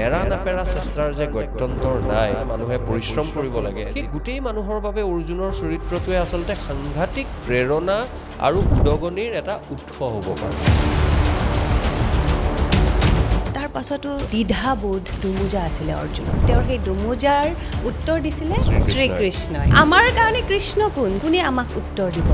নেৰা নেপেৰা চেষ্টাৰ যে গত্যন্তৰ নাই, মানুহে পৰিশ্ৰম কৰিব লাগে, সেই গোটেই মানুহৰ বাবে অৰ্জুনৰ চৰিত্ৰটোৱে আচলতে সাংঘাতিক প্ৰেৰণা আৰু উদগনিৰ এটা উৎস হ'ব পাৰে। তাৰ পাছতো দ্বিধাবোধ দুমোজা আছিলে অৰ্জুনৰ। তেওঁৰ সেই দুমোজাৰ উত্তৰ দিছিলে শ্ৰীকৃষ্ণই। আমাৰ কাৰণে কৃষ্ণ কোনে আমাক উত্তৰ দিব?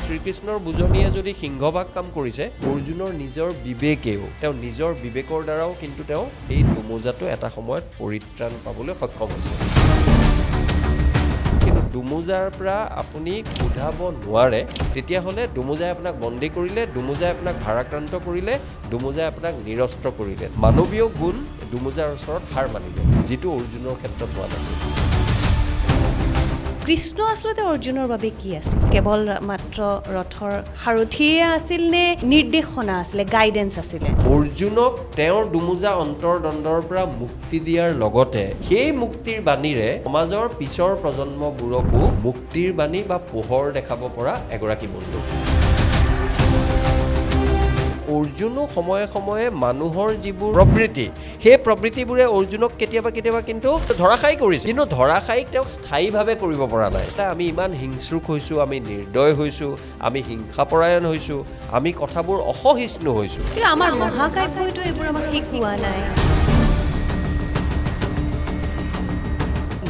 শ্ৰীকৃষ্ণৰ বুজনিয়ে যদি সিংহভাগ কাম কৰিছে, অৰ্জুনৰ নিজৰ বিবেকেও, তেওঁ নিজৰ বিবেকৰ দ্বাৰাও কিন্তু তেওঁ এই দুমোজাটো এটা সময়ত পৰিত্ৰাণ পাবলৈ সক্ষম হৈছে। কিন্তু দুমোজাৰ পৰা আপুনি সোধাব নোৱাৰে, তেতিয়াহ'লে দুমোজাই আপোনাক বন্দী কৰিলে, দুমোজাই আপোনাক ভাৰাক্ৰান্ত কৰিলে, দুমোজাই আপোনাক নিৰস্ত্ৰ কৰিলে। মানৱীয় গুণ দুমোজাৰ ওচৰত হাৰ মানিলে, যিটো অৰ্জুনৰ ক্ষেত্ৰত হোৱা নাছিল। কৃষ্ণ আচলতে অৰ্জুনৰ বাবে কি আছিল? কেৱল মাত্ৰ ৰথৰ সাৰথিয়ে আছিল নে নিৰ্দেশনা আছিলে, গাইডেন্স আছিলে? অৰ্জুনক তেওঁৰ দুমোজা অন্তৰ্দ্বন্দ্বৰ পৰা মুক্তি দিয়াৰ লগতে সেই মুক্তিৰ বাণীৰে সমাজৰ পিছৰ প্ৰজন্মবোৰকো মুক্তিৰ বাণী বা পোহৰ দেখাব পৰা এগৰাকী বন্ধু। অৰ্জুনো সময়ে সময়ে মানুহৰ যিবোৰ প্ৰবৃত্তি, সেই প্ৰবৃত্তিবোৰে অৰ্জুনক কেতিয়াবা কিন্তু ধৰাশায়ী কৰিছে, কিন্তু ধৰাশায়ীক তেওঁক স্থায়ীভাৱে কৰিব পৰা নাই। আমি ইমান হিংস্ৰুক হৈছোঁ, আমি নিৰ্দয় হৈছোঁ, আমি হিংসাপৰায়ণ হৈছোঁ, আমি কথাবোৰ অসহিষ্ণু হৈছোঁ। কিন্তু আমাৰ মহাকাব্যইতো এইবোৰ আমাক শিকোৱা নাই।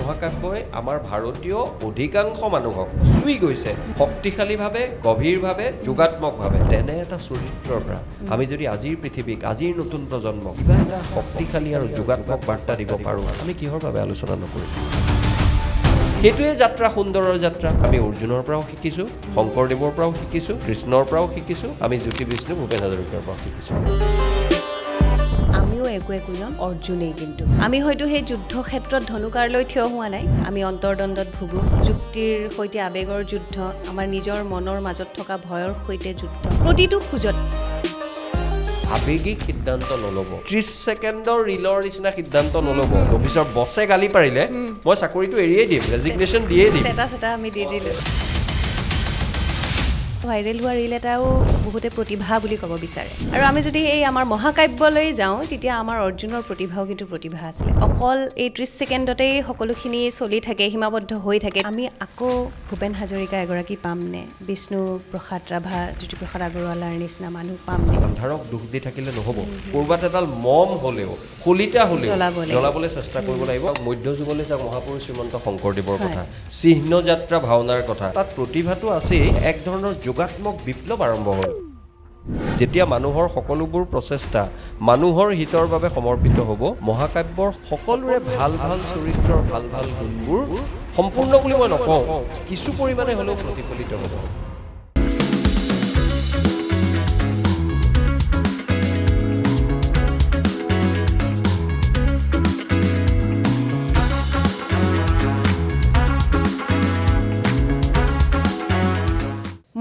মহাকাব্যই আমাৰ ভাৰতীয় অধিকাংশ মানুহক চুই গৈছে শক্তিশালীভাৱে, গভীৰভাৱে, যোগাত্মকভাৱে। তেনে এটা চৰিত্ৰৰ পৰা আমি যদি আজিৰ পৃথিৱীক, আজিৰ নতুন প্ৰজন্মক কিবা এটা শক্তিশালী আৰু যোগাত্মক বাৰ্তা দিব পাৰোঁ, আমি কিহৰ বাবে আলোচনা নকৰিম? সেইটোৱে যাত্ৰা, সুন্দৰৰ যাত্ৰা। আমি অৰ্জুনৰ পৰাও শিকিছোঁ, শংকৰদেৱৰ পৰাও শিকিছোঁ, কৃষ্ণৰ পৰাও শিকিছোঁ, আমি জ্যোতি বিষ্ণু ভূপেন হাজৰিকাৰ পৰাও শিকিছোঁ। আমিও একোজন অৰ্জুনেই। কিন্তু আমি হয়তো সেই যুদ্ধ ক্ষেত্ৰত ধনুকাৰ লৈ থিয় হোৱা নাই, আমি অন্তৰ্দ্বন্দ্বত ভুগো। যুক্তিৰ সৈতে আৱেগৰ যুদ্ধ, আমাৰ নিজৰ মনৰ মাজত থকা ভয়ৰ সৈতে যুদ্ধ, প্ৰতিটো খোজত আৱেগিক সিদ্ধান্ত নল'ব, 30 ছেকেণ্ডৰ ৰিলৰ নিচিনা সিদ্ধান্ত নল'ব। অফিচৰ বছে গালি পাৰিলে মই চাকৰিটো এৰিয়েই দিম, ৰেজিগনেশ্যন দিয়েই দিম। ষ্টেটাছ এটা আমি দি দিলোঁ। ভাইৰেল হোৱা ৰিল এটাও বহুতে প্ৰতিভা বুলি ক'ব বিচাৰে। আৰু আমি যদি এই আমাৰ মহাকাব্যলৈ যাওঁ, তেতিয়া আমাৰ অৰ্জুনৰ প্ৰতিভাও কিন্তু প্ৰতিভা আছিলে। অকল এই 30 ছেকেণ্ডতেই সকলোখিনি চলি থাকে, সীমাবদ্ধ হৈ থাকে। আমি আকৌ ভূপেন হাজৰিকা এগৰাকী পামনে? বিষ্ণু প্ৰসাদ ৰাভা, জ্যোতিপ্ৰসাদ আগৰৱালাৰ নিচিনা মানুহ পামনে? আন্ধাৰক দুখ দি থাকিলে নহ'ব, ক'ৰবাত এডাল মম হ'লেও, কলিতা হ'লেও জ্বলাবলৈ চেষ্টা কৰিব লাগিব। মধ্যযুগলৈ চাওক, মহাপুৰুষ শ্ৰীমন্ত শংকৰদেৱৰ কথা, চিহ্ন যাত্ৰা ভাওনাৰ কথা, তাত প্ৰতিভাটো আছেই। এক ধৰণৰ যোগাত্মক বিপ্লৱ আৰম্ভ হ'ল। যেতিয়া মানুহৰ সকলোবোৰ প্ৰচেষ্টা মানুহৰ হিতৰ বাবে সমৰ্পিত হ'ব, মহাকাব্যৰ সকলোৰে ভাল ভাল চৰিত্ৰৰ ভাল ভাল গুণবোৰ সম্পূৰ্ণ বুলি মই নকওঁ, কিছু পৰিমাণে হ'লেও প্ৰতিফলিত হ'ব।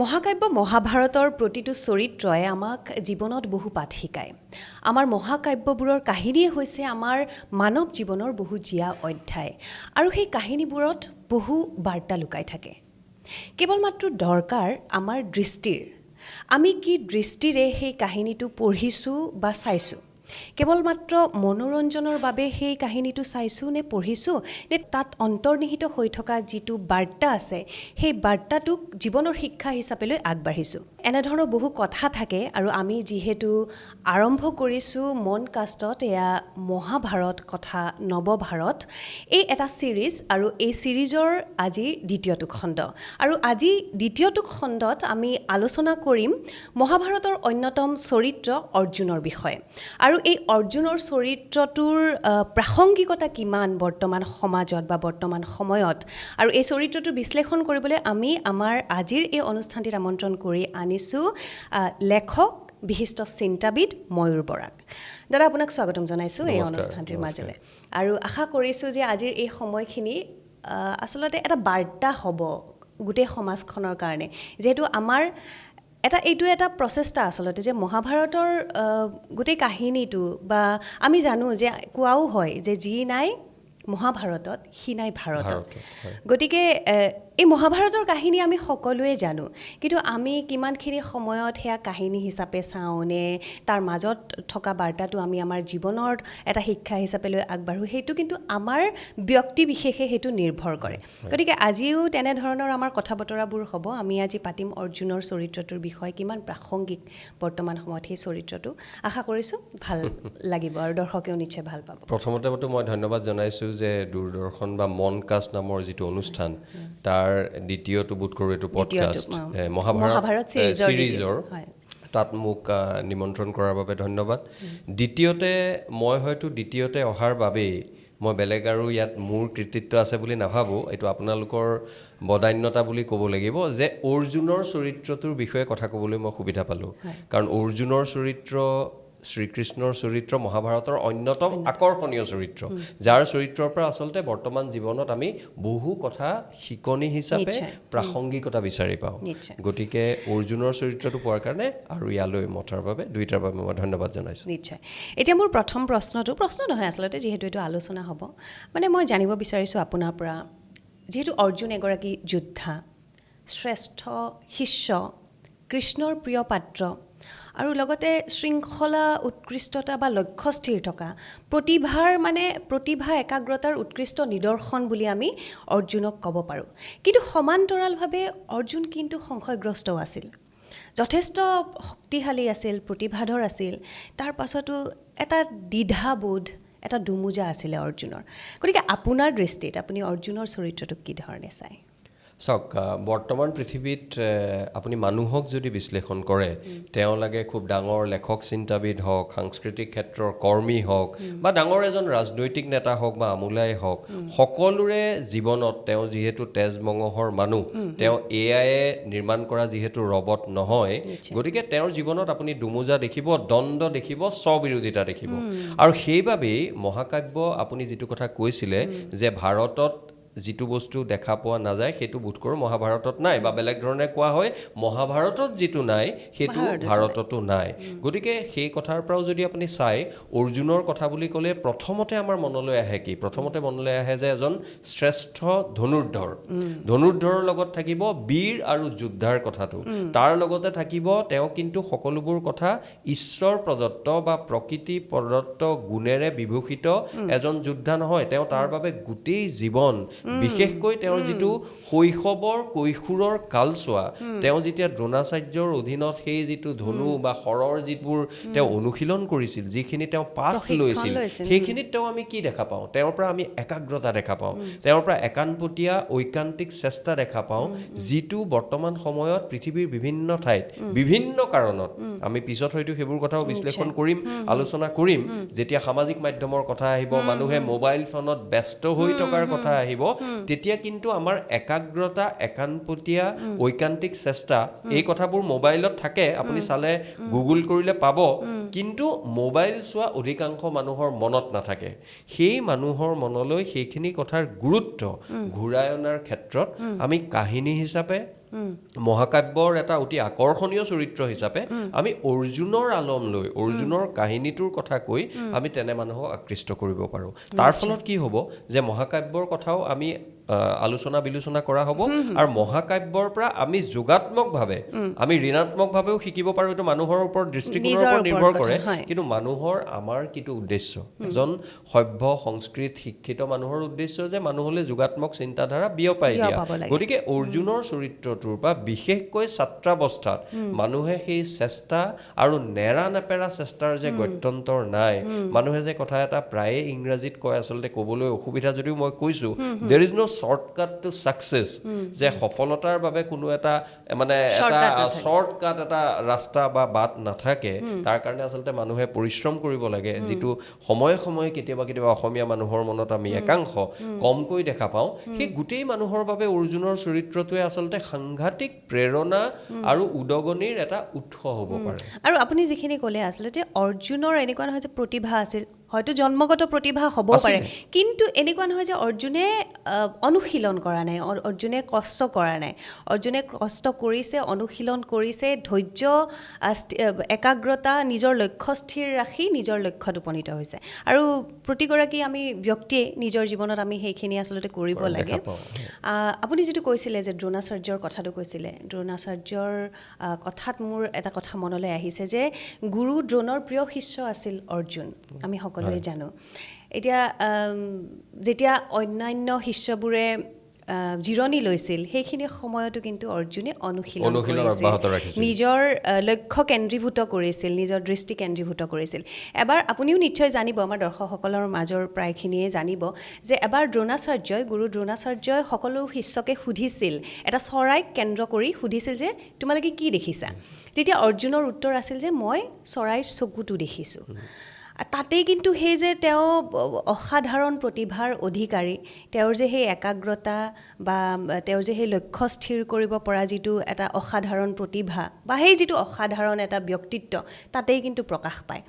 মহাকাব্য মহাভাৰতৰ প্ৰতিটো চৰিত্ৰই আমাক জীৱনত বহু পাঠ শিকায়। আমাৰ মহাকাব্যবোৰৰ কাহিনীয়ে হৈছে আমাৰ মানৱ জীৱনৰ বহু জীয়া অধ্যায়, আৰু সেই কাহিনীবোৰত বহু বাৰ্তা লুকাই থাকে। কেৱল মাত্ৰ দৰকাৰ আমাৰ দৃষ্টিৰ। আমি কি দৃষ্টিৰে সেই কাহিনীটো পঢ়িছোঁ বা চাইছোঁ? কেৱল মাত্ৰ মনোৰঞ্জনৰ বাবে সেই কাহিনীটো চাইছোঁ নে পঢ়িছোঁ, নে তাত অন্তৰ্নিহিত হৈ থকা যিটো বাৰ্তা আছে, সেই বাৰ্তাটোক জীৱনৰ শিক্ষা হিচাপে লৈ আগবাঢ়িছোঁ? এনেধৰণৰ বহু কথা থাকে। আৰু আমি যিহেতু আৰম্ভ কৰিছোঁ মন কাষ্টত এয়া মহাভাৰত কথা নৱভাৰত, এই এটা ছিৰিজ, আৰু এই ছিৰিজৰ আজি দ্বিতীয়টো খণ্ড। আৰু আজি দ্বিতীয়টো খণ্ডত আমি আলোচনা কৰিম মহাভাৰতৰ অন্যতম চৰিত্ৰ অৰ্জুনৰ বিষয়ে। আৰু এই অৰ্জুনৰ চৰিত্ৰটোৰ প্ৰাসংগিকতা কিমান বৰ্তমান সমাজত বা বৰ্তমান সময়ত, আৰু এই চৰিত্ৰটো বিশ্লেষণ কৰিবলৈ আমি আমাৰ আজিৰ এই অনুষ্ঠানটিত আমন্ত্ৰণ কৰি আনিছোঁ লেখক, বিশিষ্ট চিন্তাবিদ ময়ূৰ বৰাক। দাদা, আপোনাক স্বাগতম জনাইছোঁ এই অনুষ্ঠানটিৰ মাজলৈ। আৰু আশা কৰিছোঁ যে আজিৰ এই সময়খিনি আচলতে এটা বাৰ্তা হ'ব গোটেই সমাজখনৰ কাৰণে, যিহেতু আমাৰ এইটো এটা প্ৰচেষ্টা আচলতে যে মহাভাৰতৰ গোটেই কাহিনীটো, বা আমি জানো যে কোৱাও হয় যে যি নাই মহাভাৰতত সি নাই ভাৰতত হয়। গতিকে এই মহাভাৰতৰ কাহিনী আমি সকলোৱে জানো কিন্তু আমি কিমানখিনি সময়ত সেয়া কাহিনী হিচাপে চাওঁ নে তাৰ মাজত থকা বাৰ্তাটো আমি আমাৰ জীৱনৰ এটা শিক্ষা হিচাপে লৈ আগবাঢ়োঁ সেইটো কিন্তু আমাৰ ব্যক্তি বিশেষে সেইটো নিৰ্ভৰ কৰে গতিকে আজিও তেনেধৰণৰ আমাৰ কথা বতৰাবোৰ হ'ব আমি আজি পাতিম অৰ্জুনৰ চৰিত্ৰটোৰ বিষয়ে কিমান প্ৰাসংগিক বৰ্তমান সময়ত সেই চৰিত্ৰটো আশা কৰিছোঁ ভাল লাগিব আৰু দৰ্শকেও নিশ্চয় ভাল পাব প্ৰথমতে মই ধন্যবাদ জনাইছোঁ যে দূৰদৰ্শন বা মনকাষ্ট নামৰ যিটো অনুষ্ঠান তাৰ দ্বিতীয়টো বোধ কৰোঁ এইটো পডকাষ্ট মহাভাৰত ছিৰিজৰ তাত মোক নিমন্ত্ৰণ কৰাৰ বাবে ধন্যবাদ দ্বিতীয়তে মই হয়তো দ্বিতীয়তে অহাৰ বাবেই মই বেলেগ আৰু ইয়াত মোৰ কৃতিত্ব আছে বুলি নাভাবোঁ এইটো আপোনালোকৰ বদান্যতা বুলি ক'ব লাগিব যে অৰ্জুনৰ চৰিত্ৰটোৰ বিষয়ে কথা ক'বলৈ মই সুবিধা পালোঁ কাৰণ অৰ্জুনৰ চৰিত্ৰ শ্ৰীকৃষ্ণৰ চৰিত্ৰ মহাভাৰতৰ অন্যতম আকৰ্ষণীয় চৰিত্ৰ যাৰ চৰিত্ৰৰ পৰা আচলতে বৰ্তমান জীৱনত আমি বহু কথা শিকনি হিচাপে প্ৰাসংগিকতা বিচাৰি পাওঁ গতিকে অৰ্জুনৰ চৰিত্ৰটো পোৱাৰ কাৰণে আৰু ইয়ালৈ মতাৰ বাবে দুইটাৰ বাবে মই ধন্যবাদ জনাইছোঁ নিশ্চয় এতিয়া মোৰ প্ৰথম প্ৰশ্ন নহয় আচলতে যিহেতু এইটো আলোচনা হ'ব মানে মই জানিব বিচাৰিছোঁ আপোনাৰ পৰা যিহেতু অৰ্জুন এগৰাকী যোদ্ধা শ্ৰেষ্ঠ শিষ্য কৃষ্ণৰ প্ৰিয় পাত্ৰ আৰু লগতে শৃংখলা উৎকৃষ্টতা বা লক্ষ্য স্থিৰ থকা প্ৰতিভা একাগ্ৰতাৰ উৎকৃষ্ট নিদৰ্শন বুলি আমি অৰ্জুনক ক'ব পাৰোঁ কিন্তু সমান্তৰালভাৱে অৰ্জুন কিন্তু সংশয়গ্ৰস্তও আছিল যথেষ্ট শক্তিশালী আছিল প্ৰতিভাধৰ আছিল তাৰ পাছতো এটা দ্বিধাবোধ এটা দুমোজা আছিলে অৰ্জুনৰ গতিকে আপোনাৰ দৃষ্টিত আপুনি অৰ্জুনৰ চৰিত্ৰটোক কি ধৰণে চায় চাওক বৰ্তমান পৃথিৱীত আপুনি মানুহক যদি বিশ্লেষণ কৰে তেওঁ লাগে খুব ডাঙৰ লেখক চিন্তাবিদ হওক সাংস্কৃতিক ক্ষেত্ৰৰ কৰ্মী হওক বা ডাঙৰ এজন ৰাজনৈতিক নেতা হওক বা আমোলাই হওক সকলোৰে জীৱনত তেওঁ যিহেতু তেজ মঙহৰ মানুহ তেওঁ এআইয়ে নিৰ্মাণ কৰা যিহেতু ৰবট নহয় গতিকে তেওঁৰ জীৱনত আপুনি দুমোজা দেখিব দ্বন্দ্ব দেখিব স্ববিৰোধিতা দেখিব আৰু সেইবাবেই মহাকাব্য আপুনি যিটো কথা কৈছিলে যে ভাৰতত যিটো বস্তু দেখা পোৱা নাযায় সেইটো বোধ কৰোঁ মহাভাৰতত নাই বা বেলেগ ধৰণে কোৱা হয় মহাভাৰতত যিটো নাই সেইটো ভাৰততো নাই গতিকে সেই কথাৰ পৰাও যদি আপুনি চাই অৰ্জুনৰ কথা বুলি ক'লে প্ৰথমতে আমাৰ মনলৈ আহে কি প্ৰথমতে মনলৈ আহে যে এজন শ্ৰেষ্ঠ ধনুৰ্ধৰৰ লগত থাকিব বীৰ আৰু যোদ্ধাৰ কথাটো তাৰ লগতে থাকিব তেওঁ কিন্তু সকলোবোৰ কথা ঈশ্বৰ প্ৰদত্ত বা প্ৰকৃতি প্ৰদত্ত গুণেৰে বিভূষিত এজন যোদ্ধা নহয় তেওঁ তাৰ বাবে গোটেই জীৱন বিশেষকৈ তেওঁৰ যিটো শৈশৱৰ কৈশোৰৰ কালছোৱা তেওঁ যেতিয়া দ্ৰোণাচাৰ্যৰ অধীনত সেই যিটো ধনু বা শৰৰ যিবোৰ তেওঁ অনুশীলন কৰিছিল যিখিনি তেওঁ পাঠ লৈছিল সেইখিনিত তেওঁ আমি কি দেখা পাওঁ তেওঁৰ পৰা আমি একাগ্ৰতা দেখা পাওঁ তেওঁৰ পৰা একান্তপতীয়া ঐকান্তিক চেষ্টা দেখা পাওঁ যিটো বৰ্তমান সময়ত পৃথিৱীৰ বিভিন্ন ঠাইত বিভিন্ন কাৰণত আমি পিছত হয়তো সেইবোৰ কথাও বিশ্লেষণ কৰিম আলোচনা কৰিম যেতিয়া সামাজিক মাধ্যমৰ কথা আহিব মানুহে মোবাইল ফোনত ব্যস্ত হৈ থকাৰ কথা আহিব তেতিয়া কিন্তু আমাৰ একাগ্ৰতা একান্তপতীয়া ঐকান্তিক চেষ্টা এই কথাবোৰ মোবাইলত থাকে আপুনি চালে গুগল কৰিলে পাব কিন্তু মোবাইল চোৱা অধিকাংশ মানুহৰ মনত নাথাকে সেই মানুহৰ মনলৈ সেইখিনি কথাৰ গুৰুত্ব ঘূৰাই অনাৰ ক্ষেত্ৰত আমি কাহিনী হিচাপে মহাকাব্যৰ এটা অতি আকৰ্ষণীয় চৰিত্ৰ হিচাপে আমি অৰ্জুনৰ আলম লৈ অৰ্জুনৰ কাহিনীটোৰ কথা কৈ আমি তেনে মানুহক আকৃষ্ট কৰিব পাৰোঁ তাৰ ফলত কি হ'ব যে মহাকাব্যৰ কথাও আমি আলোচনা বিলোচনা কৰা হ'ব আৰু মহাকাব্যৰ পৰা আমি যোগাত্মকভাৱে আমি ঋণাত্মকভাৱেও শিকিব পাৰোঁ এইটো মানুহৰ ওপৰত দৃষ্টিকোণৰ ওপৰত নিৰ্ভৰ কৰে কিন্তু মানুহৰ আমাৰ কিটো উদ্দেশ্য এজন সভ্য সংস্কৃত শিক্ষিত মানুহৰ উদ্দেশ্য যে মানুহলৈ যোগাত্মক চিন্তাধাৰা বিয়পাই দিয়া গতিকে অৰ্জুনৰ চৰিত্ৰটোৰ পৰা বিশেষকৈ ছাত্ৰাৱস্থাত মানুহে সেই চেষ্টা আৰু নেৰানেপেৰা চেষ্টাৰ যে গত্যন্তৰ নাই মানুহে যে কথা এটা প্ৰায়ে ইংৰাজীত কয় আচলতে ক'বলৈ অসুবিধা যদিও মই কৈছোঁ there is no shortcut to success যে সফলতাৰ বাবে কোনো এটা মানে এটা শৰ্টকাট এটা ৰাস্তা বা বাট নাথাকে তাৰ কাৰণে আচলতে মানুহে পৰিশ্ৰম কৰিব লাগে যিটো সময়ে সময়ে কেতিয়াবা অসমীয়া মানুহৰ মনত আমি একাংশ কমকৈ দেখা পাওঁ সেই গোটেই মানুহৰ বাবে অৰ্জুনৰ চৰিত্ৰটোৱে আচলতে সাংঘাতিক প্ৰেৰণা আৰু উদগনিৰ এটা উৎস হ'ব পাৰে আৰু আপুনি যিখিনি ক'লে আচলতে অৰ্জুনৰ এনেকুৱা নহয় যে প্ৰতিভা আছিল হয়তো জন্মগত প্ৰতিভা হ'ব পাৰে, কিন্তু এনেকুৱা নহয় যে অৰ্জুনে অনুশীলন কৰা নাই, অৰ্জুনে কষ্ট কৰা নাই। অৰ্জুনে কষ্ট কৰিছে, অনুশীলন কৰিছে, ধৈৰ্য, একাগ্ৰতা, নিজৰ লক্ষ্য স্থিৰ ৰাখি নিজৰ লক্ষ্যত উপনীত হৈছে। আৰু প্ৰতিগৰাকী আমি ব্যক্তিয়ে নিজৰ জীৱনত আমি সেইখিনি আচলতে কৰিব লাগে। আপুনি যিটো কৈছিলে যে দ্ৰোণাচাৰ্যৰ কথাটো কৈছিলে, দ্ৰোণাচাৰ্যৰ কথাত মোৰ এটা কথা মনলৈ আহিছে যে গুৰু দ্ৰোণৰ প্ৰিয় শিষ্য আছিল অৰ্জুন, আমি সকলোৱে জানো। এতিয়া যেতিয়া অন্যান্য শিষ্যবোৰে জিৰণি লৈছিল, সেইখিনি সময়তো কিন্তু অৰ্জুনে অনুশীলন কৰিছিল, নিজৰ লক্ষ্য কেন্দ্ৰীভূত কৰিছিল, নিজৰ দৃষ্টি কেন্দ্ৰীভূত কৰিছিল। এবাৰ আপুনিও নিশ্চয় জানিব, আমাৰ দৰ্শকসকলৰ মাজৰ প্ৰায়খিনিয়ে জানিব যে এবাৰ গুৰু দ্ৰোণাচাৰ্যই সকলো শিষ্যকে সুধিছিল, এটা চৰাইক কেন্দ্ৰ কৰি সুধিছিল যে তোমালোকে কি দেখিছা? তেতিয়া অৰ্জুনৰ উত্তৰ আছিল যে মই চৰাইৰ চকুটো দেখিছোঁ। তাতেই কিন্তু সেই যে তেওঁ অসাধাৰণ প্ৰতিভাৰ অধিকাৰী, তেওঁৰ যে সেই একাগ্ৰতা বা তেওঁৰ যে সেই লক্ষ্য স্থিৰ কৰিব পৰা যিটো এটা অসাধাৰণ প্ৰতিভা বা সেই যিটো অসাধাৰণ এটা ব্যক্তিত্ব, তাতেই কিন্তু প্ৰকাশ পায়।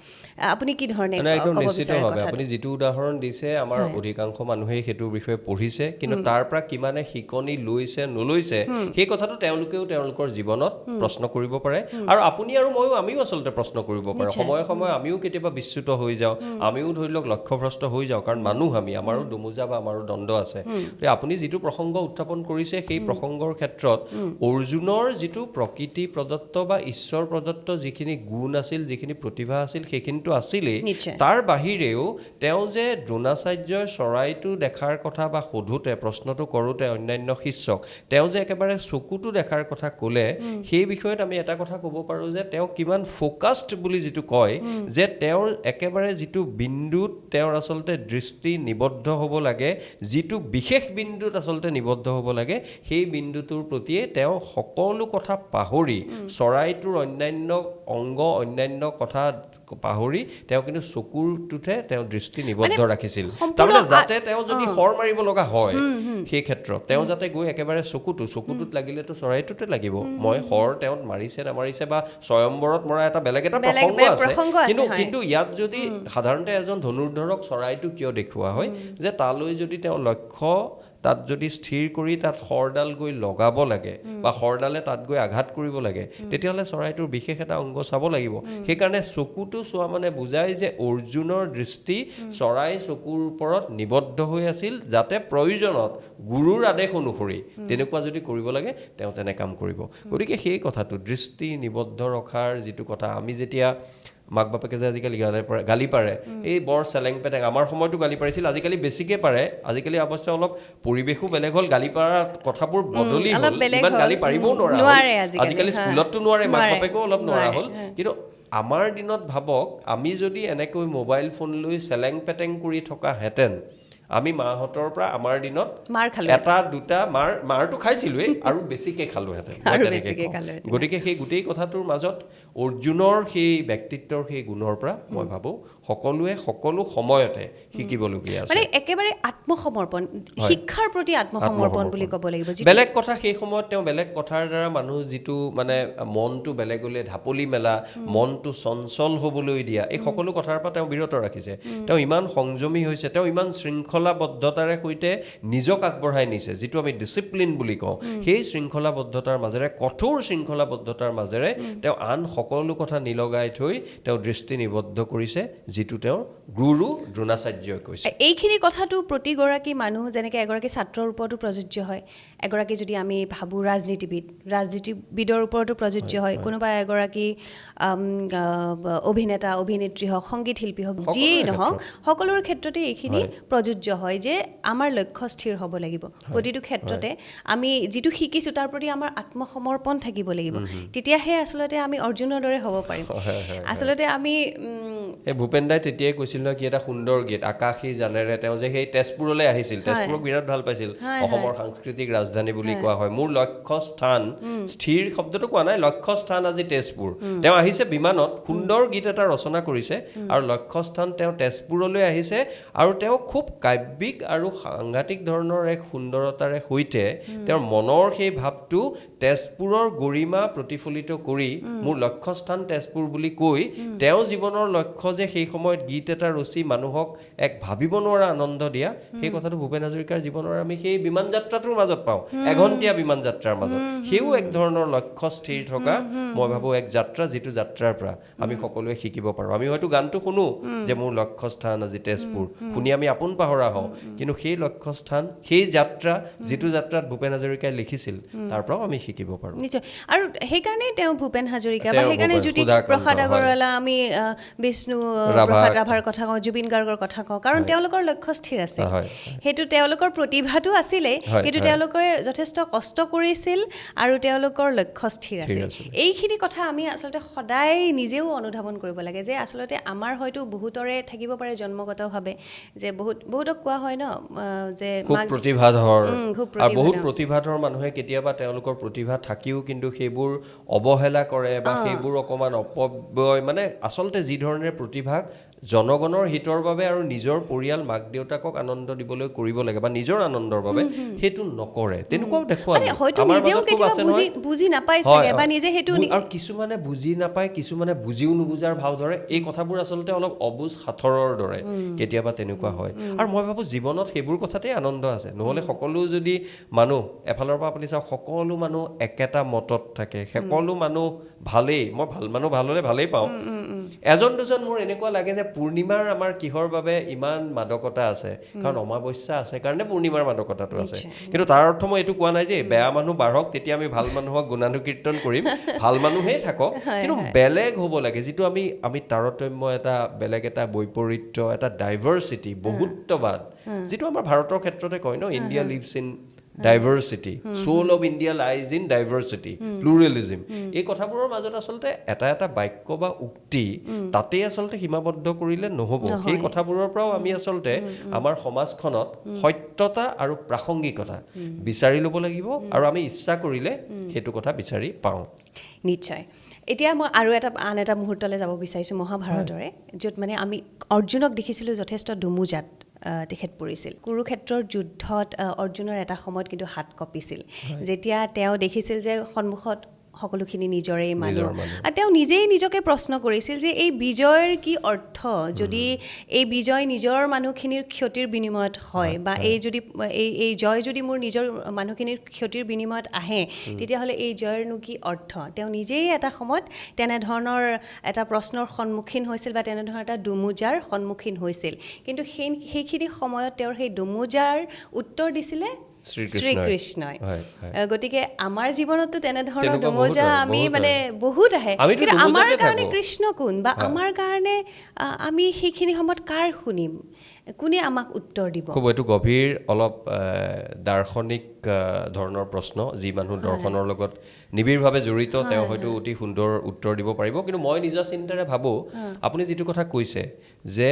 আপুনি কি ধৰণে ক'ব বিচাৰে কথাটো? আপুনি যিটো উদাহৰণ দিছে, আমাৰ অধিকাংশ মানুহে সেইটোৰ বিষয়ে পঢ়িছে, কিন্তু তাৰ পৰা কিমানে শিকনি লৈছে নলৈছে সেই কথাটো তেওঁলোকেও তেওঁলোকৰ জীৱনত প্ৰশ্ন কৰিব পাৰে। আৰু আপুনি আৰু ময়ো, আমিও আচলতে প্ৰশ্ন কৰিব পাৰোঁ। সময়ে সময়ে আমিও কেতিয়াবা বিচ্যুত হৈ যাওঁ, আমিও ধৰি লওক লক্ষ্যভ্ৰষ্ট হৈ যাওঁ, কাৰণ মানুহ আমি, আমাৰো দুমোজা বা আমাৰো দণ্ড আছে। আপুনি যিটো প্ৰসংগ উত্থাপন কৰিছে, সেই প্ৰসংগৰ ক্ষেত্ৰত অৰ্জুনৰ যিটো প্ৰকৃতি প্ৰদত্ত বা ঈশ্বৰ প্ৰদত্ত যিখিনি গুণ আছিল, যিখিনি প্ৰতিভা আছিল, সেইখিনিতো আছিলেই। তাৰ বাহিৰেও তেওঁ যে দ্ৰোণাচাৰ্যই চৰাইটো দেখাৰ কথা বা সোধোতে, প্ৰশ্নটো কৰোঁতে অন্যান্য শিষ্যক তেওঁ যে একেবাৰে চকুটো দেখাৰ কথা ক'লে, সেই বিষয়ত আমি এটা কথা ক'ব পাৰোঁ যে তেওঁ কিমান ফ'কাছড বুলি যিটো কয়, যে তেওঁৰ একেবাৰে যিটো বিন্দুত তেওঁৰ আচলতে দৃষ্টি নিবদ্ধ হ'ব লাগে, যিটো বিশেষ বিন্দুত আচলতে নিবদ্ধ হ'ব লাগে, সেই বিন্দুটোৰ প্ৰতিয়ে তেওঁ সকলো কথা পাহৰি, চৰাইটোৰ অন্যান্য অংগ, অন্যান্য কথা পাহৰি তেওঁ কিন্তু চকুৰটোতে তেওঁ দৃষ্টি নিবদ্ধ ৰাখিছিল। তাৰমানে যাতে তেওঁ যদি শৰ মাৰিব লগা হয়, সেই ক্ষেত্ৰত তেওঁ যাতে গৈ একেবাৰে চকুটোত লাগিলেতো চৰাইটোতে লাগিব। মই শৰ তেওঁ মাৰিছে নামাৰিছে বা স্বয়ম্বৰত মৰা এটা বেলেগ এটা প্ৰসংগ আছে, কিন্তু ইয়াত যদি সাধাৰণতে এজন ধনুৰ্ধৰক চৰাইটো কিয় দেখুওৱা হয়, যে তালৈ যদি তেওঁ লক্ষ্য তাত যদি স্থিৰ কৰি তাত শৰডাল গৈ লগাব লাগে বা শৰডালে তাত গৈ আঘাত কৰিব লাগে, তেতিয়াহ'লে চৰাইটোৰ বিশেষ এটা অংগ চাব লাগিব। সেইকাৰণে চকুটো চোৱা মানে বুজায় যে অৰ্জুনৰ দৃষ্টি চৰাই চকুৰ ওপৰত নিবদ্ধ হৈ আছিল, যাতে প্ৰয়োজনত গুৰুৰ আদেশ অনুসৰি তেনেকুৱা যদি কৰিব লাগে তেওঁ তেনে কাম কৰিব। গতিকে সেই কথাটো দৃষ্টি নিবদ্ধ ৰখাৰ যিটো কথা, আমি যেতিয়া মাক বাপেকে যে আজিকালি গালি পাৰে, এই বৰ চেলেং পেটেং, আমাৰ সময়তো গালি পাৰিছিল, আজিকালি বেছিকৈ পাৰে। আজিকালি অৱশ্যে অলপ পৰিৱেশো বেলেগ হ'ল, গালি পাৰা কথাবোৰ বদলি হ'ল, ইমান গালি পাৰিবও নোৱাৰে আজিকালি, স্কুলততো নোৱাৰে, মাক বাপেকেও অলপ নোৱাৰা হ'ল। কিন্তু আমাৰ দিনত ভাবক, আমি যদি এনেকৈ মোবাইল ফোন লৈ চেলেং পেটেং কৰি থকাহেঁতেন, আমি মাহঁতৰ পৰা আমাৰ দিনত এটা দুটা মাৰটো খাইছিলোৱেই, আৰু বেছিকৈ খালোহেঁতেন। গতিকে সেই গোটেই কথাটোৰ মাজত অৰ্জুনৰ সেই ব্যক্তিত্বৰ সেই গুণৰ পৰা মই ভাবোঁ সকলোৱে সকলো সময়তে শিকিবলগীয়া আছে। মানে একেবাৰে আত্মসমৰ্পণ, শিক্ষাৰ প্ৰতি আত্মসমৰ্পণ বুলি ক'ব লাগিব। বেলেগ কথা, সেই সময়ত তেওঁ বেলেগ কথাৰ দ্বাৰা মানুহ যিটো মানে মনটো বেলেগলৈ ঢাপলি মেলা, মনটো চঞ্চল হ'বলৈ দিয়া, এই সকলো কথাৰ পৰা তেওঁ বিৰত ৰাখিছে। তেওঁ ইমান সংযমী হৈছে, তেওঁ ইমান শৃংখলাবদ্ধতাৰে সৈতে নিজক আগবঢ়াই নিছে, যিটো আমি ডিচিপ্লিন বুলি কওঁ। সেই শৃংখলাবদ্ধতাৰ মাজেৰে, কঠোৰ শৃংখলাবদ্ধতাৰ মাজেৰে তেওঁ আন সকলো কথা নিলগাই থৈ তেওঁ দৃষ্টি নিবদ্ধ কৰিছে, যিটো তেওঁৰ গুৰু দ্ৰোণাচাৰ্যই কৈছে। এইখিনি কথাটো প্ৰতিগৰাকী মানুহ, যেনেকৈ এগৰাকী ছাত্ৰৰ ওপৰতো প্ৰযোজ্য হয়, এগৰাকী যদি আমি ভাবোঁ ৰাজনীতিবিদৰ ওপৰতো প্ৰযোজ্য হয়, কোনোবা এগৰাকী অভিনেতা অভিনেত্ৰী হওক, সংগীত শিল্পী হওক, যিয়েই নহওক, সকলোৰে ক্ষেত্ৰতে এইখিনি প্ৰযোজ্য হয় যে আমাৰ লক্ষ্য স্থিৰ হ'ব লাগিব। প্ৰতিটো ক্ষেত্ৰতে আমি যিটো শিকিছোঁ তাৰ প্ৰতি আমাৰ আত্মসমৰ্পণ থাকিব লাগিব, তেতিয়াহে আচলতে আমি অৰ্জুনৰ দৰে হ'ব পাৰিম। আচলতে আমি এই ভূপেন দাই তেতিয়াই কৈছিল নহয়, কি এটা সুন্দৰ গীত, আকাশী জানেৰে, তেওঁ যে সেই তেজপুৰলৈ আহিছিল, তেজপুৰক বিৰাট ভাল পাইছিল, অসমৰ সাংস্কৃতিক ৰাজধানী বুলি কোৱা হয়। মোৰ লক্ষ্য স্থান, স্থিৰ শব্দটো কোৱা নাই, লক্ষ্য স্থান আজি তেজপুৰ। তেওঁ আহিছে বিমানত, সুন্দৰ গীত এটা ৰচনা কৰিছে, আৰু লক্ষ্য স্থান তেওঁ তেজপুৰলৈ আহিছে, আৰু তেওঁ খুব কাব্যিক আৰু সাংঘাতিক ধৰণৰ এক সুন্দৰতাৰে সৈতে তেওঁৰ মনৰ সেই ভাৱটো তেজপুৰৰ গৰিমা প্ৰতিফলিত কৰি মোৰ লক্ষ্যস্থান তেজপুৰ বুলি কৈ তেওঁ জীৱনৰ লক্ষ্য যে সেই সময়ত গীত এটা ৰচি মানুহক এক ভাবিব নোৱাৰা আনন্দ দিয়া, সেই কথাটো ভূপেন হাজৰিকাৰ জীৱনৰ আমি সেই বিমান যাত্ৰাটোৰ মাজত পাওঁ, এঘণ্টীয়া বিমান যাত্ৰাৰ মাজত। সেইও এক ধৰণৰ লক্ষ্য স্থিৰ থকা মই ভাবোঁ এক যাত্ৰা, যিটো যাত্ৰাৰ পৰা আমি সকলোৱে শিকিব পাৰোঁ। আমি হয়তো গানটো শুনো যে মোৰ লক্ষ্যস্থান আজি তেজপুৰ, শুনি আমি আপোন পাহৰা হওঁ, কিন্তু সেই লক্ষ্যস্থান, সেই যাত্ৰা, যিটো যাত্ৰাত ভূপেন হাজৰিকাই লিখিছিল, তাৰ পৰাও আমি শিকিব পাৰোঁ। নিশ্চয়। আৰু সেইকাৰণেই তেওঁ ভূপেন হাজৰিকা বা সেইকাৰণে জ্যোতি প্ৰসাদ আগৰৱালা, আমি বিষ্ণু প্ৰসাদ ৰাভাৰ কথা কওঁ, জুবিন গাৰ্গৰ কথা কওঁ, কাৰণ তেওঁলোকৰ লক্ষ্য স্থিৰ আছে। সেইটো তেওঁলোকৰ প্ৰতিভাটো আছিলেই, কিন্তু তেওঁলোকে যথেষ্ট কষ্ট কৰিছিল আৰু তেওঁলোকৰ লক্ষ্য স্থিৰ আছিল। এইখিনি কথা আমি আচলতে সদায় নিজেও অনুধাৱন কৰিব লাগে, যে আচলতে আমাৰ হয়তো বহুতৰে থাকিব পাৰে জন্মগতভাৱে, যে বহুতক কোৱা হয় ন যে খুব প্ৰতিভাধৰ, আৰু বহুত প্ৰতিভাধৰ মানুহে কেতিয়াবা তেওঁলোকৰ প্ৰতিভা থাকিও কিন্তু সেইবোৰ অৱহেলা কৰে বা সেইবোৰ অকণমান অপব্যয়, মানে আচলতে যি ধৰণে প্ৰতিভাক জনগণৰ হিতৰ বাবে আৰু নিজৰ পৰিয়াল মাক দেউতাকক আনন্দ দিবলৈ কৰিব লাগে বা নিজৰ আনন্দৰ বাবে, সেইটো নকৰে। তেনেকুৱাও দেখুৱা বুজি নাপায় চাগে, বা নিজে সেইটো, আৰু কিছুমানে বুজি নাপায়, কিছুমানে বুজিও নুবুজাৰ ভাও ধৰে। এই কথাবোৰ আচলতে অলপ অবুজ সাঁথৰৰ দৰে কেতিয়াবা তেনেকুৱা হয়। আৰু মই ভাবোঁ জীৱনত সেইবোৰ কথাতেই আনন্দ আছে। নহ'লে সকলো যদি মানুহ, এফালৰ পৰা আপুনি চাওক, সকলো মানুহ একেটা মতত থাকে, সকলো মানুহ ভালেই, মই ভাল মানুহ ভাল হ'লে ভালেই পাওঁ, এজন দুজন মোৰ এনেকুৱা লাগে যে পূৰ্ণিমাৰ আমাৰ কিহৰ বাবে ইমান মাদকতা আছে, কাৰণ অমাৱস্যা আছে কাৰণে পূৰ্ণিমাৰ মাদকতাটো আছে। কিন্তু তাৰ অৰ্থ মই এইটো কোৱা নাই যে বেয়া মানুহ বাঢ়ক, তেতিয়া আমি ভাল মানুহক গুণানুকীৰ্তন কৰিম, ভাল মানুহেই থাকক, কিন্তু বেলেগ হ'ব লাগে, যিটো আমি তাৰতম্য, এটা বেলেগ এটা বৈপৰীত্য, এটা ডাইভাৰ্চিটি, বহুত্ববাদ, যিটো আমাৰ ভাৰতৰ ক্ষেত্ৰতে কয় ন, India lives in diversity, soul of India lies in diversity, pluralism. এই কথাবোৰৰ মাজত আচলতে এটা এটা বাক্য বা উক্তি তাতেই আচলতে সীমাবদ্ধ কৰিলে নহ'ব। সেই কথাবোৰৰ পৰাও আমি আচলতে আমাৰ সমাজখনত সত্যতা আৰু প্ৰাসংগিকতা বিচাৰি ল'ব লাগিব, আৰু আমি ইচ্ছা কৰিলে সেইটো কথা বিচাৰি পাওঁ। নিশ্চয়। এতিয়া মই আৰু আন এটা মুহূৰ্তলৈ যাব বিচাৰিছোঁ, মহাভাৰতৰে, য'ত মানে আমি অৰ্জুনক দেখিছিলোঁ যথেষ্ট দুমোজাত তেখেত পৰিছিল। কুৰুক্ষেত্ৰৰ যুদ্ধত অৰ্জুনৰ এটা সময়ত কিন্তু হাত কঁপিছিল, যেতিয়া তেওঁ দেখিছিল যে সন্মুখত সকলোখিনি নিজৰেই মানুহ, আৰু তেওঁ নিজেই নিজকে প্ৰশ্ন কৰিছিল যে এই বিজয়ৰ কি অৰ্থ, যদি এই বিজয় নিজৰ মানুহখিনিৰ ক্ষতিৰ বিনিময়ত হয়, বা এই জয় যদি মোৰ নিজৰ মানুহখিনিৰ ক্ষতিৰ বিনিময়ত আহে, তেতিয়াহ'লে এই জয়ৰনো কি অৰ্থ। তেওঁ নিজেই এটা সময়ত তেনেধৰণৰ এটা প্ৰশ্নৰ সন্মুখীন হৈছিল, বা তেনেধৰণৰ এটা দুমোজাৰ সন্মুখীন হৈছিল। কিন্তু সেইখিনি সময়ত তেওঁৰ সেই দুমোজাৰ উত্তৰ দিছিলে শ্ৰীকৃষ্ণই। গতিকে আমাৰ জীৱনতো তেনেধৰণৰ দুমোজা আমি মানে বহুত আহে, কিন্তু আমাৰ কাৰণে কৃষ্ণ কোন, বা আমাৰ কাৰণে আমি সেইখিনি সময়ত কাৰ শুনিম, কোনে আমাক উত্তৰ দিব? খুব এইটো গভীৰ, অলপ দাৰ্শনিক ধৰণৰ প্ৰশ্ন, যি মানুহ দৰ্শনৰ লগত নিবিড়ভাৱে জড়িত তেওঁ হয়তো অতি সুন্দৰ উত্তৰ দিব পাৰিব। কিন্তু মই নিজৰ চিন্তাৰে ভাবোঁ, আপুনি যিটো কথা কৈছে যে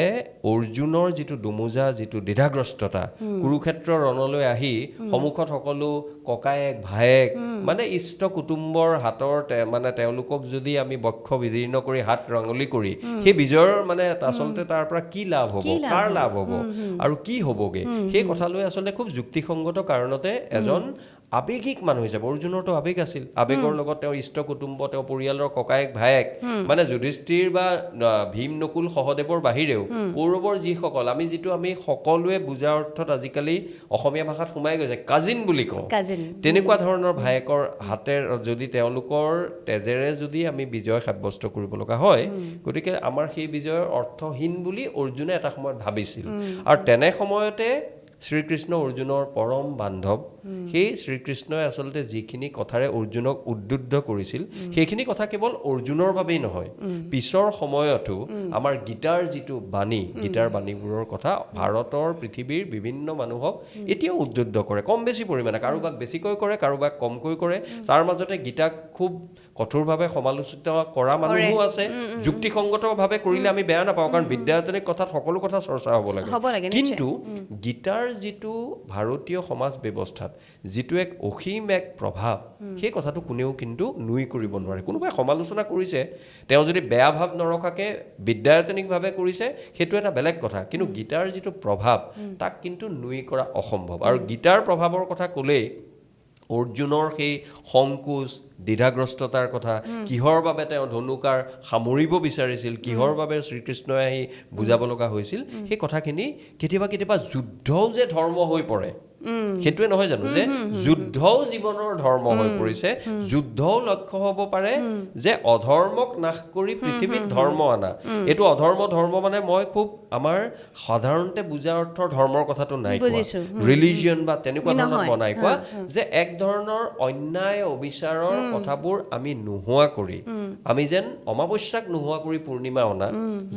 অৰ্জুনৰ যিটো দুমোজা, যিটো দ্বিধাগ্ৰস্ততা, কুৰুক্ষেত্ৰৰ ৰণলৈ আহি সন্মুখত সকলো ককায়েক ভায়েক, মানে ইষ্ট কুটুম্বৰ হাতৰ মানে তেওঁলোকক যদি আমি বক্ষ বিদীৰ্ণ কৰি হাত ৰাঙলি কৰি সেই বিজয়ৰ মানে আচলতে তাৰ পৰা কি লাভ হ'ব, কাৰ লাভ হ'ব আৰু কি হ'বগে, সেই কথালৈ আচলতে খুব যুক্তিসংগত কাৰণতে এজন আৱেগিক মানুহ হিচাপে, অৰ্জুনৰতো আৱেগ আছিল, আৱেগৰ লগত তেওঁৰ ইষ্ট কুটুম্ব, তেওঁৰ পৰিয়ালৰ ককায়েক ভায়েক, মানে যুধিষ্ঠিৰ বা ভীম নকুল সহদেৱৰ বাহিৰেও কৌৰৱৰ যিসকল, আমি সকলোৱে বুজাৰ অৰ্থত আজিকালি অসমীয়া ভাষাত সোমাই গৈছে কাজিন বুলি কওঁ, তেনেকুৱা ধৰণৰ ভায়েকৰ হাতেৰ যদি তেওঁলোকৰ তেজেৰে যদি আমি বিজয় সাব্যস্ত কৰিব লগা হয়, গতিকে আমাৰ সেই বিজয়ৰ অৰ্থহীন বুলি অৰ্জুনে এটা সময়ত ভাবিছিল। আৰু তেনে সময়তে শ্ৰীকৃষ্ণ অৰ্জুনৰ পৰম বান্ধৱ, সেই শ্ৰীকৃষ্ণই আচলতে যিখিনি কথাৰে অৰ্জুনক উদ্বুদ্ধ কৰিছিল, সেইখিনি কথা কেৱল অৰ্জুনৰ বাবেই নহয়, পিছৰ সময়তো আমাৰ গীতাৰ যিটো বাণী, গীতাৰ বাণীবোৰৰ কথা ভাৰতৰ পৃথিৱীৰ বিভিন্ন মানুহক এতিয়াও উদ্বুদ্ধ কৰে, কম বেছি পৰিমাণে, কাৰোবাক বেছিকৈ কৰে, কাৰোবাক কমকৈ কৰে। তাৰ মাজতে গীতাক খুব কঠোৰভাৱে সমালোচিত কৰা মানুহো আছে, যুক্তিসংগতভাৱে কৰিলে আমি বেয়া নাপাওঁ, কাৰণ বিদ্যায়তনিক কথাত সকলো কথা চৰ্চা হ'ব লাগে। কিন্তু গীতাৰ যিটো ভাৰতীয় সমাজ ব্যৱস্থাত যিটো এক অসীম এক প্ৰভাৱ, সেই কথাটো কোনেও কিন্তু নুই কৰিব নোৱাৰে। কোনোবাই সমালোচনা কৰিছে, তেওঁ যদি বেয়া ভাৱ নৰখাকৈ বিদ্যায়তনিকভাৱে কৰিছে, সেইটো এটা বেলেগ কথা, কিন্তু গীতাৰ যিটো প্ৰভাৱ তাক কিন্তু নুই কৰা অসম্ভৱ। আৰু গীতাৰ প্ৰভাৱৰ কথা ক'লেই অৰ্জুনৰ সেই সংকোচ দ্বিধাগ্ৰস্ততাৰ কথা কিহৰ বাবে তেওঁ ধনুকাৰ সামৰিব বিচাৰিছিল কিহৰ বাবে শ্ৰীকৃষ্ণই আহি বুজাব লগা হৈছিল সেই কথাখিনি কেতিয়াবা কেতিয়াবা যুদ্ধও যে ধৰ্ম হৈ পৰে সেইটোৱে নহয় জানো যে যুদ্ধও জীৱনৰ ধৰ্ম হৈ পৰিছে যুদ্ধও লক্ষ্য হ'ব পাৰে যে অধৰ্মক নাশ কৰি পৃথিৱীত ধৰ্ম আনা এইটো ধৰ্ম মানে মই খুব আমাৰ সাধাৰণতে বুজা অৰ্থৰ ধৰ্মৰ কথাটো নাই কোৱা ৰিলিজিয়ন বা তেনেকুৱা ধৰণৰ বনাই কোৱা যে এক ধৰণৰ অন্যায় অবিচাৰৰ কথাবোৰ আমি নোহোৱা কৰি আমি যেন অমাৱস্যাক নোহোৱা কৰি পূৰ্ণিমা অনা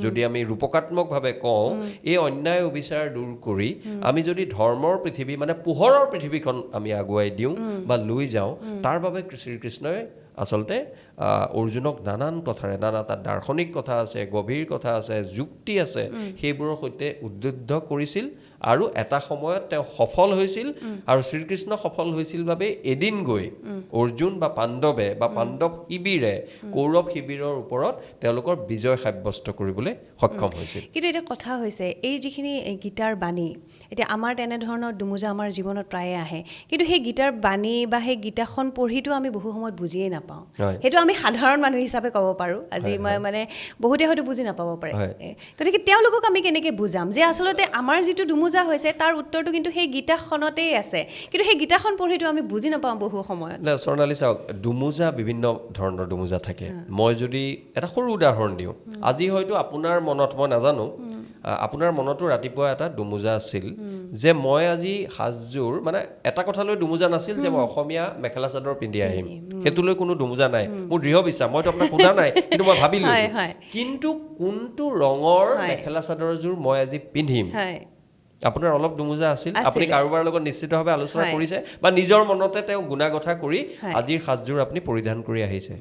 যদি আমি ৰূপকাত্মকভাৱে কওঁ এই অন্যায় অবিচাৰ দূৰ কৰি আমি যদি ধৰ্মৰ পৃথিৱী মানে পোহৰৰ পৃথিৱীখন আমি আগুৱাই দিওঁ বা লৈ যাওঁ তাৰ বাবে শ্ৰীকৃষ্ণই আচলতে অৰ্জুনক নানান কথাৰে নানা তাত দাৰ্শনিক কথা আছে গভীৰ কথা আছে যুক্তি আছে সেইবোৰৰ সৈতে উদ্বুদ্ধ কৰিছিল আৰু এটা সময়ত তেওঁ সফল হৈছিল আৰু শ্ৰীকৃষ্ণ সফল হৈছিল বাবে এদিন গৈ অৰ্জুন বা পাণ্ডৱে বা পাণ্ডৱ শিবিৰে কৌৰৱ শিবিৰৰ ওপৰত তেওঁলোকৰ বিজয় সাব্যস্ত কৰিবলৈ সক্ষম হৈছিল কিন্তু এটা কথা হৈছে এই যিখিনি গীতাৰ বাণী এতিয়া আমাৰ তেনেধৰণৰ দুমোজা আমাৰ জীৱনত প্ৰায়ে আহে কিন্তু সেই গীতাৰ বাণী বা সেই গীতাখন পঢ়িটো আমি বহু সময়ত বুজিয়ে নাপাওঁ সেইটো আমি সাধাৰণ মানুহ হিচাপে ক'ব পাৰোঁ আজি মই মানে বহুতে হয়তো বুজি নাপাব পাৰে গতিকে তেওঁলোকক আমি কেনেকৈ বুজাম যে আচলতে আমাৰ যিটো দুমোজা হৈছে তাৰ উত্তৰটো কিন্তু সেই গীতাখনতেই আছে কিন্তু সেই গীতাখন পঢ়িটো আমি বুজি নাপাওঁ বহু সময়ত স্বৰ্ণালী চাওক দুমোজা বিভিন্ন ধৰণৰ দুমোজা থাকে মই যদি এটা সৰু উদাহৰণ দিওঁ আজি হয়তো আপোনাৰ মনত মই নাজানো আপোনাৰ মনতো ৰাতিপুৱা এটা দুমোজা আছিল যে মই আজি সাজযোৰ মানে এটা কথালৈ দুমোজা নাছিল যে মই অসমীয়া মেখেলা চাদৰ পিন্ধি আহিম সেইটোলৈ কোনো দুমোজা নাই মোৰ দৃঢ় বিশ্বাস মইতো আপোনাক সোধা নাই কিন্তু মই ভাবিলোঁ কিন্তু কোনটো ৰঙৰ মেখেলা চাদৰযোৰ মই আজি পিন্ধিম আপোনাৰ অলপ দুমোজা আছিল আপুনি কাৰোবাৰ লগত নিশ্চিতভাৱে আলোচনা কৰিছে বা নিজৰ মনতে তেওঁ গুণাগথা কৰি আজিৰ সাজযোৰ আপুনি পৰিধান কৰি আহিছে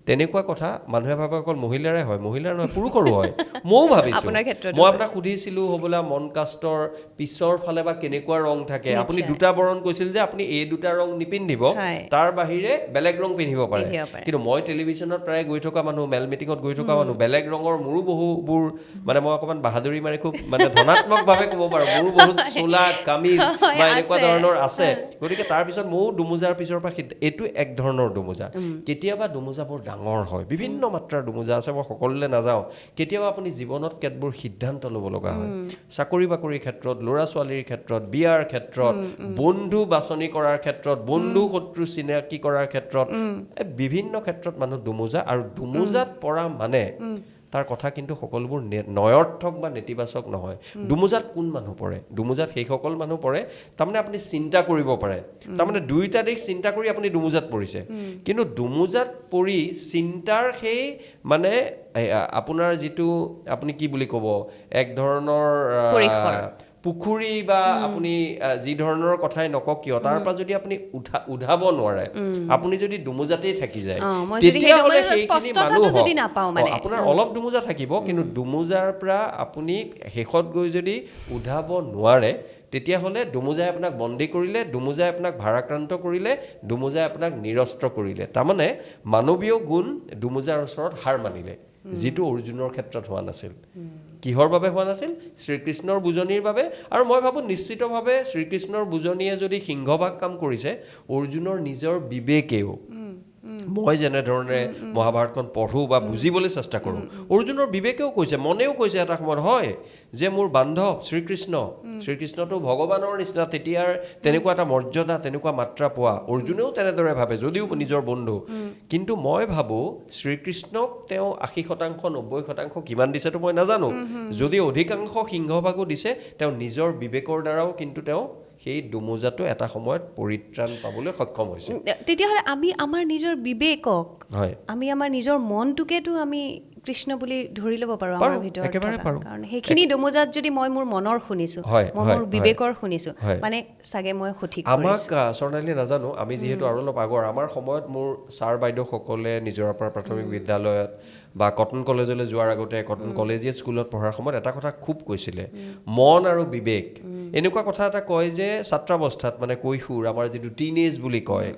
তেনেকুৱা কথা মানুহে ভাবে অকল মহিলাৰে হয় মহিলাৰ নহয় পুৰুষৰো হয় ময়ো ভাবিছোঁ মই আপোনাক সুধিছিলোঁ হ'বলা মন কাষ্টৰ পিছৰ ফালে বা কেনেকুৱা ৰং থাকে আপুনি দুটা বৰণ কৈছিল যে আপুনি এই দুটা ৰং নিপিন্ধিব তাৰ বাহিৰে বেলেগ ৰং পিন্ধিব পাৰে কিন্তু মই টেলিভিশ্যনত প্ৰায় গৈ থকা মানুহ মেল মিটিঙত গৈ থকা মানুহ বেলেগ ৰঙৰ মোৰো বহুবোৰ মানে মই অকণমান বাহাদুৰি মাৰি খুব মানে ধনাত্মকভাৱে ক'ব পাৰোঁ মোৰো বহুত চোলা কামিজ বা এনেকুৱা ধৰণৰ আছে গতিকে তাৰপিছত ময়ো দুমোজাৰ পিছৰ পৰা এইটো এক ধৰণৰ দুমোজা কেতিয়াবা দুমোজাবোৰ ডাঙৰ হয় বিভিন্ন মাত্ৰাৰ দুমোজা আছে মই সকলোলৈ নাযাওঁ কেতিয়াবা আপুনি জীৱনত কেতবোৰ সিদ্ধান্ত ল'ব লগা হয় চাকৰি বাকৰিৰ ক্ষেত্ৰত ল'ৰা ছোৱালীৰ ক্ষেত্ৰত বিয়াৰ ক্ষেত্ৰত বন্ধু বাছনি কৰাৰ ক্ষেত্ৰত বন্ধু শত্ৰু চিনাকি কৰাৰ ক্ষেত্ৰত বিভিন্ন ক্ষেত্ৰত মানুহ দুমোজা আৰু দুমোজাত পৰা মানে তাৰ কথা কিন্তু সকলোবোৰ নয়ৰ্থক বা নেতিবাচক নহয় দুমোজাত কোন মানুহ পৰে দুমোজাত সেইসকল মানুহ পৰে তাৰমানে আপুনি চিন্তা কৰিব পাৰে তাৰমানে দুইটা দিশ চিন্তা কৰি আপুনি দুমোজাত পৰিছে কিন্তু দুমোজাত পৰি চিন্তাৰ সেই মানে আপোনাৰ যিটো আপুনি কি বুলি ক'ব এক ধৰণৰ পুখুৰী বা আপুনি যি ধৰণৰ কথাই নকওক কিয় তাৰ পৰা যদি আপুনি উঠাব নোৱাৰে আপুনি যদি দুমোজাতেই থাকি যায় তেতিয়াহ'লে সেইখিনি মানুহ আপোনাৰ অলপ দুমোজা থাকিব কিন্তু দুমোজাৰ পৰা আপুনি শেষত গৈ যদি উঠাব নোৱাৰে তেতিয়াহ'লে দুমোজাই আপোনাক বন্দী কৰিলে দুমোজাই আপোনাক ভাৰাক্ৰান্ত কৰিলে দুমোজাই আপোনাক নিৰস্ত্ৰ কৰিলে তাৰমানে মানৱীয় গুণ দুমোজাৰ ওচৰত হাৰ মানিলে যিটো অৰ্জুনৰ ক্ষেত্ৰত হোৱা নাছিল কিহৰ বাবে হোৱা নাছিল শ্ৰীকৃষ্ণৰ বুজনিৰ বাবে আৰু মই ভাবোঁ নিশ্চিতভাৱে শ্ৰীকৃষ্ণৰ বুজনিয়ে যদি সিংহভাগ কাম কৰিছে অৰ্জুনৰ নিজৰ বিবেকেও মই যেনেধৰণে মহাভাৰতখন পঢ়োঁ বা বুজিবলৈ চেষ্টা কৰোঁ অৰ্জুনৰ বিবেকেও কৈছে মনেও কৈছে এটা সময়ত হয় যে মোৰ বান্ধৱ শ্ৰীকৃষ্ণটো ভগৱানৰ নিচিনা তেতিয়াৰ তেনেকুৱা এটা মৰ্যাদা তেনেকুৱা মাত্ৰা পোৱা অৰ্জুনেও তেনেদৰে ভাবে যদিও নিজৰ বন্ধু কিন্তু মই ভাবোঁ শ্ৰীকৃষ্ণক তেওঁ 80% 90% কিমান দিছেতো মই নাজানো যদি অধিকাংশ সিংহভাগো দিছে তেওঁ নিজৰ বিবেকৰ দ্বাৰাও কিন্তু তেওঁ সেই দুমোজাটো এটা সময়ত পৰিত্ৰাণ পাবলৈ সক্ষম হৈছে তেতিয়াহ'লে আমি আমাৰ নিজৰ বিবেকক আমি আমাৰ নিজৰ মনটোকেতো আমি কৃষ্ণ বুলি ধৰি ল'ব পাৰোঁ আমাৰ ভিতৰত কাৰণ সেইখিনি দুমোজাত যদি মই মোৰ মনৰ শুনিছোঁ মই মোৰ বিবেকৰ শুনিছোঁ মানে চাগে মই সঠিক আমাক স্বৰ্ণালী নাজানো আমি যিহেতু আৰু অলপ আগৰ আমাৰ সময়ত মোৰ ছাৰ বাইদেউসকলে নিজৰ পৰা প্ৰাথমিক বিদ্যালয়ত বা কটন কলেজলৈ যোৱাৰ আগতে কটন কলেজিয়েট স্কুলত পঢ়াৰ সময়ত এটা কথা খুব কৈছিলে মন আৰু বিবেক এনেকুৱা কথা এটা কয় যে ছাত্ৰাৱস্থাত মানে কৈশোৰ আমাৰ যিটো টিনেজ বুলি কয়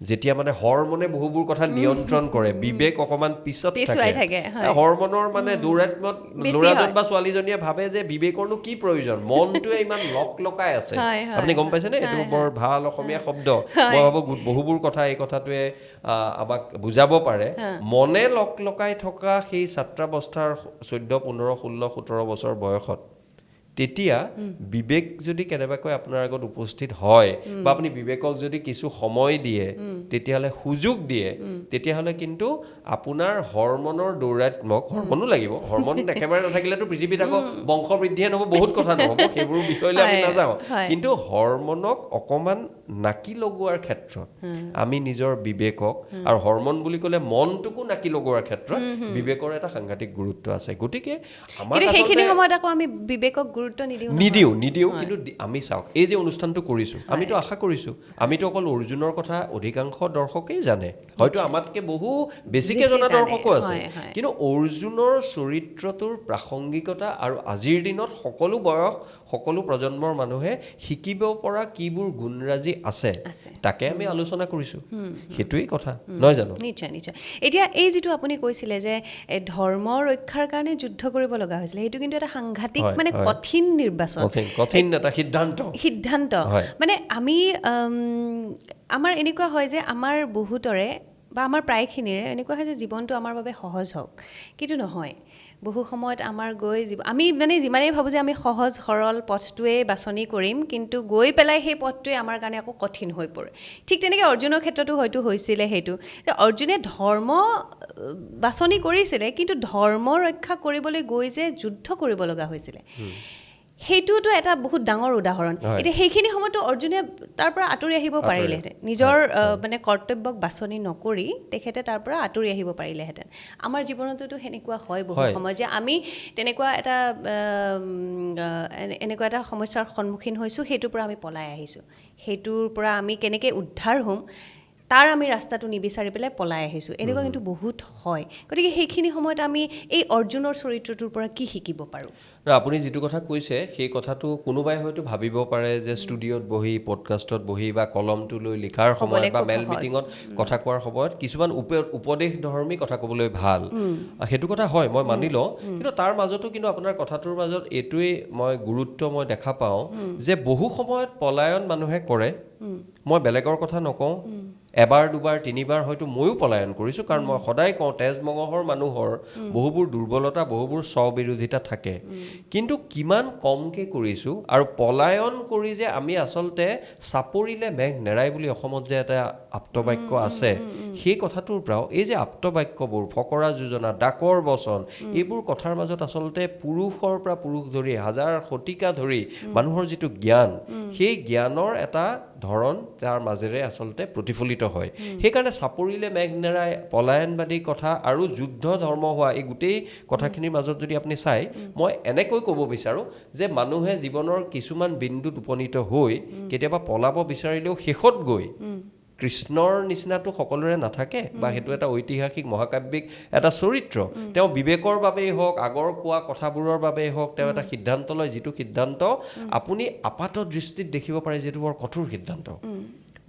যেতিয়া মানে হৰমনে বহুবোৰ কথা নিয়ন্ত্ৰণ কৰে, বিবেক অকমান পিছত পিছুৱাই থাকে, হয়। হৰমনৰ মানে দৌৰাত্মত বেছি ল'ৰাজন হয়। বা ছোৱালীজনীয়ে ভাবে যে বিবেকৰনো কি প্ৰয়োজন, মনটোৱে ইমান লকাই আছে। হয়, হয়, আপুনি গম পাইছেনে? এইটো হয়, বৰ হয়। ভাল অসমীয়া শব্দ। হয়। মই ভাবো বহুবোৰ কথা এই কথাটোৱে আমাক বুজাব পাৰে। মনে লকাই থকা সেই ছাত্ৰাৱস্থাৰ 14, 15, 16, 17 বছৰ বয়সত তেতিয়া বিবেক যদি কেনেবাকৈ আপোনাৰ আগত উপস্থিত হয় বা আপুনি বিবেকক যদি কিছু সময় দিয়ে, তেতিয়াহ'লে সুযোগ দিয়ে, তেতিয়াহ'লে কিন্তু আপোনাৰ হৰমনৰ দৌৰাত্মক, হৰমনো লাগিব, হৰমন একেবাৰে নাথাকিলেতো পৃথিৱীত আকৌ বংশ বৃদ্ধিয়ে নহ'ব, বহুত কথা নহ'ব, সেইবোৰ বিষয়লৈ আমি নাযাওঁ। কিন্তু হৰমনক অকণমান নাকি লগোৱাৰ ক্ষেত্ৰত আমি নিজৰ বিবেকক, আৰু হৰমন বুলি ক'লে মনটোকো নাকি লগোৱাৰ ক্ষেত্ৰত বিবেকৰ এটা সাংঘাতিক গুৰুত্ব আছে। গতিকে আমাক কিন্তু সেইখিনি আচলতে সময়ত আকৌ আমি বিবেকক গুৰুত্ব নিদিওঁ। কিন্তু আমি চাওক, এই যে অনুষ্ঠানটো কৰিছোঁ, আমিতো আশা কৰিছোঁ, আমিতো অকল অৰ্জুনৰ কথা অধিকাংশ দৰ্শকেই জানে, হয়তো আমাতকৈ বহু বেছিকৈ জনা দৰ্শকো আছে। কিন্তু অৰ্জুনৰ চৰিত্ৰটোৰ প্ৰাসংগিকতা আৰু আজিৰ দিনত সকলো বয়স, সকলো প্ৰজন্মৰ মানুহে শিকিব পৰা কিবোৰ গুণৰাজি আছে, তাকে আমি আলোচনা কৰিছোঁ। সেইটোৱেই কথা, নহয় জানো? নিশ্চয় নিশ্চয়। এতিয়া এই যিটো আপুনি কৈছিলে যে ধৰ্ম ৰক্ষাৰ কাৰণে যুদ্ধ কৰিব লগা হৈছিলে, সেইটো কিন্তু এটা সাংঘাতিক মানে কঠিন নিৰ্বাচন, কঠিন এটা সিদ্ধান্ত। মানে আমি আমাৰ এনেকুৱা হয় যে আমাৰ বহুতৰে বা আমাৰ প্ৰায়খিনিৰে এনেকুৱা হয় যে জীৱনটো আমাৰ বাবে সহজ হওক, কিন্তু নহয়। বহু সময়ত আমাৰ আমি মানে যিমানেই ভাবোঁ যে আমি সহজ সৰল পথটোৱে বাছনি কৰিম, কিন্তু গৈ পেলাই সেই পথটোৱে আমাৰ কাৰণে আকৌ কঠিন হৈ পৰে। ঠিক তেনেকৈ অৰ্জুনৰ ক্ষেত্ৰতো হয়তো হৈছিলে সেইটো, যে অৰ্জুনে ধৰ্ম বাছনি কৰিছিলে, কিন্তু ধৰ্ম ৰক্ষা কৰিবলৈ গৈ যে যুদ্ধ কৰিব লগা হৈছিলে, সেইটোতো এটা বহুত ডাঙৰ উদাহৰণ। এতিয়া সেইখিনি সময়তো অৰ্জুনে তাৰ পৰা আঁতৰি আহিব পাৰিলেহেঁতেন, নিজৰ মানে কৰ্তব্যক বাছনি নকৰি তেখেতে তাৰ পৰা আঁতৰি আহিব পাৰিলেহেঁতেন। আমাৰ জীৱনততো সেনেকুৱা হয় বহু সময়, যে আমি তেনেকুৱা এনেকুৱা এটা সমস্যাৰ সন্মুখীন হৈছোঁ, সেইটোৰ পৰা আমি পলাই আহিছোঁ, সেইটোৰ পৰা আমি কেনেকৈ উদ্ধাৰ হ'ম তাৰ আমি ৰাস্তাটো নিবিচাৰি পেলাই পলাই আহিছোঁ, এনেকুৱা কিন্তু বহুত হয়। গতিকে সেইখিনি সময়ত আমি এই অৰ্জুনৰ চৰিত্ৰটোৰ পৰা কি শিকিব পাৰোঁ? আপুনি যিটো কথা কৈছে সেই কথাটো কোনোবাই হয়তো ভাবিব পাৰে যে ষ্টুডিঅ'ত বহি, পডকাষ্টত বহি বা কলমটো লৈ লিখাৰ সময়ত বা মেল মিটিঙত কথা কোৱাৰ সময়ত কিছুমান উপদেশ ধৰ্মী কথা ক'বলৈ ভাল, সেইটো কথা হয়, মই মানি লওঁ। কিন্তু তাৰ মাজতো কিন্তু আপোনাৰ কথাটোৰ মাজত এইটোৱেই মই গুৰুত্ব দেখা পাওঁ যে বহু সময়ত পলায়ন মানুহে কৰে। মই বেলেগৰ কথা নকওঁ, এবাৰ দুবাৰ তিনিবাৰ হয়তো ময়ো পলায়ন কৰিছোঁ, কাৰণ মই সদায় কওঁ তেজ মঙহৰ মানুহৰ বহুবোৰ দুৰ্বলতা, বহুবোৰ স্ববিৰোধিতা থাকে। কিন্তু কিমান কমকৈ কৰিছোঁ, আৰু পলায়ন কৰি যে আমি আচলতে চাপৰিলে মেঘ নেৰাই বুলি অসমত যে এটা আপ্তবাক্য আছে, সেই কথাটোৰ পৰাও এই যে আপ্তবাক্যবোৰ, ফকৰা যোজনা, ডাকৰ বচন, এইবোৰ কথাৰ মাজত আচলতে পুৰুষৰ পৰা পুৰুষ ধৰি হাজাৰ শতিকা ধৰি মানুহৰ যিটো জ্ঞান, সেই জ্ঞানৰ এটা ধৰণ তাৰ মাজেৰে আচলতে প্ৰতিফলিত হয়। সেইকাৰণে চাপৰিলে মেঘ নেৰাই, পলায়নবাদী কথা আৰু যুদ্ধ ধৰ্ম হোৱা, এই গোটেই কথাখিনিৰ মাজত যদি আপুনি চাই, মই এনেকৈ ক'ব বিচাৰোঁ যে মানুহে জীৱনৰ কিছুমান বিন্দুত উপনীত হৈ কেতিয়াবা পলাব বিচাৰিলেও শেষত গৈ কৃষ্ণৰ নিচিনাটো সকলোৰে নাথাকে, বা সেইটো এটা ঐতিহাসিক মহাকাব্যিক এটা চৰিত্ৰ। তেওঁ বিবেকৰ বাবেই হওক, আগৰ কোৱা কথাবোৰৰ বাবেই হওক, তেওঁ এটা সিদ্ধান্ত লয়, যিটো সিদ্ধান্ত আপুনি আপাত দৃষ্টিত দেখিব পাৰে যিটো বৰ কঠোৰ সিদ্ধান্ত,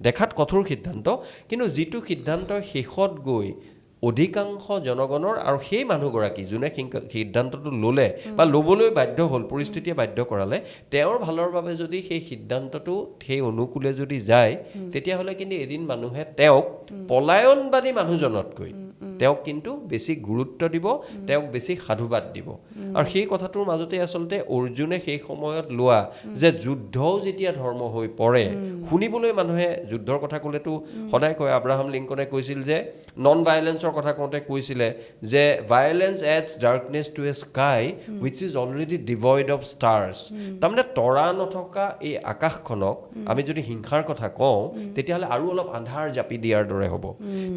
দেখাত কঠোৰ সিদ্ধান্ত, কিন্তু যিটো সিদ্ধান্ত শেষত গৈ অধিকাংশ জনগণৰ, আৰু সেই মানুহগৰাকী যোনে সিদ্ধান্তটো ল'লে বা ল'বলৈ বাধ্য হ'ল, পৰিস্থিতিয়ে বাধ্য কৰালে, তেওঁৰ ভালৰ বাবে যদি সেই সিদ্ধান্তটো সেই অনুকূলে যদি যায়, তেতিয়াহ'লে কিন্তু এদিন মানুহে তেওঁক পলায়নবাদী মানুহজনতকৈ তেওঁক কিন্তু বেছি গুৰুত্ব দিব, তেওঁক বেছি সাধুবাদ দিব। আৰু সেই কথাটোৰ মাজতে আচলতে অৰ্জুনে সেই সময়ত লোৱা যে যুদ্ধও যেতিয়া ধৰ্ম হৈ পৰে, শুনিবলৈ মানুহে যুদ্ধৰ কথা ক'লেতো সদায় কয়, আব্ৰাহাম লিংকনে কৈছিল যে নন ভাইলেন্সৰ কথা কওঁতে কৈছিলে যে violence adds darkness to a sky which is already devoid of stars. তাৰমানে তৰা নথকা এই আকাশখনক আমি যদি হিংসাৰ কথা কওঁ, তেতিয়াহ'লে আৰু অলপ আন্ধাৰ জাপি দিয়াৰ দৰে হ'ব।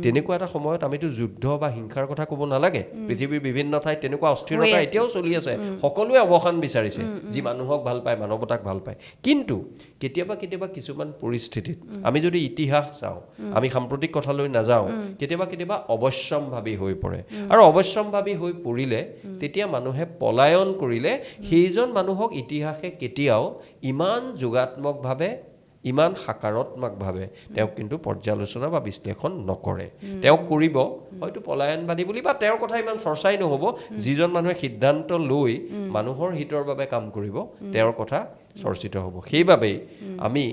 তেনেকুৱা এটা সময়ত আমিতো যুদ্ধ বা হিংসাৰ কথা ক'ব নালাগে। পৃথিৱীৰ বিভিন্ন ঠাইত তেনেকুৱা অস্থিৰতা এতিয়াও চলি আছে, সকলোৱে অৱসান বিচাৰিছে, যি মানুহক ভাল পায়, মানৱতাক ভাল পায়। কিন্তু কেতিয়াবা কেতিয়াবা কিছুমান পৰিস্থিতিত আমি যদি ইতিহাস চাওঁ, আমি সাম্প্ৰতিক কথালৈ নাযাওঁ, কেতিয়াবা কেতিয়াবা অৱশ্যম্ভাৱী হৈ পৰে, আৰু অৱশ্যম্ভাৱী হৈ পৰিলে তেতিয়া মানুহে পলায়ন কৰিলে সেইজন মানুহক ইতিহাসে কেতিয়াও ইমান যোগাত্মকভাৱে ইমান সাকাৰাত্মকভাৱে তেওঁক কিন্তু পৰ্যালোচনা বা বিশ্লেষণ নকৰে তেওঁক কৰিব হয়তো পলায়নবাদী বুলি বা তেওঁৰ কথা ইমান চৰ্চাই নহ'ব যিজন মানুহে সিদ্ধান্ত লৈ মানুহৰ হিতৰ বাবে কাম কৰিব তেওঁৰ কথা চৰ্চিত হ'ব সেইবাবেই আমি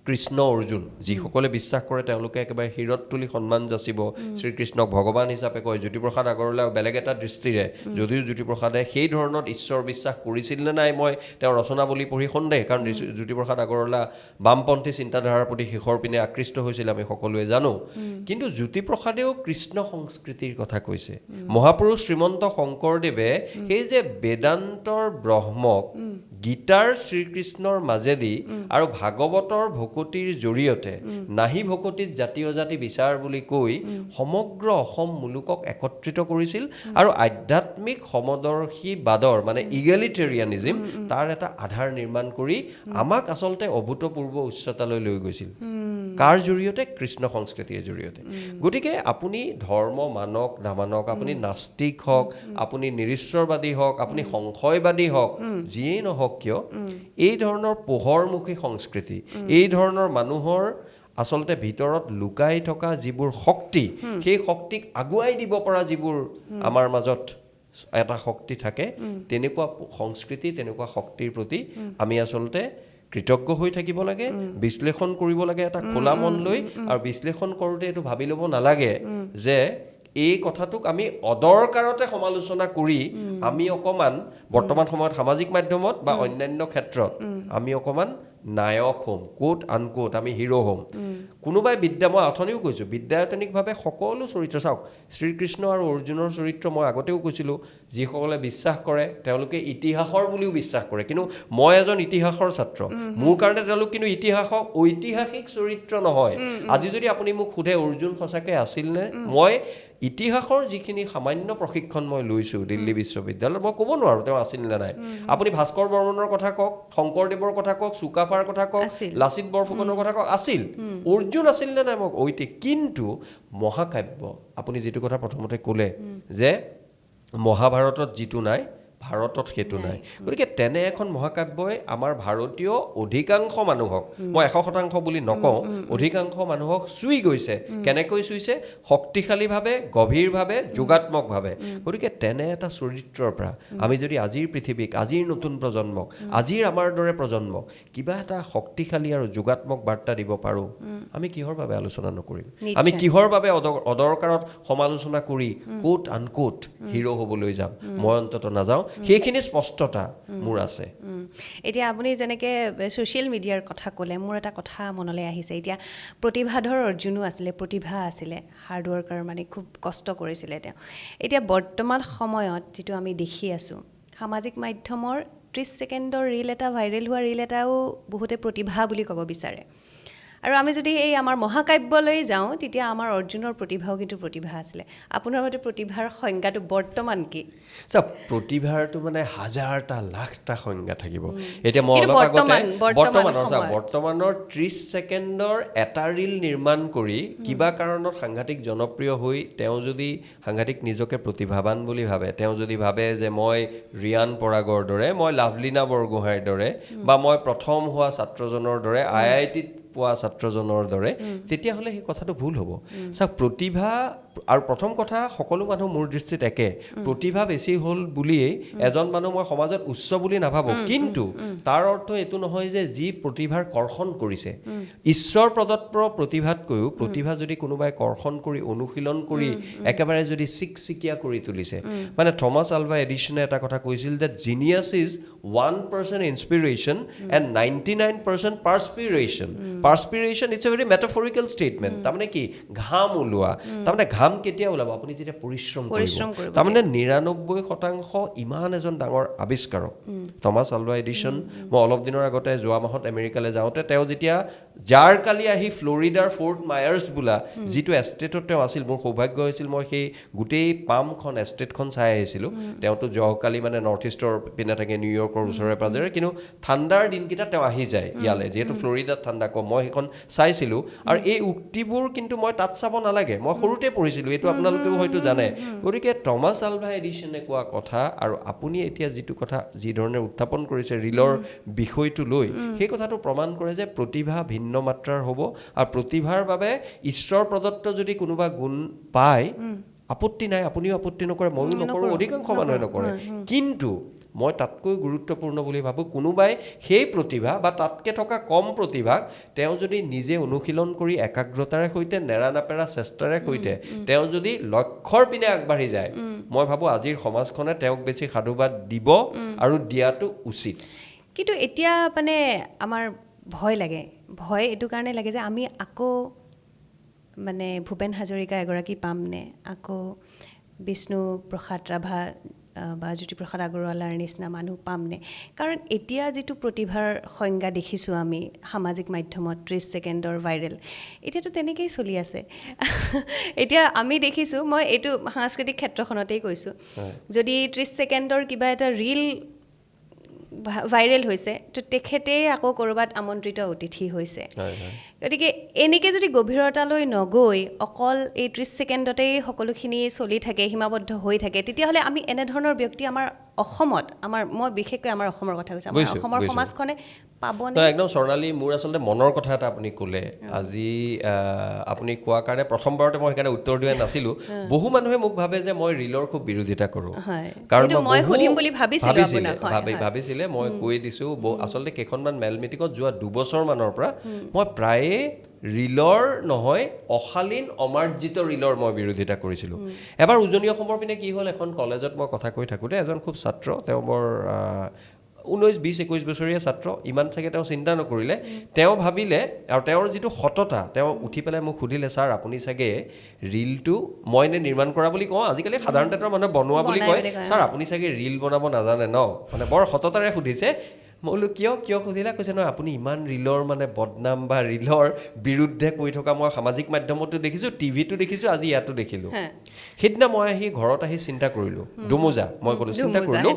কৃষ্ণ অৰ্জুন যিসকলে বিশ্বাস কৰে তেওঁলোকে একেবাৰে শিৰত তুলি সন্মান যাচিব শ্ৰীকৃষ্ণক ভগৱান হিচাপে কয় জ্যোতিপ্ৰসাদ আগৰৱালা বেলেগ এটা দৃষ্টিৰে যদিও জ্যোতিপ্ৰসাদে সেই ধৰণত ঈশ্বৰ বিশ্বাস কৰিছিল নে নাই মই তেওঁৰ ৰচনাৱলী পঢ়ি সন্দেহ কাৰণ জ্যোতিপ্ৰসাদ আগৰৱালা বামপন্থী চিন্তাধাৰাৰ প্ৰতি শেষৰ পিনে আকৃষ্ট হৈছিল আমি সকলোৱে জানো কিন্তু জ্যোতিপ্ৰসাদেও কৃষ্ণ সংস্কৃতিৰ কথা কৈছে মহাপুৰুষ শ্ৰীমন্ত শংকৰদেৱে সেই যে বেদান্তৰ ব্ৰহ্মক গীতাৰ শ্ৰীকৃষ্ণৰ মাজেদি আৰু ভাগৱতৰ ভকতিৰ জৰিয়তে নাহি ভকতিত জাতীয় জাতি বিচাৰ বুলি কৈ সমগ্ৰ অসম মুলুকক একত্ৰিত কৰিছিল আৰু আধ্যাত্মিক সমদৰ্শীবাদৰ মানে ইগেলিটেৰিয়ানিজম তাৰ এটা আধাৰ নিৰ্মাণ কৰি আমাক আচলতে অভূতপূৰ্ব উচ্চতালৈ লৈ গৈছিল কাৰ জৰিয়তে কৃষ্ণ সংস্কৃতিৰ জৰিয়তে গতিকে আপুনি ধৰ্ম মানক নামানক আপুনি নাস্তিক হওক আপুনি নিৰীশ্বৰবাদী হওক আপুনি সংশয়বাদী হওক যিয়েই নহওক কিয় এই ধৰণৰ পোহৰমুখী সংস্কৃতি এই ধৰণৰ মানুহৰ আচলতে ভিতৰত লুকাই থকা যিবোৰ শক্তি সেই শক্তিক আগুৱাই দিব পৰা যিবোৰ আমাৰ মাজত এটা শক্তি থাকে তেনেকুৱা সংস্কৃতি তেনেকুৱা শক্তিৰ প্ৰতি আমি আচলতে কৃতজ্ঞ হৈ থাকিব লাগে বিশ্লেষণ কৰিব লাগে এটা খোলা মন লৈ আৰু বিশ্লেষণ কৰোঁতে এইটো ভাবি ল'ব নালাগে যে এই কথাটোক আমি অদৰকাৰতে সমালোচনা কৰি আমি অকমান বৰ্তমান সময়ত সামাজিক মাধ্যমত বা অন্যান্য ক্ষেত্ৰত আমি অকমান নায়ক হ'ম কোট আনকোট আমি হিৰো হ'ম কোনোবাই মই অথনিও কৈছোঁ বিদ্যায়তনিকভাৱে সকলো চৰিত্ৰ চাওক শ্ৰীকৃষ্ণ আৰু অৰ্জুনৰ চৰিত্ৰ মই আগতেও কৈছিলোঁ যিসকলে বিশ্বাস কৰে তেওঁলোকে ইতিহাসৰ বুলিও বিশ্বাস কৰে কিন্তু মই এজন ইতিহাসৰ ছাত্ৰ মোৰ কাৰণে তেওঁলোক কিন্তু ইতিহাসক ঐতিহাসিক চৰিত্ৰ নহয় আজি যদি আপুনি মোক সোধে অৰ্জুন সঁচাকৈ আছিল নে মই ইতিহাসৰ যিখিনি সামান্য প্ৰশিক্ষণ মই লৈছোঁ দিল্লী বিশ্ববিদ্যালয়ত মই ক'ব নোৱাৰোঁ তেওঁ আছিল নে নাই আপুনি ভাস্কৰ বৰ্মনৰ কথা কওক শংকৰদেৱৰ কথা কওক চুকাফাৰ কথা কওক লাচিত বৰফুকনৰ কথা কওক আছিল অৰ্জুন আছিল নে নাই মোক কিন্তু মহাকাব্য আপুনি যিটো কথা প্ৰথমতে ক'লে যে মহাভাৰতত যিটো নাই ভাৰতত সেইটো নাই গতিকে তেনে এখন মহাকাব্যই আমাৰ ভাৰতীয় অধিকাংশ মানুহক মই 100% বুলি নকওঁ অধিকাংশ মানুহক চুই গৈছে কেনেকৈ চুইছে শক্তিশালীভাৱে গভীৰভাৱে যোগাত্মকভাৱে গতিকে তেনে এটা চৰিত্ৰৰ পৰা আমি যদি আজিৰ পৃথিৱীক আজিৰ নতুন প্ৰজন্মক আজিৰ আমাৰ দৰে প্ৰজন্মক কিবা এটা শক্তিশালী আৰু যোগাত্মক বাৰ্তা দিব পাৰোঁ আমি কিহৰ বাবে আলোচনা নকৰিম আমি কিহৰ বাবে অদৰকাৰত সমালোচনা কৰি কোট আনকোট হিৰো হ'বলৈ যাম মই অন্তত নাযাওঁ সেইখিনি স্পষ্টতা মোৰ আছে এতিয়া আপুনি যেনেকৈ ছ'চিয়েল মিডিয়াৰ কথা ক'লে মোৰ এটা কথা মনলৈ আহিছে এতিয়া প্ৰতিভাধৰ অৰ্জুনো আছিলে প্ৰতিভা আছিলে হাৰ্ড ৱৰ্কাৰ মানে খুব কষ্ট কৰিছিলে তেওঁ এতিয়া বৰ্তমান সময়ত যিটো আমি দেখি আছোঁ সামাজিক মাধ্যমৰ 30 ছেকেণ্ডৰ ৰীল এটা ভাইৰেল হোৱা ৰীল এটাও বহুতে প্ৰতিভা বুলি ক'ব বিচাৰে আৰু আমি যদি এই আমাৰ মহাকাব্যলৈ যাওঁ তেতিয়া আমাৰ অৰ্জুনৰ প্ৰতিভাও কিন্তু প্ৰতিভা আছিলে আপোনাৰ মতে প্ৰতিভাৰ সংজ্ঞাটো বৰ্তমান কি চাওক প্ৰতিভাৰটো মানে হাজাৰটা লাখটা সংজ্ঞা থাকিব এতিয়া মই অলপ আগতে বৰ্তমানৰ 30 ছেকেণ্ডৰ এটা ৰীল নিৰ্মাণ কৰি কিবা কাৰণত সাংঘাতিক জনপ্ৰিয় হৈ তেওঁ যদি সাংঘাতিক নিজকে প্ৰতিভাৱান বুলি ভাবে তেওঁ যদি ভাবে যে মই ৰিয়ান পৰাগৰ দৰে মই লাভলীনা বৰগোহাঁইৰ দৰে বা মই প্ৰথম হোৱা ছাত্ৰজনৰ দৰে IITত পোৱা ছাত্ৰজনৰ দৰে তেতিয়াহ'লে সেই কথাটো ভুল হ'ব চাওক প্ৰতিভা আৰু প্ৰথম কথা সকলো মানুহ মোৰ দৃষ্টিত একে প্ৰতিভা বেছি হ'ল বুলিয়েই এজন মানুহ মই সমাজত উচ্চ বুলি নাভাবোঁ কিন্তু তাৰ অৰ্থ এইটো নহয় যে যি প্ৰতিভাৰ কৰ্ষণ কৰিছে ঈশ্বৰ প্ৰদত্ত প্ৰতিভাতকৈও প্ৰতিভা যদি কোনোবাই কৰ্ষণ কৰি অনুশীলন কৰি একেবাৰে যদি চিকচিকীয়া কৰি তুলিছে মানে থমাছ আলভা এডিছনে এটা কথা কৈছিল যে genius is 1% inspiration and 99% perspiration it's a very metaphorical statement তাৰমানে কি ঘাম ওলোৱা তাৰমানে ঘাম কেতিয়া ওলাব আপুনি যেতিয়া পৰিশ্ৰম কৰিব তাৰমানে 99% ইমান এজন ডাঙৰ আৱিষ্কাৰক থমাছ আলভা এডিছন মই অলপ দিনৰ আগতে যোৱা মাহত আমেৰিকালৈ যাওঁতে তেওঁ যেতিয়া যাৰ কালি আহি ফ্লৰিডাৰ ফৰ্ট মায়াৰ্ছ বোলা যিটো এষ্টেটত তেওঁ আছিল মোৰ সৌভাগ্য হৈছিল মই সেই গোটেই পামখন এষ্টেটখন চাই আহিছিলোঁ তেওঁতো যোৱাকালি মানে নৰ্থ ইষ্টৰ পিনে থাকে নিউয়ৰ্কৰ ওচৰে পাজৰে কিন্তু ঠাণ্ডাৰ দিনকেইটা তেওঁ আহি যায় ইয়ালৈ যিহেতু ফ্লৰিডাত ঠাণ্ডা কম মই সেইখন চাইছিলোঁ আৰু এই উক্তিবোৰ কিন্তু মই তাত চাব নালাগে মই সৰুতে পঢ়িছিলোঁ কৰিছিলোঁ, এইটো আপোনালোকেও হয়তো জানে। গতিকে টমাছ আলভা এডিসনে কোৱা কথা আৰু আপুনি এতিয়া যিটো কথা যি ধৰণে উত্থাপন কৰিছে ৰিলৰ বিষয়টো লৈ, সেই কথাটো প্ৰমাণ কৰে যে প্ৰতিভা ভিন্ন মাত্ৰাৰ হ'ব আৰু প্ৰতিভাৰ বাবে ঈশ্বৰ প্ৰদত্ত যদি কোনোবা গুণ পায় আপত্তি নাই, আপুনিও আপত্তি নকৰে, ময়ো নকৰোঁ, অধিকাংশ মানুহে নকৰে। কিন্তু মই তাতকৈ গুৰুত্বপূৰ্ণ বুলি ভাবোঁ কোনোবাই সেই প্ৰতিভা বা তাতকৈ থকা কম প্ৰতিভাক তেওঁ যদি নিজে অনুশীলন কৰি একাগ্ৰতাৰে সৈতে নেৰানেপেৰা চেষ্টাৰে সৈতে তেওঁ যদি লক্ষ্যৰ পিনে আগবাঢ়ি যায়, মই ভাবোঁ আজিৰ সমাজখনে তেওঁক বেছি সাধুবাদ দিব আৰু দিয়াটো উচিত। কিন্তু এতিয়া মানে আমাৰ ভয় লাগে, ভয় এইটো কাৰণে লাগে যে আমি আকৌ মানে ভূপেন হাজৰিকা এগৰাকী পামনে, আকৌ বিষ্ণু প্ৰসাদ ৰাভা বা জ্যোতিপ্ৰসাদ আগৰৱালাৰ নিচিনা মানুহ পামনে? কাৰণ এতিয়া যিটো প্ৰতিভাৰ সংজ্ঞা দেখিছোঁ আমি সামাজিক মাধ্যমত 30 ছেকেণ্ডৰ ভাইৰেল, এতিয়াতো তেনেকেই চলি আছে। এতিয়া আমি দেখিছোঁ, মই এইটো সাংস্কৃতিক ক্ষেত্ৰখনতেই কৈছোঁ, যদি 30 ছেকেণ্ডৰ কিবা এটা ৰীল ভাইৰেল হৈছে তো তেখেতেই আকৌ ক'ৰবাত আমন্ত্ৰিত অতিথি হৈছে। গতিকে এনেকৈ যদি গভীৰতালৈ নগৈ অকল এই 30 ছেকেণ্ডতেই সকলোখিনি চলি থাকে, সীমাবদ্ধ হৈ থাকে, তেতিয়াহ'লে আমি এনেধৰণৰ ব্যক্তি আমাৰ অসমত, মই বিশেষকৈ আমাৰ অসমৰ কথা কৈছোঁ, আমাৰ অসমৰ সমাজখনে পাবনে? একদম স্বৰ্ণালী, মোৰ আচলতে মনৰ কথা এটা আপুনি ক'লে আজি, আপুনি কোৱাৰ কাৰণে প্ৰথমবাৰতে মই সেইকাৰণে উত্তৰ দিয়া নাছিলোঁ। বহু মানুহে মোক ভাবে যে মই ৰিলৰ খুব বিৰোধিতা কৰোঁ, কাৰণ মই সুধিম বুলি ভাবিছিলে। মই কৈ দিছোঁ, আচলতে কেইখনমান মেল মিটিঙত যোৱা 2 বছৰমানৰ পৰা মই প্ৰায়ে ৰিলৰ নহয় অশালীন অমাৰ্জিত ৰিলৰ মই বিৰোধিতা কৰিছিলোঁ। এবাৰ উজনি অসমৰ পিনে কি হ'ল, এখন কলেজত মই কথা কৈ থাকোঁতে এজন খুব ছাত্ৰ, তেওঁ বৰ 19-20-21 বছৰীয়া ছাত্ৰ, ইমান চাগে তেওঁ চিন্তা নকৰিলে, তেওঁ ভাবিলে, আৰু তেওঁৰ যিটো সততা, তেওঁ উঠি পেলাই মোক সুধিলে, ছাৰ আপুনি চাগে ৰিলটো মই এনে নিৰ্মাণ কৰা বুলি কওঁ, আজিকালি সাধাৰণতে মানুহে বনোৱা বুলি কয়, ছাৰ আপুনি চাগে ৰিল বনাব নাজানে ন? মানে বৰ সততাৰে সুধিছে। মই বোলো কিয় সুধিলা? কৈছে নহয় আপুনি ইমান ৰিলৰ মানে বদনাম বা ৰিলৰ বিৰুদ্ধে কৈ থকা মই সামাজিক মাধ্যমতো দেখিছোঁ, টিভিটো দেখিছোঁ, আজি ইয়াতো দেখিলোঁ। সেইদিনা মই ঘৰত আহি চিন্তা কৰিলোঁ, দুমোজা মই ক'লোঁ, চিন্তা কৰিলোঁ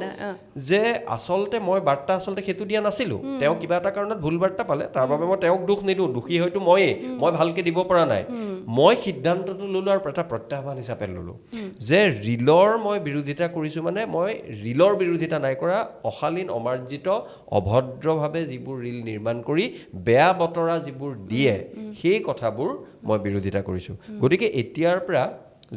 যে আচলতে মই বাৰ্তা সেইটো দিয়া নাছিলোঁ। তেওঁ কিবা এটা কাৰণত ভুল বাৰ্তা পালে, তাৰ বাবে মই তেওঁক দোষ নিদিওঁ, দোষী হয়তো মই ভালকৈ দিব পৰা নাই। মই সিদ্ধান্তটো ল'লোঁ আৰু এটা প্ৰত্যাহ্বান হিচাপে ল'লোঁ যে ৰিলৰ মই বিৰোধিতা কৰিছোঁ, মানে মই ৰিলৰ বিৰোধিতা নাই কৰা, অশালীন অমাৰ্জিত অভদ্ৰভাৱে যিবোৰ ৰিল নিৰ্মাণ কৰি বেয়া বতৰা যিবোৰ দিয়ে সেই কথাবোৰ মই বিৰোধিতা কৰিছোঁ। গতিকে এতিয়াৰ পৰা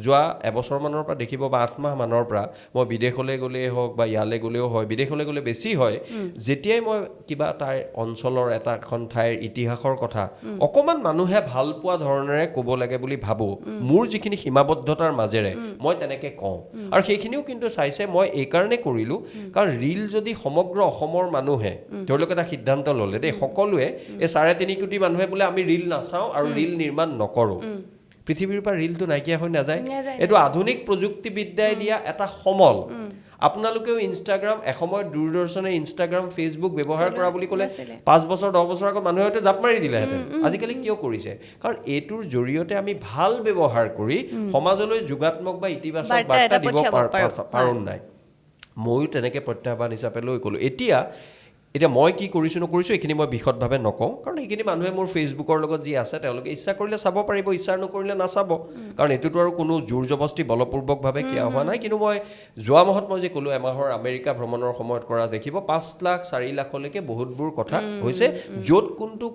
যোৱা এবছৰমানৰ পৰা দেখিব বা 8 মাহমানৰ পৰা মই বিদেশলৈ গ'লেই হওক বা ইয়ালৈ গ'লেও হয়, বিদেশলৈ গ'লে বেছি হয়, যেতিয়াই মই কিবা তাৰ অঞ্চলৰ এখন ঠাইৰ ইতিহাসৰ কথা অকণমান মানুহে ভাল পোৱা ধৰণেৰে ক'ব লাগে বুলি ভাবোঁ, মোৰ যিখিনি সীমাবদ্ধতাৰ মাজেৰে মই তেনেকৈ কওঁ। আৰু সেইখিনিও কিন্তু চাইছে মই এইকাৰণে কৰিলোঁ, কাৰণ ৰিল যদি সমগ্ৰ অসমৰ মানুহে তেওঁলোক এটা সিদ্ধান্ত ল'লে দেই, সকলোৱে এই 3.5 কোটি মানুহে বোলে আমি ৰিল নাচাওঁ আৰু ৰিল নিৰ্মাণ নকৰোঁ, পৃথিৱীৰ পৰা ৰিলটো নাইকিয়া হৈ নাযায়। এইটো আধুনিক প্ৰযুক্তিবিদ্যাই দিয়া এটা সমল। আপোনালোকেও ইনষ্টাগ্ৰাম, এসময়ত দূৰদৰ্শনে ইনষ্টাগ্ৰাম ফেচবুক ব্যৱহাৰ কৰা বুলি ক'লে 5 বছৰ 10 বছৰ আগত মানুহে হয়তো জাপ মাৰি দিলেহেঁতেন। আজিকালি কিয় কৰিছে? কাৰণ এইটোৰ জৰিয়তে আমি ভাল ব্যৱহাৰ কৰি সমাজলৈ যোগাত্মক বা ইতিবাচক বাৰ্তা দিব পাৰোঁ নাই। ময়ো তেনেকৈ প্ৰত্যাহ্বান হিচাপে লৈ ক'লোঁ। এতিয়া মই কি কৰিছোঁ নকৰিছোঁ এইখিনি মই বিশদভাৱে নকওঁ, কাৰণ সেইখিনি মানুহে মোৰ ফেচবুকৰ লগত যি আছে তেওঁলোকে ইচ্ছা কৰিলে চাব পাৰিব, ইচ্ছা নকৰিলে নাচাব, কাৰণ এইটোতো আৰু কোনো জোৰ জবস্তি বলপূৰ্বকভাৱে কিয়া হোৱা নাই। কিন্তু মই যোৱা মাহত মই যে ক'লোঁ এমাহৰ আমেৰিকা ভ্ৰমণৰ সময়ত কৰা, দেখিব 5 লাখ 4 লাখলৈকে বহুতবোৰ কথা হৈছে, য'ত কোনটো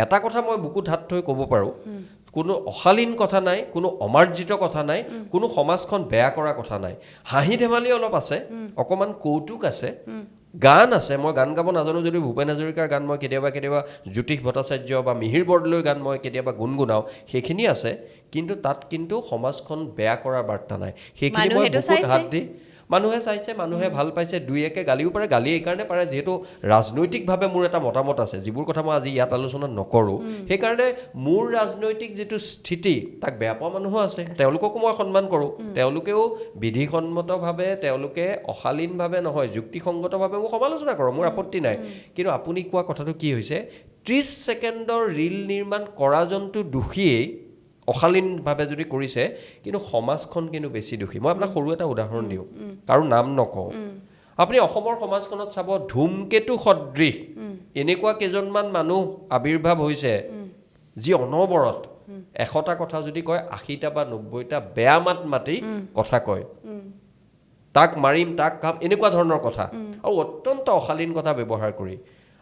এটা কথা মই বুকুত হাত থৈ ক'ব পাৰোঁ, কোনো অশালীন কথা নাই, কোনো অমাৰ্জিত কথা নাই, কোনো সমাজখন বেয়া কৰা কথা নাই। হাঁহি ধেমালি অলপ আছে, অকণমান কৌতুক আছে, গান আছে। মই গান গাব নাজানো যদিও ভূপেন হাজৰিকাৰ গান মই কেতিয়াবা জ্যোতিষ ভট্টাচাৰ্য বা মিহিৰ বৰদলৈৰ গান মই কেতিয়াবা গুণগুণাওঁ, সেইখিনি আছে। কিন্তু তাত সমাজখন বেয়া কৰাৰ বাৰ্তা নাই। সেইখিনি মই বুকুত হাত দি মানুহে চাইছে, মানুহে ভাল পাইছে, 2-1 গালিও পাৰে। গালি এইকাৰণে পাৰে যিহেতু ৰাজনৈতিকভাৱে মোৰ এটা মতামত আছে, যিবোৰ কথা মই আজি ইয়াত আলোচনা নকৰোঁ। সেইকাৰণে মোৰ ৰাজনৈতিক যিটো স্থিতি তাক বেয়া পোৱা মানুহো আছে, তেওঁলোককো মই সন্মান কৰোঁ। তেওঁলোকেও বিধিসন্মতভাৱে, তেওঁলোকে অশালীনভাৱে নহয়, যুক্তিসংগতভাৱে মোক সমালোচনা কৰক, মোৰ আপত্তি নাই। কিন্তু আপুনি কোৱা কথাটো কি হৈছে, 30 ছেকেণ্ডৰ ৰিল নিৰ্মাণ কৰাজনটো দোষীয়েই অশালীনভাৱে যদি কৰিছে, কিন্তু সমাজখন কিন্তু বেছি দোষী। মই আপোনাক সৰু এটা উদাহৰণ দিওঁ, কাৰো নাম নকওঁ। আপুনি অসমৰ সমাজখনত চাব, ধূমকেতু সদৃশ এনেকুৱা কেইজনমান মানুহ আৱিৰ্ভাৱ হৈছে যি অনবৰত 100টা কথা যদি কয় 80টা বা 90টা বেয়া মাত মাতি কথা কয় তাক মাৰিম তাক কাম এনেকুৱা ধৰণৰ কথা আৰু অত্যন্ত অশালীন কথা ব্যৱহাৰ কৰি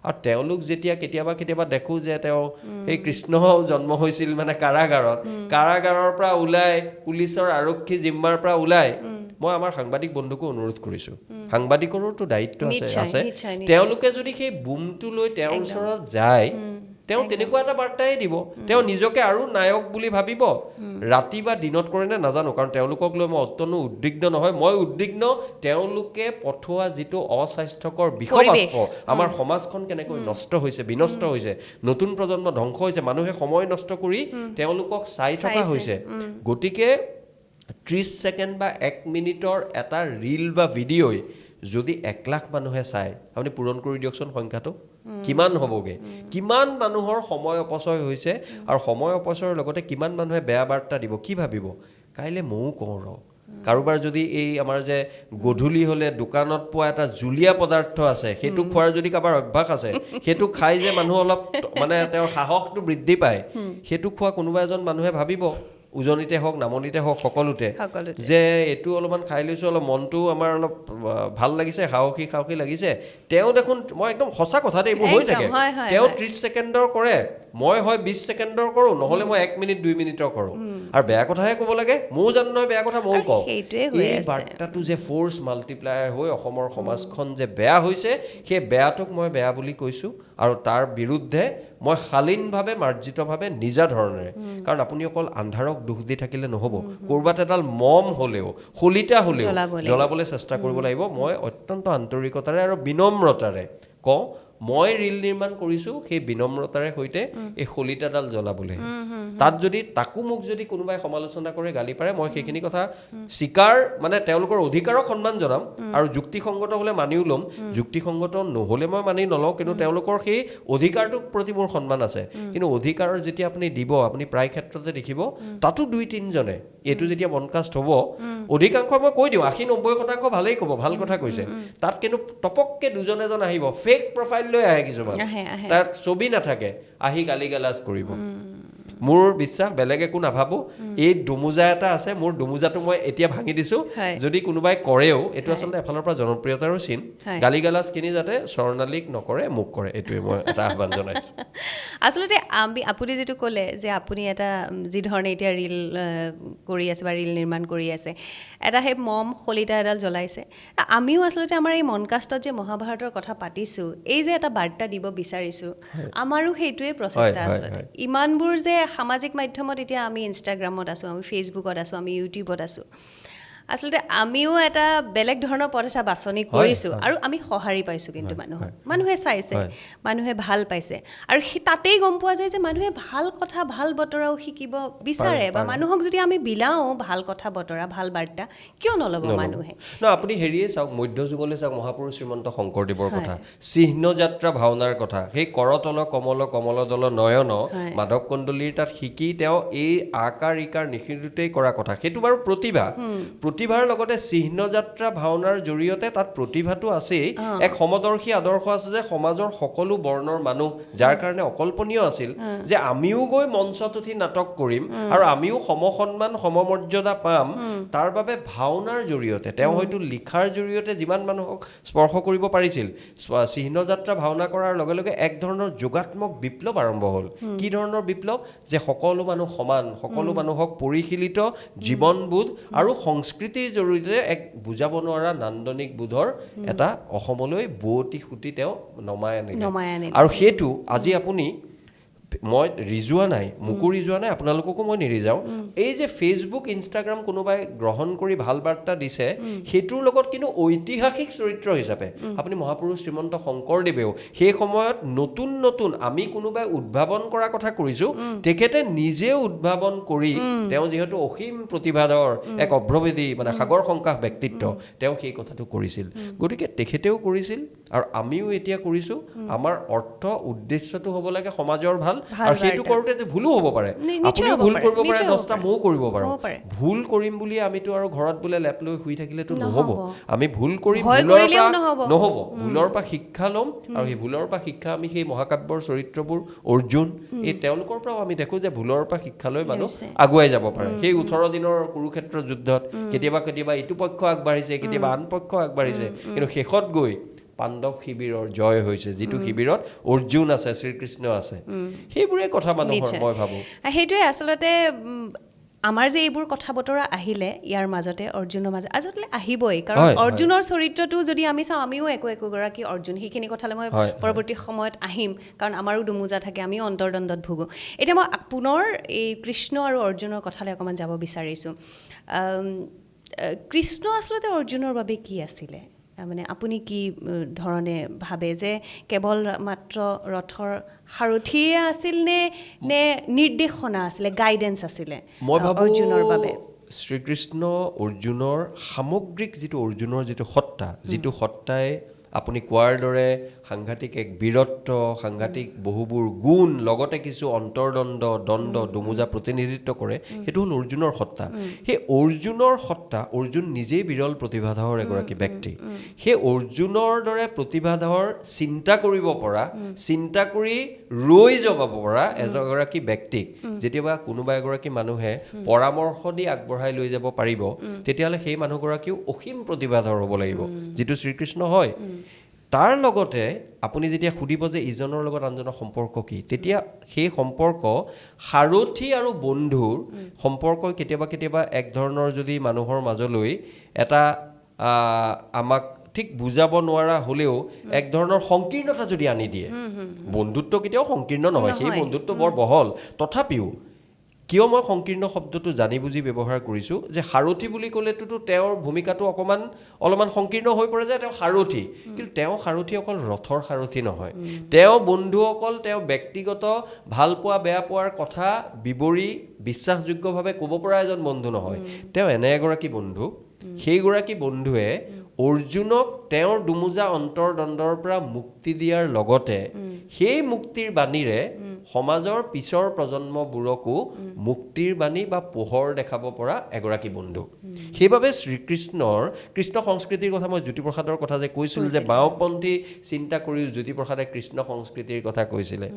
আৰু তেওঁলোক যেতিয়া কেতিয়াবা দেখো যে তেওঁ এই কৃষ্ণ জন্ম হৈছিল মানে কাৰাগাৰৰ পৰা ওলাই পুলিচৰ আৰক্ষী জিম্মাৰ পৰা ওলাই মই আমাৰ সাংবাদিক বন্ধুকো অনুৰোধ কৰিছো সাংবাদিকৰোতো দায়িত্ব আছে তেওঁলোকে যদি সেই বুমটো লৈ তেওঁৰ ওচৰত যায় তেওঁ তেনেকুৱা এটা বাৰ্তাই দিব তেওঁ নিজকে আৰু নায়ক বুলি ভাবিব ৰাতি বা দিনত কৰে নে নাজানো কাৰণ তেওঁলোকক লৈ মই অত্যন্ত উদ্বিগ্ন নহয় মই উদ্বিগ্ন তেওঁলোকে পঠোৱা যিটো অস্বাস্থ্যকৰ বিষবাষ্প আমাৰ সমাজখন কেনেকৈ নষ্ট হৈছে বিনষ্ট হৈছে নতুন প্ৰজন্ম ধ্বংস হৈছে মানুহে সময় নষ্ট কৰি তেওঁলোকক চাই থকা হৈছে গতিকে 30 ছেকেণ্ড বা 1 মিনিটৰ এটা ৰীল বা ভিডিঅ'ই যদি 1 লাখ মানুহে চায় আপুনি পূৰণ কৰি দিয়কচোন সংখ্যাটো কিমান হ'বগে কিমান মানুহৰ সময় অপচয় হৈছে আৰু সময় অপচয়ৰ লগতে কিমান মানুহে বেয়া বাৰ্তা দিব কি ভাবিব কাইলে মও কওঁ কাৰোবাৰ যদি এই আমাৰ যে গধূলি হলে দোকানত পোৱা এটা জুলীয়া পদাৰ্থ আছে সেইটো খোৱাৰ যদি কাৰোবাৰ অভ্যাস আছে সেইটো খাই যে মানুহ অলপ মানে তেওঁৰ সাহসটো বৃদ্ধি পায় সেইটো খোৱা কোনোবা এজন মানুহে ভাবিব উজনিতে হওক নামনিতে হওক সকলোতে যে এটো অলপমান খাই লৈছো অলপ মনটো আমাৰ অলপ ভাল লাগিছে সাহসী লাগিছে তেওঁ দেখোন মই একদম সঁচা কথা দেই মোৰ হৈ থাকে তেওঁ 30 ছেকেণ্ডৰ কৰে মই হয় 20 ছেকেণ্ডৰ কৰো নহলে মই 1 মিনিট 2 মিনিটৰ কৰো আৰু বেয়া কথাহে ক'ব লাগে মও জানো নহয় বেয়া কথা মও কওঁ এই বাৰ্তাটো যে ফ'ৰ্চ মাল্টিপ্লায়াৰ হৈ অসমৰ সমাজখন যে বেয়া হৈছে সেই বেয়াটোক মই বেয়া বুলি কৈছো আৰু তাৰ বিৰুদ্ধে মই শালীনভাৱে মাৰ্জিতভাৱে নিজা ধৰণেৰে কাৰণ আপুনি অকল আন্ধাৰক দুখ দি থাকিলে নহব কৰবাত এডাল মম হলেও খলিতা হলেও জ্বলাবলৈ চেষ্টা কৰিব লাগিব মই অত্যন্ত আন্তৰিকতাৰে আৰু বিনম্ৰতাৰে কওঁ মই ৰীল নিৰ্মাণ কৰিছো সেই বিনম্ৰতাৰে সৈতে এই খলিতাডাল জ্বলাবলৈ তাত যদি তাকো মোক যদি কোনোবাই সমালোচনা কৰে গালি পাৰে মই সেইখিনি কথা স্বীকাৰ মানে তেওঁলোকৰ অধিকাৰক সন্মান জনাম আৰু যুক্তিসংগত হলে মানিও ল'ম যুক্তিসংগত নহলে মই মানি নলওঁ কিন্তু তেওঁলোকৰ সেই অধিকাৰটোৰ প্ৰতি মোৰ সন্মান আছে কিন্তু অধিকাৰৰ যেতিয়া আপুনি দিব আপুনি প্ৰায় ক্ষেত্ৰতে দেখিব তাতো 2-3 জনে এইটো যেতিয়া মনকাষ্ট হ'ব অধিকাংশ মই কৈ দিওঁ 80-90% ভালেই ক'ব ভাল কথা কৈছে তাত কিন্তু টপককে দুজন এজন আহিব ফেক প্ৰফাইল লৈ আহে কিছুমান তাত ছবি নাথাকে আহি গালি গালাজ কৰিব মোৰ বিশ্বাস বেলেগ একো নাভাবো এই ডুমুজা এটা আছে মোৰ ডুমুজাটো মই এতিয়া ভাঙি দিছো যদি কোনোবাই কৰেও এটো আচলতে এফালৰ পৰা জনপ্ৰিয়তাৰো চিন গালি গালাজ কিনি যাতে স্বৰ্ণালীক নকৰে মোক কৰে এটোৱে মই এটা আহ্বান জনাইছো আসলে আপুনি যেটো ক'লে যে আপুনি এটা যি ধৰণে এতিয়া ৰীল কৰি আছে বা ৰীল নিৰ্মাণ কৰি আছে এটা হে মম খলিতা এডাল জ্বলাইছে আমিও আসলে আমাৰ এই মনকাষ্টত যে মহাভাৰতৰ কথা পাতিছো এই যে এটা বাৰ্তা দিব বিচাৰিছো আমাৰো হেইটোৱে প্ৰচেষ্টা আছে ইমানবোৰ যে সামাজিক মাধ্যমত এতিয়া আমি ইনষ্টাগ্ৰামত আছো আমি ফেচবুকত আছো আমি ইউটিউবত আছো আসলে আমিও এটা বেলেগ ধৰণৰ পথ এটা বাছনি কৰিছো আৰু আমি সহাৰি পাইছো কিন্তু মানুহে চাইছে মানুহে ভাল পাইছে আৰু তাতেই গম পোৱা যায় যে মানুহে ভাল কথা ভাল বতৰাও শিকিব বিচাৰে বা মানুহক যদি আমি বিলাও ভাল কথা বতৰা ভাল বাৰ্তা কিয় নলব মানুহে না আপুনি হেৰিয়ে চাওক মধ্যযুগলৈ চাওক মহাপুৰুষ শ্ৰীমন্ত শংকৰদেৱৰ কথা চিহ্ন যাত্ৰা ভাওনাৰ কথা সেই কৰতল কমল দল নয়ন মাধৱ কণ্ডলীৰ তাত শিকি তেওঁ এই আকাৰ ইকাৰ নিখিৰুতেই কৰা কথা সেইটো বাৰু প্ৰতিভাৰ লগতে চিহ্ন যাত্ৰা ভাওনাৰ জৰিয়তে তাত প্ৰতিভাটো আছে এক সমদৰ্শী আদৰ্শ আছে যে সমাজৰ সকলো বৰ্ণৰ মানুহ যাৰ কাৰণে অকল্পনীয় আছিল যে আমিও গৈ মঞ্চত উঠি নাটক কৰিম আৰু আমিও সমসন্মান সমমৰ্যাদা পাম তাৰ বাবে ভাওনাৰ জৰিয়তে তেওঁ হয়তো লিখাৰ জৰিয়তে যিমান মানুহক স্পৰ্শ কৰিব পাৰিছিল চিহ্ন যাত্ৰা ভাওনা কৰাৰ লগে লগে এক ধৰণৰ যোগাত্মক বিপ্লৱ আৰম্ভ হ'ল কি ধৰণৰ বিপ্লৱ যে সকলো মানুহ সমান সকলো মানুহক পৰিশীলিত জীৱনবোধ আৰু সংস্কৃতিৰ জৰিয়তে এক বুজাব নোৱাৰা নান্দনিক বোধৰ এটা অসমলৈ বুৱতি সুতি তেওঁ নমাই আনিলে আৰু সেইটো আজি আপুনি মই ৰিজুৱা নাই মুকু ৰিজুৱা নাই আপোনালোককো মই নিৰিজাও এই যে ফেচবুক ইনষ্টাগ্ৰাম কোনোবাই গ্ৰহণ কৰি ভাল বাৰ্তা দিছে হেতুৰ লগত কিন্তু ঐতিহাসিক চৰিত্ৰ হিচাপে আপুনি মহাপুৰুষ শ্ৰীমন্ত শংকৰদেৱেও সেই সময়ত নতুন আমি কোনোবাই উদ্ভাৱন কৰা কথা কৰিছো তেখেতে নিজে উদ্ভাৱন কৰি তেওঁ যেহেতু অসীম প্ৰতিভাধৰ এক অভ্ৰভেদী মানে সাগৰ সংকাশ ব্যক্তিত্ব তেওঁ সেই কথাটো কৰিছিল গতিকে তেখেতেও কৰিছিল আৰু আমিও এতিয়া কৰিছো আমাৰ অৰ্থ উদ্দেশ্যটো হ'ব লাগে সমাজৰ ভাল আৰু সেইটো কৰোঁতে যে ভুলো হ'ব পাৰে, আপুনিও ভুল কৰিব পাৰে, 10টা ময়ো কৰিব পাৰোঁ। ভুল কৰিম বুলি আমিতো আৰু ঘৰত বোলে লেপ লৈ শুই থাকিলেতো নহ'ব। আমি ভুল কৰিম, ভুলৰ পৰা নহ'ব, ভুলৰ পৰা শিক্ষা ল'ম, আৰু সেই ভুলৰ পৰা শিক্ষা আমি সেই মহাকাব্যৰ চৰিত্ৰবোৰ অৰ্জুন এই তেওঁলোকৰ পৰাও আমি দেখোঁ যে ভুলৰ পৰা শিক্ষা লৈ মানুহ আগুৱাই যাব পাৰে। সেই 18 দিনৰ কুৰুক্ষেত্ৰ যুদ্ধত কেতিয়াবা ইটো পক্ষ আগবাঢ়িছে, কেতিয়াবা আন পক্ষ আগবাঢ়িছে, কিন্তু শেষত গৈ পাণ্ডৱ শিবিৰৰ জয় হৈছে, যিটো শিবিৰত অৰ্জুন আছে, শ্ৰীকৃষ্ণ আছে। সেইবোৰে কথা মানুহৰ, মই ভাবোঁ সেইটোৱে আচলতে আমাৰ যে এইবোৰ কথা বতৰা আহিলে ইয়াৰ মাজতে অৰ্জুনৰ মাজত আচলতে আহিবই, কাৰণ অৰ্জুনৰ চৰিত্ৰটো যদি আমি চাওঁ, আমিও একোগৰাকী অৰ্জুন। সেইখিনি কথালৈ মই পৰৱৰ্তী সময়ত আহিম, কাৰণ আমাৰো দুমোজা থাকে, আমিও অন্তৰ্দ্বন্দ্বত ভুগোঁ। এতিয়া মই পুনৰ এই কৃষ্ণ আৰু অৰ্জুনৰ কথালৈ অকণমান যাব বিচাৰিছোঁ। কৃষ্ণ আচলতে অৰ্জুনৰ বাবে কি আছিলে? মানে আপুনি কি ধৰণে ভাবে যে কেৱল মাত্ৰ ৰথৰ সাৰথিয়ে আছিল নে নিৰ্দেশনা আছিলে, গাইডেন্স আছিলে অৰ্জুনৰ বাবে? শ্ৰীকৃষ্ণ অৰ্জুনৰ সামগ্ৰিক অৰ্জুনৰ যিটো সত্তা, যিটো সত্তাই আপুনি কোৱাৰ দৰে সাংঘাতিক এক বীৰত্ব, সাংঘাতিক বহুবোৰ গুণ, লগতে কিছু দ্বন্দ্ব দুমোজা প্ৰতিনিধিত্ব কৰে, সেইটো হ'ল অৰ্জুনৰ সত্তা। সেই অৰ্জুনৰ সত্তা, অৰ্জুন নিজেই বিৰল প্ৰতিভাধৰ এগৰাকী ব্যক্তি। সেই অৰ্জুনৰ দৰে প্ৰতিভাধৰ চিন্তা কৰিব পৰা, চিন্তা কৰি ৰৈ যাব পৰা এগৰাকী ব্যক্তিক যেতিয়াবা কোনোবা এগৰাকী মানুহে পৰামৰ্শ দি আগবঢ়াই লৈ যাব পাৰিব, তেতিয়াহ'লে সেই মানুহগৰাকীও অসীম প্ৰতিভাধৰ হ'ব লাগিব, যিটো শ্ৰীকৃষ্ণ হয়। তাৰ লগতে আপুনি যেতিয়া সুধিব যে ইজনৰ লগত আনজনৰ সম্পৰ্ক কি, তেতিয়া সেই সম্পৰ্ক সাৰথি আৰু বন্ধুৰ সম্পৰ্ক কেতিয়াবা এক ধৰণৰ যদি মানুহৰ মাজলৈ এটা আমাক ঠিক বুজাব নোৱাৰা হ'লেও এক ধৰণৰ সংকীৰ্ণতা যদি আনি দিয়ে, বন্ধুত্ব কেতিয়াও সংকীৰ্ণ নহয়, সেই বন্ধুত্ব বৰ বহল। তথাপিও কিয় মই সংকীৰ্ণ শব্দটো জানি বুজি ব্যৱহাৰ কৰিছোঁ, যে সাৰথি বুলি ক'লেতো তেওঁৰ ভূমিকাটো অলপমান সংকীৰ্ণ হৈ পৰে, যে তেওঁ সাৰথি, কিন্তু তেওঁ সাৰথি অকল ৰথৰ সাৰথি নহয়। তেওঁ বন্ধুসকল, তেওঁ ব্যক্তিগত ভাল পোৱা বেয়া পোৱাৰ কথা বিৱৰি বিশ্বাসযোগ্যভাৱে ক'ব পৰা এজন বন্ধু নহয়, তেওঁ এনে এগৰাকী বন্ধু, সেইগৰাকী বন্ধুৱে অৰ্জুনক তেওঁৰ দুমোজা অন্তৰ্দ্বন্দ্বৰ পৰা মুক্তি দিয়াৰ লগতে সেই মুক্তিৰ বাণীৰে সমাজৰ পিছৰ প্ৰজন্মবোৰকো মুক্তিৰ বাণী বা পোহৰ দেখাব পৰা এগৰাকী বন্ধু। সেইবাবে কৃষ্ণ সংস্কৃতিৰ কথা, মই জ্যোতিপ্ৰসাদৰ কথা যে কৈছিলোঁ যে বাওঁপন্থী চিন্তা কৰিও জ্যোতিপ্ৰসাদে কৃষ্ণ সংস্কৃতিৰ কথা কৈছিলে,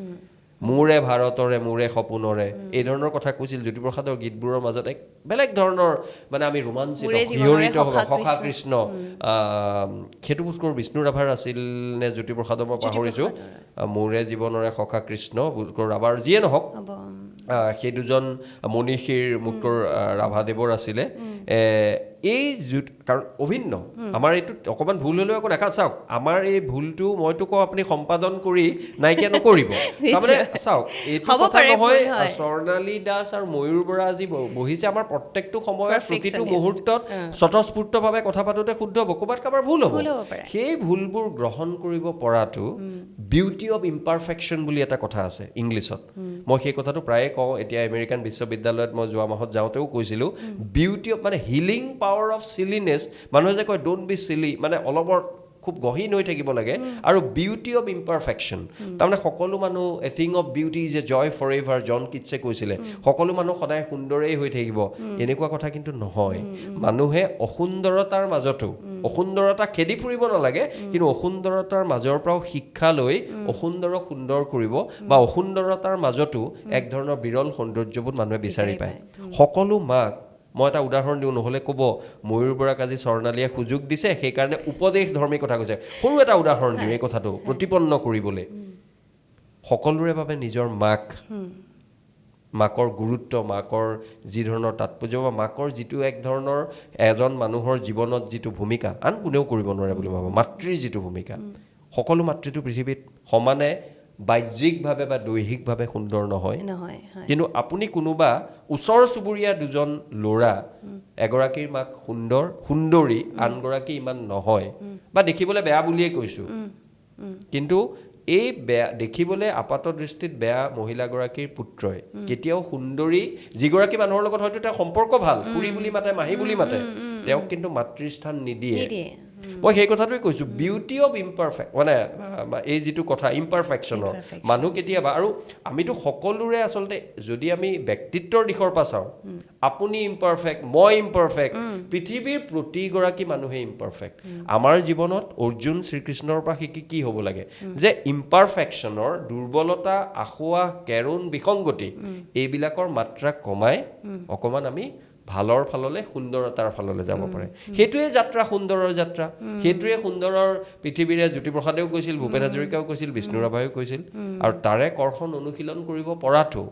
মোৰে ভাৰতৰে মোৰে সপোনৰে, এই ধৰণৰ কথা কৈছিল। জ্যোতিপ্ৰসাদৰ গীতবোৰৰ মাজত এক বেলেগ ধৰণৰ মানে আমি ৰোমাঞ্চিত, শিহৰিত হ'ব, সখা কৃষ্ণ। সেইটো পুষ্কৰ বিষ্ণু ৰাভাৰ আছিল নে জ্যোতিপ্ৰসাদৰ, মই পাহৰিছোঁ। মোৰে জীৱনৰে সখা কৃষ্ণ, পুষ্কৰ ৰাভাৰ, যিয়ে নহওক, সেই দুজন মনীষীৰ মুক্তৰ ৰাভাদেৱৰ আছিলে। এই কাৰণ অভিন্ন, আমাৰ এইটোত অকণমান ভুল হ'লেও একো দেখা, চাওক আমাৰ এই ভুলটো মইতো কওঁ আপুনি সম্পাদন কৰি নাইকিয়া নকৰিব। তাৰমানে চাওক, এইটো কথা নহয় স্বৰ্ণালী দাস আৰু ময়ূৰ বৰা আজি বহিছে, আমাৰ প্ৰত্যেকটো সময়ত প্ৰতিটো মুহূৰ্তত স্বতঃস্ফূৰ্তভাৱে কথা পাতোতে শুদ্ধ হ'ব, ক'ৰবাত কাৰোবাৰ ভুল হ'ব। সেই ভুলবোৰ গ্ৰহণ কৰিব পৰাটো বিউটি অফ ইম্পাৰফেকশ্যন বুলি এটা কথা আছে ইংলিছত। মই সেই কথাটো প্ৰায়ে কওঁ, এতিয়া আমেৰিকান বিশ্ববিদ্যালয়ত মই যোৱা মাহত যাওঁতেও কৈছিলোঁ, বিউটি অফ মানে হিলিং পাৱাৰ অফ চিলিনেছ। মানুহে যে কয় ডোণ্ট বি চিলি, মানে অলপৰ খুব গহীন হৈ থাকিব লাগে, আৰু বিউটি অফ ইম্পাৰফেকশ্যন, তাৰমানে সকলো মানুহ a thing of beauty is a joy forever, John কিটছে কৈছিলে, সকলো মানুহ সদায় সুন্দৰেই হৈ থাকিব, এনেকুৱা কথা কিন্তু নহয়। মানুহে অসুন্দৰতাৰ মাজতো, অসুন্দৰতা খেদি ফুৰিব নালাগে, কিন্তু অসুন্দৰতাৰ মাজৰ পৰাও শিক্ষা লৈ অসুন্দৰক সুন্দৰ কৰিব, বা অসুন্দৰতাৰ মাজতো এক ধৰণৰ বিৰল সৌন্দৰ্যবোধ মানুহে বিচাৰি পায়। সকলো মাক, মই এটা উদাহৰণ দিওঁ, নহ'লে ক'ব ময়ূৰ বৰাক আজি স্বৰ্ণালীয়ে সুযোগ দিছে সেইকাৰণে উপদেশ ধৰ্মী কথা কৈছে। সৰু এটা উদাহৰণ দিওঁ এই কথাটো প্ৰতিপন্ন কৰিবলৈ। সকলোৰে বাবে নিজৰ মাকৰ গুৰুত্ব, মাকৰ যি ধৰণৰ তাৎপৰ্য, বা মাকৰ যিটো এক ধৰণৰ এজন মানুহৰ জীৱনত যিটো ভূমিকা আন কোনেও কৰিব নোৱাৰে বুলি ভাবোঁ, মাতৃৰ যিটো ভূমিকা, সকলো মাতৃটো পৃথিৱীত সমানে বাহ্যিকভাৱে বা দৈহিকভাৱে সুন্দৰ নহয়। কিন্তু আপুনি কোনোবা ওচৰ চুবুৰীয়া দুজন ল'ৰা, এগৰাকীৰ মাক সুন্দৰী, আনগৰাকী ইমান নহয়, বা দেখিবলৈ বেয়া বুলিয়ে কৈছোঁ, কিন্তু এই বেয়া দেখিবলৈ আপাত দৃষ্টিত বেয়া মহিলাগৰাকীৰ পুত্ৰই কেতিয়াও সুন্দৰী যিগৰাকী মানুহৰ লগত হয়তো তেওঁৰ সম্পৰ্ক ভাল, খুৰী বুলি মাতে, মাহী বুলি মাতে, তেওঁক কিন্তু মাতৃস্থান নিদিয়ে। মই সেই কথাটোৱে কৈছোঁ বিউটি অফ ইমপাৰফেক্ট মানে এই যিটো কথা ইমপাৰফেকশ্যনৰ মানুহ কেতিয়াবা আৰু আমিতো সকলোৰে আচলতে যদি আমি ব্যক্তিত্বৰ দিশৰ পৰা চাওঁ আপুনি ইমপাৰফেক্ট মই ইমপাৰফেক্ট পৃথিৱীৰ প্ৰতিগৰাকী মানুহে ইমপাৰফেক্ট আমাৰ জীৱনত অৰ্জুন শ্ৰীকৃষ্ণৰ পৰা শিকি কি হ'ব লাগে যে ইমপাৰফেকশ্যনৰ দুৰ্বলতা আসোঁৱাহ কেৰুণ বিসংগতি এইবিলাকৰ মাত্ৰা কমাই অকণমান আমি ভালৰ ফাললৈ সুন্দৰতাৰ ফাললৈ যাব পাৰে সেইটোৱে যাত্ৰা সুন্দৰৰ যাত্ৰা সেইটোৱে সুন্দৰৰ পৃথিৱীৰে জ্যোতিপ্ৰসাদেও কৈছিল ভূপেন হাজৰিকাও কৈছিল বিষ্ণু ৰাভায়ো কৈছিল আৰু তাৰে কৰ্ষণ অনুশীলন কৰিব পৰাটো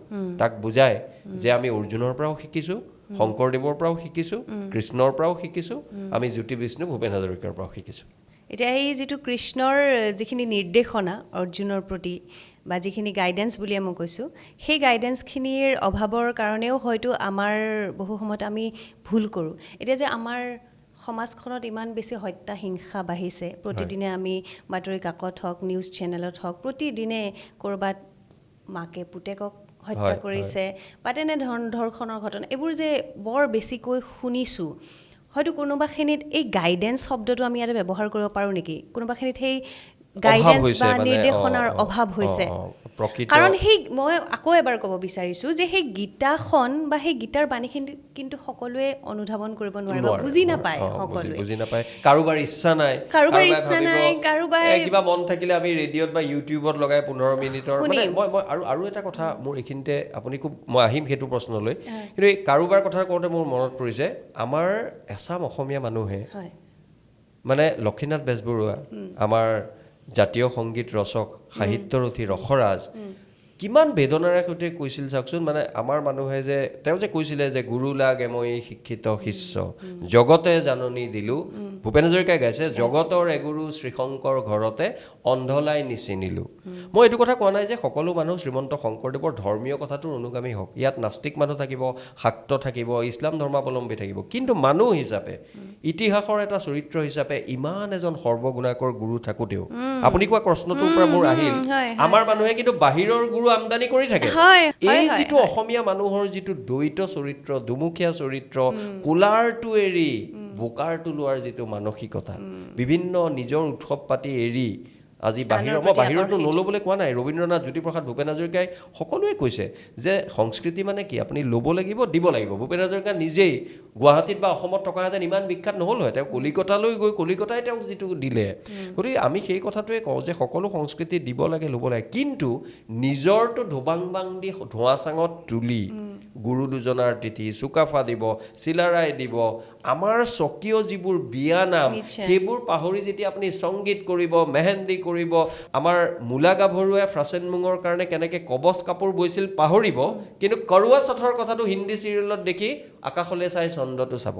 তাক বুজায় যে আমি অৰ্জুনৰ পৰাও শিকিছোঁ শংকৰদেৱৰ পৰাও শিকিছোঁ কৃষ্ণৰ পৰাও শিকিছোঁ আমি জ্যোতি বিষ্ণু ভূপেন হাজৰিকাৰ পৰাও শিকিছোঁ এতিয়া এই যিটো কৃষ্ণৰ যিখিনি নিৰ্দেশনা অৰ্জুনৰ প্ৰতি বা যিখিনি গাইডেন্স বুলিয়ে মই কৈছোঁ সেই গাইডেন্সখিনিৰ অভাৱৰ কাৰণেও হয়তো আমাৰ বহু সময়ত আমি ভুল কৰোঁ এতিয়া যে আমাৰ সমাজখনত ইমান বেছি হত্যা হিংসা বাঢ়িছে প্ৰতিদিনে আমি বাতৰি কাকত হওক নিউজ চেনেলত হওক প্ৰতিদিনে ক'ৰবাত মাকে পুতেকক হত্যা কৰিছে বা তেনে ধৰ্ষণৰ ঘটনা এইবোৰ যে বৰ বেছিকৈ শুনিছোঁ হয়তো কোনোবাখিনিত এই গাইডেন্স শব্দটো আমি ইয়াতে ব্যৱহাৰ কৰিব পাৰোঁ নেকি কোনোবাখিনিত সেই গাইডেন্স বা নিৰ্দেশনাৰ অভাৱ হৈছে কাৰণ সেই মই আকৌ এবাৰ ক'ব বিচাৰিছোঁ যে সেই গীতাখন বা সেই গীতাৰ বাণীখিনি কিন্তু সকলোৱে অনুধাৱন কৰিব নোৱাৰে বা বুজি নাপায় সকলোৱে বুজি নাপায় কাৰোবাৰ ইচ্ছা নাই কাৰোবাৰ কিবা মন থাকিলে আমি ৰেডিঅ'ত বা ইউটিউবত লগাই 15 মিনিটৰ মানে মই আৰু এটা কথা মোৰ এইখিনিতে আপুনি খুব মই আহিম সেইটো প্ৰশ্নলৈ কিন্তু এই কাৰোবাৰ কথা কওঁতে মোৰ মনত পৰিছে আমাৰ এছাম অসমীয়া মানুহে মানে লক্ষীনাথ বেজবৰুৱা আমাৰ জাতীয় সংগীত ৰচক সাহিত্যৰথী ৰসৰাজ কিমান বেদনাৰে সৈতে কৈছিল চাওকচোন মানে আমাৰ মানুহে যে তেওঁ যে কৈছিলে যে গুৰু লাগে মই শিক্ষিত শিষ্য জগতে জাননী দিলোঁ ভূপেন হাজৰিকাই গাইছে জগতৰ এগুৰু শ্ৰীশংকৰ ঘৰতে অন্ধলাই নিচিনিলোঁ মই এইটো কথা কোৱা নাই যে সকলো মানুহ শ্ৰীমন্ত শংকৰদেৱৰ ধৰ্মীয় কথাটোৰ অনুগামী হওক ইয়াত নাস্তিক মানুহ থাকিব শাক্ত থাকিব ইছলাম ধৰ্মাৱলম্বী থাকিব কিন্তু মানুহ হিচাপে ইতিহাসৰ এটা চৰিত্ৰ হিচাপে ইমান এজন সৰ্বগুণাকৰ গুৰু থাকোঁতেও আপুনি কোৱা প্ৰশ্নটোৰ পৰা মোৰ আহিল আমাৰ মানুহে কিন্তু বাহিৰৰ গুৰু আমদানি কৰি থাকে এই যিটো অসমীয়া মানুহৰ যিটো দ্বৈত চৰিত্ৰ দুমুখীয়া চৰিত্ৰ কোলাৰটো এৰি বোকাৰটো লোৱাৰ যিটো মানসিকতা বিভিন্ন নিজৰ উৎসৱ পাতি এৰি আজি বাহিৰতো নল'বলৈ কোৱা নাই ৰবীন্দ্ৰনাথ জ্যোতিপ্ৰসাদ ভূপেন হাজৰিকাই সকলোৱে কৈছে যে সংস্কৃতি মানে কি আপুনি ল'ব লাগিব দিব লাগিব ভূপেন হাজৰিকা নিজেই গুৱাহাটীত বা অসমত থকাহেঁতেন ইমান বিখ্যাত নহ'ল হয় তেওঁ কলিকতালৈ গৈ কলিকতাই তেওঁক যিটো দিলে গতিকে আমি সেই কথাটোৱে কওঁ যে সকলো সংস্কৃতি দিব লাগে ল'ব লাগে কিন্তু নিজৰটো ধোবাং দি ধোঁৱা চাঙত তুলি গুৰু দুজনাৰ তিথি চুকাফা দিব চিলাৰাই দিব আমাৰ স্বকীয় যিবোৰ বিয়ানাম সেইবোৰ পাহৰি যেতিয়া আপুনি সংগীত কৰিব মেহেন্দি কৰিব আমাৰ মূলা গাভৰুৱে ফ্ৰাচেনমুঙৰ কাৰণে কেনেকৈ কবচ কাপোৰ বৈছিল পাহৰিব কিন্তু কৰোৱা চথৰ কথাটো হিন্দী চিৰিয়েলত দেখি আকাশলৈ চাই চন্দ্ৰটো চাব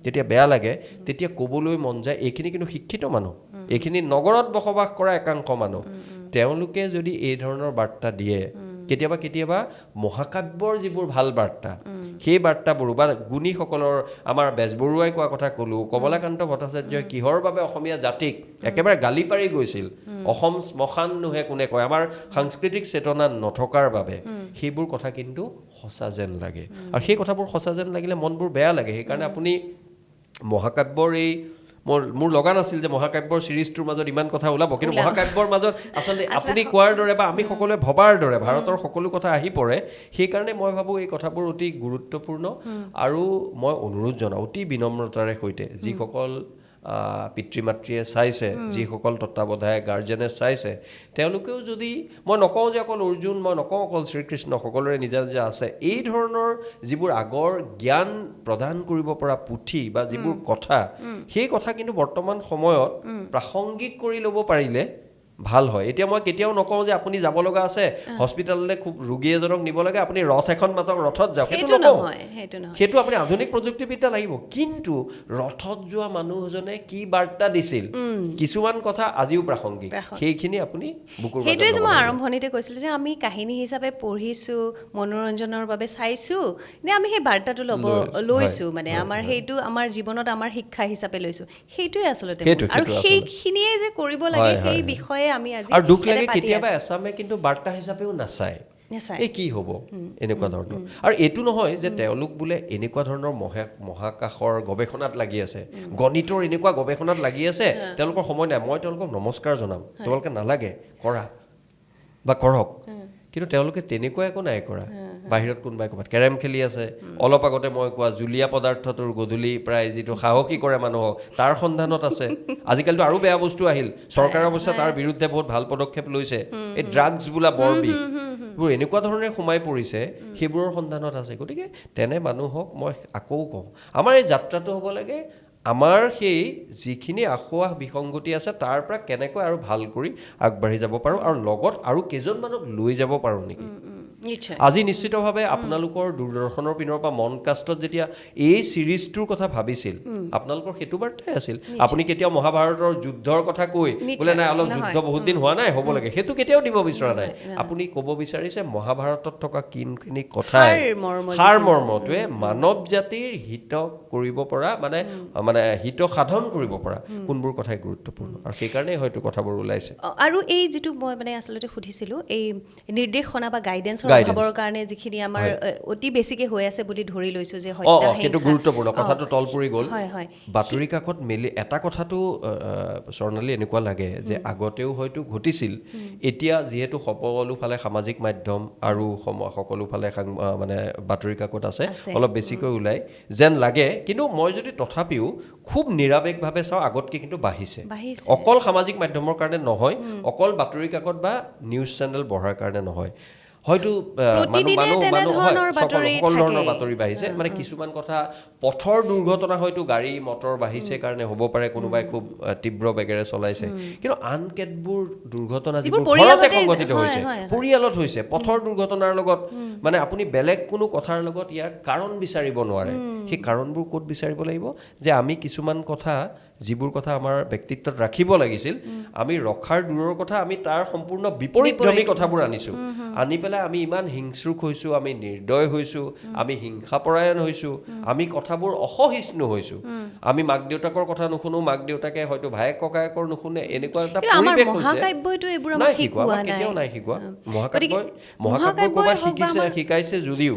তেতিয়া বেয়া লাগে তেতিয়া ক'বলৈ মন যায় এইখিনি কিন্তু শিক্ষিত মানুহ এইখিনি নগৰত বসবাস কৰা একাংশ মানুহ তেওঁলোকে যদি এই ধৰণৰ বাৰ্তা দিয়ে কেতিয়াবা মহাকাব্যৰ যিবোৰ ভাল বাৰ্তা সেই বাৰ্তাবোৰো বা গুণীসকলৰ আমাৰ বেজবৰুৱাই কোৱা কথা ক'লোঁ কমলাকান্ত ভট্টাচাৰ্যই কিহৰ বাবে অসমীয়া জাতিক একেবাৰে গালি পাৰি গৈছিল অসম শ্মশান নোহে কোনে কয় আমাৰ সাংস্কৃতিক চেতনা নথকাৰ বাবে সেইবোৰ কথা কিন্তু সঁচা যেন লাগে আৰু সেই কথাবোৰ সঁচা যেন লাগিলে মনবোৰ বেয়া লাগে সেইকাৰণে আপুনি মহাকাব্যৰ এই মোৰ লগা নাছিল যে মহাকাব্যৰ চিৰিজটোৰ মাজত ইমান কথা ওলাব কিন্তু মহাকাব্যৰ মাজত আচলতে আপুনি কোৱাৰ দৰে বা আমি সকলোৱে ভবাৰ দৰে ভাৰতৰ সকলো কথা আহি পৰে সেইকাৰণে মই ভাবোঁ এই কথাবোৰ অতি গুৰুত্বপূৰ্ণ আৰু মই অনুৰোধ জনাওঁ অতি বিনম্ৰতাৰে সৈতে যিসকল পিতৃ মাতৃয়ে চাইছে যিসকল তত্ত্বাৱধায়ক গাৰ্জেনে চাইছে তেওঁলোকেও যদি মই নকওঁ যে অকল অৰ্জুন মই নকওঁ অকল শ্ৰীকৃষ্ণ সকলোৰে নিজা নিজা আছে এই ধৰণৰ যিবোৰ আগৰ জ্ঞান প্ৰদান কৰিব পৰা পুথি বা যিবোৰ কথা সেই কথা কিন্তু বৰ্তমান সময়ত প্ৰাসংগিক কৰি ল'ব পাৰিলে ভাল হয় এতিয়া মই কেতিয়াও নকওঁ যে আপুনি যাব লগা আছে হস্পিটেললৈ খুব ৰোগী এজনক নিব লাগে আপুনি ৰথ এখন মাতক ৰথত যাওক সেইটো নকওঁ সেইটো আপুনি আধুনিক প্ৰযুক্তিবিদ্যা লাগিব কিন্তু ৰথত যোৱা মানুহজনে কি বাৰ্তা দিছিল কিছুমান কথা আজিও প্ৰাসংগিক সেইখিনি আপুনি বুকুৰ মাজত সেইটোৱে যে মই আৰম্ভণিতে কৈছিলোঁ যে আমি কাহিনী হিচাপে পঢ়িছোঁ মনোৰঞ্জনৰ বাবে চাইছোঁ নে আমি সেই বাৰ্তাটো লৈছোঁ মানে আমাৰ সেইটো আমাৰ জীৱনত আমাৰ শিক্ষা হিচাপে লৈছোঁ সেইটোৱে আচলতে আৰু সেইখিনিয়ে যে কৰিব লাগে সেই বিষয়ে আমি আজি আৰু দুখ লাগে কেতিয়াবা এছামে কিন্তু বাৰ্তা হিচাপেও নাচায় এই কি হ'ব এনেকুৱা ধৰণৰ আৰু এইটো নহয় যে তেওঁলোক বোলে এনেকুৱা ধৰণৰ মহাকাশৰ গৱেষণাত লাগি আছে গণিতৰ এনেকুৱা গৱেষণাত লাগি আছে তেওঁলোকৰ সময় নাই মই তেওঁলোকক নমস্কাৰ জনাম তোমালোকে নালাগে কৰা বা কৰক কিন্তু তেওঁলোকে তেনেকুৱা একো নাই কৰা বাহিৰত কোনোবাই ক'ৰবাত কেৰেম খেলি আছে অলপ আগতে মই কোৱা জুলীয়া পদাৰ্থটোৰ গধূলি প্ৰায় যিটো সাহসী কৰে মানুহক তাৰ সন্ধানত আছে আজিকালিতো আৰু বেয়া বস্তু আহিল চৰকাৰে অৱশ্যে তাৰ বিৰুদ্ধে বহুত ভাল পদক্ষেপ লৈছে এই ড্ৰাগছ বোলা বৰবিষ এইবোৰ এনেকুৱা ধৰণে সোমাই পৰিছে সেইবোৰৰ সন্ধানত আছে গতিকে তেনে মানুহক মই আকৌ কওঁ আমাৰ এই যাত্ৰাটো হ'ব লাগে আমাৰ সেই যিখিনি আসোৱাহ বিসংগতি আছে তাৰ পৰা কেনেকৈ আৰু ভাল কৰি আগবাঢ়ি যাব পাৰোঁ আৰু লগত আৰু কেইজনমানক লৈ যাব পাৰোঁ নেকি আজি নিশ্চিতভাৱে আপোনালোকৰ দূৰদৰ্শনৰ পিনৰ পৰা মনকাষ্টত যেতিয়া এই চিৰিজটোৰ কথা ভাবিছিল আপোনালোকৰ সেইটো বাৰ্তাই আছিল আপুনি কেতিয়াও মহাভাৰতৰ যুদ্ধৰ কথা কৈ বোলে নাই অলপ যুদ্ধ বহুত দিন হোৱা নাই হ'ব লাগে সেইটো কেতিয়াও দিব বিচৰা নাই আপুনি ক'ব বিচাৰিছে মহাভাৰতত থকা কিনখিনি কথাই সাৰ মৰ্মটোৱে মানৱ জাতিৰ হিত কৰিব পৰা মানে হিত সাধন কৰিব পৰা কোনবোৰ কথাই গুৰুত্বপূৰ্ণ আৰু সেইকাৰণেই হয়তো কথাবোৰ ওলাইছে আৰু এই যিটো মই মানে আচলতে সুধিছিলোঁ এই নিৰ্দেশনা বা গাইডেন্সৰ অভাৱৰ কাৰণে যিখিনি আমাৰ অতি বেছিকৈ হৈ আছে বুলি ধৰি লৈছোঁ যে সেইটো গুৰুত্বপূৰ্ণ কথাটো তল পৰি গ'ল বাতৰি কাকত মেলি এটা কথাটো স্বৰ্ণালী এনেকুৱা লাগে যে আগতেও হয়তো ঘটিছিল এতিয়া যিহেতু সকলো ফালে সামাজিক মাধ্যম আৰু সকলো ফালে মানে বাতৰি কাকত আছে অলপ বেছিকৈ ওলাই যেন লাগে কিন্তু মই যদি তথাপিও খুব নিৰাবেগভাৱে চাওঁ আগতকৈ কিন্তু বাঢ়িছে অকল সামাজিক মাধ্যমৰ কাৰণে নহয় অকল বাতৰি কাকত বা নিউজ চেনেল বঢ়াৰ কাৰণে নহয় হয়তো সকলো ধৰণৰ বাতৰি বাঢ়িছে মানে কিছুমান কথা পথৰ দুৰ্ঘটনা হয়তো গাড়ী মটৰ বাঢ়িছে কাৰণে হ'ব পাৰে কোনোবাই খুব তীব্ৰ বেগেৰে চলাইছে কিন্তু আন কেতবোৰ দুৰ্ঘটনা যিবোৰ ঘৰতে সংঘটিত হৈছে পৰিয়ালত হৈছে পথৰ দুৰ্ঘটনাৰ লগত মানে আপুনি বেলেগ কোনো কথাৰ লগত ইয়াৰ কাৰণ বিচাৰিব নোৱাৰে সেই কাৰণবোৰ ক'ত বিচাৰিব লাগিব যে আমি কিছুমান কথা যিবোৰ কথা আমাৰ ব্যক্তিত্বত ৰাখিব লাগিছিল আমি ৰখাৰ দূৰৰ কথা আমি তাৰ সম্পূৰ্ণ বিপৰীতধৰ্মী কথাবোৰ আনিছোঁ আনি পেলাই আমি ইমান হিংস্ৰুক হৈছোঁ আমি নিৰ্দয় হৈছোঁ আমি হিংসাপৰায়ণ হৈছোঁ আমি কথাবোৰ অসহিষ্ণু হৈছোঁ আমি মাক দেউতাকৰ কথা নুশুনো মাক দেউতাকে হয়তো ভায়েক ককায়েকৰ নুশুনে এনেকুৱা এটা পৰিৱেশ হৈছে নাই শিকোৱা কেতিয়াও নাই শিকোৱা মহাকাব্যই শিকাইছে যদিও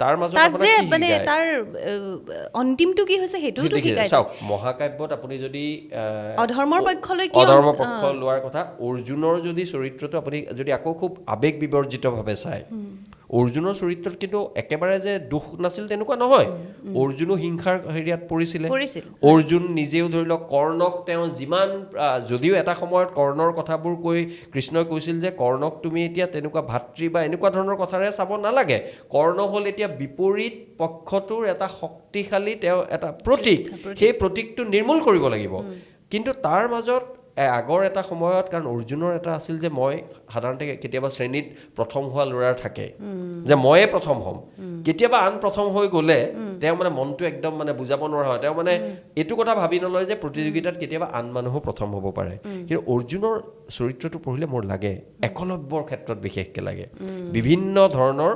তাৰ মাজত তাৰ অন্তিমটো কি হৈছে সেইটোতো শিকাইছে চাওক মহাকাব্যত আপুনি যদি অধৰ্ম পক্ষ লোৱাৰ কথা অৰ্জুনৰ যদি চৰিত্ৰটো আপুনি যদি আকৌ খুব আবেগ বিবৰ্জিতভাৱে চায় অৰ্জুনৰ চৰিত্ৰত কিন্তু একেবাৰে যে দুখ নাছিল তেনেকুৱা নহয় অৰ্জুনো হিংসাৰ হেৰিয়াত পৰিছিলে অৰ্জুন নিজেও ধৰি লওক কৰ্ণক তেওঁ যিমান যদিও এটা সময়ত কৰ্ণৰ কথাবোৰ কৈ কৃষ্ণই কৈছিল যে কৰ্ণক তুমি এতিয়া তেনেকুৱা ভাতৃ বা এনেকুৱা ধৰণৰ কথাৰে চাব নালাগে কৰ্ণ হ'ল এতিয়া বিপৰীত পক্ষটোৰ এটা শক্তিশালী তেওঁ এটা প্ৰতীক সেই প্ৰতীকটো নিৰ্মূল কৰিব লাগিব কিন্তু তাৰ মাজত আগৰ এটা সময়ত কাৰণ অৰ্জুনৰ এটা আছিল যে মই সাধাৰণতে কেতিয়াবা শ্ৰেণীত প্ৰথম হোৱা ল'ৰাৰ থাকে যে ময়ে প্ৰথম হ'ম কেতিয়াবা আন প্ৰথম হৈ গ'লে তেওঁ মানে মনটো একদম মানে বুজাব নোৱাৰা হয় তেওঁ মানে এইটো কথা ভাবি নলয় যে প্ৰতিযোগিতাত কেতিয়াবা আন মানুহো প্ৰথম হ'ব পাৰে কিন্তু অৰ্জুনৰ চৰিত্ৰটো পঢ়িলে মোৰ লাগে একলব্যৰ ক্ষেত্ৰত বিশেষকৈ লাগে বিভিন্ন ধৰণৰ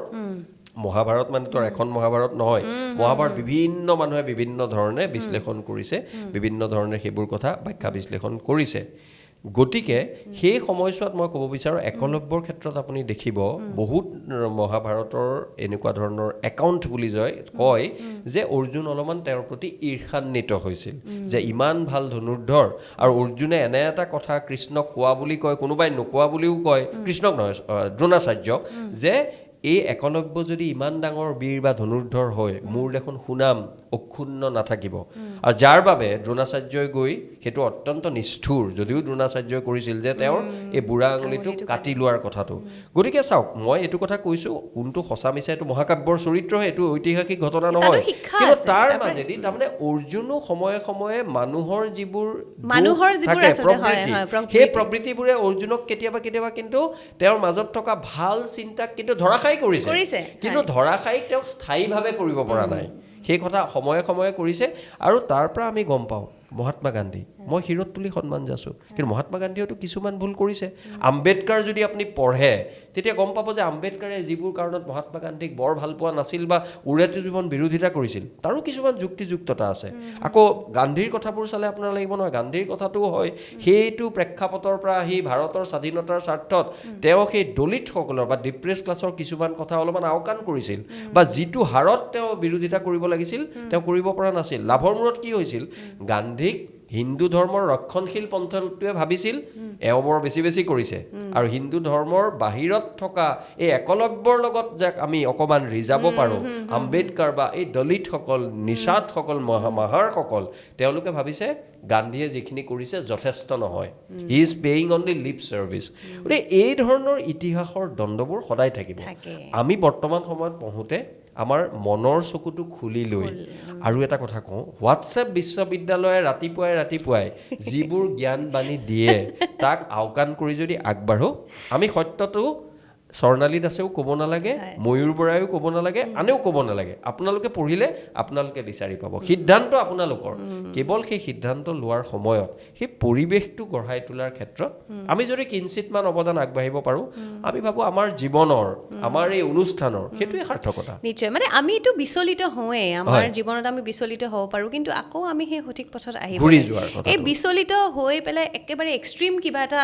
মহাভাৰত মানে তোৰ এখন মহাভাৰত নহয় মহাভাৰত বিভিন্ন মানুহে বিভিন্ন ধৰণে বিশ্লেষণ কৰিছে বিভিন্ন ধৰণে সেইবোৰ কথা ব্যাখ্যা বিশ্লেষণ কৰিছে গতিকে সেই সময়ছোৱাত মই ক'ব বিচাৰোঁ একলব্যৰ ক্ষেত্ৰত আপুনি দেখিব বহুত মহাভাৰতৰ এনেকুৱা ধৰণৰ একাউণ্ট বুলি কয় যে অৰ্জুন অলপমান তেওঁৰ প্ৰতি ঈৰ্ষান্বিত হৈছিল যে ইমান ভাল ধনুৰ্ধৰ আৰু অৰ্জুনে এনে এটা কথা কৃষ্ণক কোৱা বুলি কয় কোনোবাই নোকোৱা বুলিও কয় কৃষ্ণক নহয় দ্ৰোণাচাৰ্যক যে এই একলব্য যদি ইমান ডাঙৰ বীৰ বা ধনুৰ্ধৰ হয় মোৰ দেখোন সুনাম অক্ষুণ্ণ নাথাকিব আৰু যাৰ বাবে দ্ৰোণাচাৰ্যই গৈ সেইটো অত্যন্ত নিষ্ঠুৰ যদিও দ্ৰোণাচাৰ্যই কৰিছিল যে তেওঁৰ এই বুঢ়া আঙুলিটো কাটি লোৱাৰ কথাটো গতিকে চাওক মই এইটো কথা কৈছোঁ কোনটো সঁচা মিছা এইটো মহাকাব্যৰ চৰিত্ৰহে এইটো ঐতিহাসিক ঘটনা নহয় কিন্তু তাৰ মাজেদি তাৰমানে অৰ্জুনো সময়ে সময়ে মানুহৰ যিবোৰ সেই প্ৰবৃত্তিবোৰে অৰ্জুনক কেতিয়াবা কেতিয়াবা কিন্তু তেওঁৰ মাজত থকা ভাল চিন্তাক কিন্তু ধৰাশায়ী কৰিছে কিন্তু ধৰাশায়ী তেওঁক স্থায়ীভাৱে কৰিব পৰা নাই সেই কথা সময়ে সময়ে কৰিছে আৰু তাৰ পৰা আমি গম পাওঁ মহাত্মা গান্ধী মই শিৰত তুলি সন্মান যাছোঁ কিন্তু মহাত্মা গান্ধীয়েতো কিছুমান ভুল কৰিছে আম্বেদকাৰ যদি আপুনি পঢ়ে তেতিয়া গম পাব যে আম্বেদকাৰে যিবোৰ কাৰণত মহাত্মা গান্ধীক বৰ ভাল পোৱা নাছিল বা উৰাতি জীৱন বিৰোধিতা কৰিছিল তাৰো কিছুমান যুক্তিযুক্ততা আছে আকৌ গান্ধীৰ কথাবোৰ চালে আপোনাৰ লাগিব নহয় গান্ধীৰ কথাটো হয় সেইটো প্ৰেক্ষাপটৰ পৰা আহি ভাৰতৰ স্বাধীনতাৰ স্বাৰ্থত তেওঁ সেই দলিতসকলৰ বা ডিপ্ৰেছ ক্লাছৰ কিছুমান কথা অলপমান আওকাণ কৰিছিল বা যিটো হাৰত তেওঁ বিৰোধিতা কৰিব লাগিছিল তেওঁ কৰিব পৰা নাছিল লাভৰ মূৰত কি হৈছিল গান্ধীক হিন্দু ধৰ্মৰ ৰক্ষণশীল পন্থাটোৱে ভাবিছিল এওঁ বৰ বেছি বেছি কৰিছে আৰু হিন্দু ধৰ্মৰ বাহিৰত থকা এই একলব্যৰ লগত যাক আমি অকণমান ৰিজাব পাৰোঁ আম্বেদকাৰ বা এই দলিতসকল নিষাদসকল মাহাৰসকল তেওঁলোকে ভাবিছে গান্ধীয়ে যিখিনি কৰিছে যথেষ্ট নহয় he is paying only lip service গতিকে এই ধৰণৰ ইতিহাসৰ দ্বন্দ্ববোৰ সদায় থাকিব আমি বৰ্তমান সময়ত পঢ়োঁতে আমাৰ মনৰ চকুটো খুলি লৈ আৰু এটা কথা কওঁ হোৱাটছএপ বিশ্ববিদ্যালয়ে ৰাতিপুৱাই যিবোৰ জ্ঞান বাণী দিয়ে তাক আওকাণ কৰি যদি আগবাঢ়ো আমি সত্যটো স্বৰ্ণালী দাসেও ক'ব নালাগে ময়ূৰ বৰাইও ক'ব নালাগে আনেও ক'ব নালাগে আপোনালোকে পঢ়িলে আপোনালোকে বিচাৰি পাব সিদ্ধান্ত আপোনালোকৰ কেৱল সেই সিদ্ধান্ত লোৱাৰ সময়ত সেই পৰিৱেশটো গঢ়াই তোলাৰ ক্ষেত্ৰত আমি যদি কিঞ্চিতমান অৱদান আগবাঢ়িব পাৰোঁ আমি ভাবোঁ আমাৰ জীৱনৰ আমাৰ এই অনুষ্ঠানৰ সেইটোৱে সাৰ্থকতা নিশ্চয় মানে আমিতো বিচলিত হওঁৱে আমাৰ জীৱনত আমি বিচলিত হ'ব পাৰোঁ কিন্তু আকৌ আমি সেই সঠিক পথত আহিব ঘূৰি যোৱাৰ কথা এই বিচলিত হৈ পেলাই একেবাৰে এক্সট্ৰিম কিবা এটা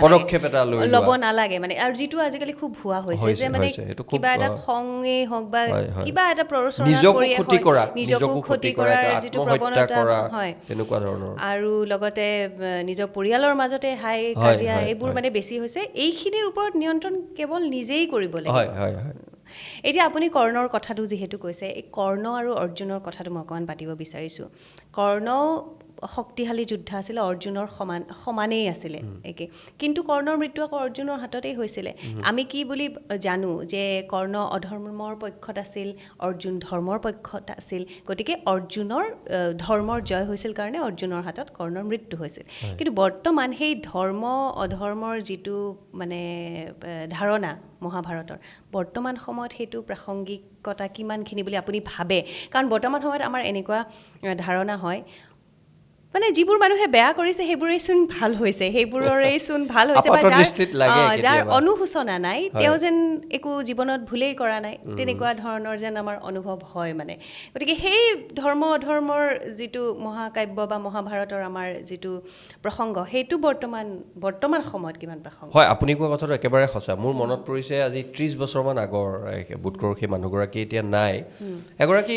পদক্ষেপ এটা ল'ব নালাগে মানে আৰু যিটো আজিকালি খুব ভুৱা হৈছে যে মানে কিবা এটা খঙেই হওক বা কিবা এটা প্ৰৰোচনা কৰি নিজকো ক্ষতি কৰাৰ যিটো প্ৰৱণতা হয় তেনেকুৱা ধৰণৰ আৰু লগতে নিজৰ পৰিয়ালৰ মাজতে হাই কাজিয়া এইবোৰ মানে বেছি হৈছে এইখিনিৰ ওপৰত নিয়ন্ত্ৰণ কেৱল নিজেই কৰিব লাগিব এতিয়া আপুনি কৰ্ণৰ কথাটো যিহেতু কৈছে এই কৰ্ণ আৰু অৰ্জুনৰ কথাটো মই অকণমান পাতিব বিচাৰিছোঁ কৰ্ণ শক্তিশালী যোদ্ধা আছিলে অৰ্জুনৰ সমানেই আছিলে একে কিন্তু কৰ্ণৰ মৃত্যু আকৌ অৰ্জুনৰ হাততেই হৈছিলে আমি কি বুলি জানো যে কৰ্ণ অধৰ্মৰ পক্ষত আছিল অৰ্জুন ধৰ্মৰ পক্ষত আছিল গতিকে অৰ্জুনৰ ধৰ্মৰ জয় হৈছিল কাৰণে অৰ্জুনৰ হাতত কৰ্ণৰ মৃত্যু হৈছিল কিন্তু বৰ্তমান সেই ধৰ্ম অধৰ্মৰ যিটো মানে ধাৰণা মহাভাৰতৰ বৰ্তমান সময়ত সেইটো প্ৰাসংগিকতা কিমানখিনি বুলি আপুনি ভাবে কাৰণ বৰ্তমান সময়ত আমাৰ এনেকুৱা ধাৰণা হয় মানে যিবোৰ মানুহে বেয়া কৰিছে সেইবোৰেই চোন ভাল হৈছে সেইবোৰৰেই চোন ভাল হৈছে বা যাৰ অনুশোচনা নাই তেওঁ যেন একো জীৱনত ভুলেই কৰা নাই তেনেকুৱা ধৰণৰ যেন আমাৰ অনুভৱ হয় মানে গতিকে সেই ধৰ্ম অধৰ্মৰ যিটো মহাকাব্য বা মহাভাৰতৰ আমাৰ যিটো প্ৰসংগ সেইটো বৰ্তমান সময়ত কিমান প্ৰাসংগিক হয় আপুনি কোৱা কথাটো একেবাৰে সঁচা মোৰ মনত পৰিছে আজি 30 বছৰমান আগৰ বোধকৰোঁ সেই মানুহগৰাকী এতিয়া নাই এগৰাকী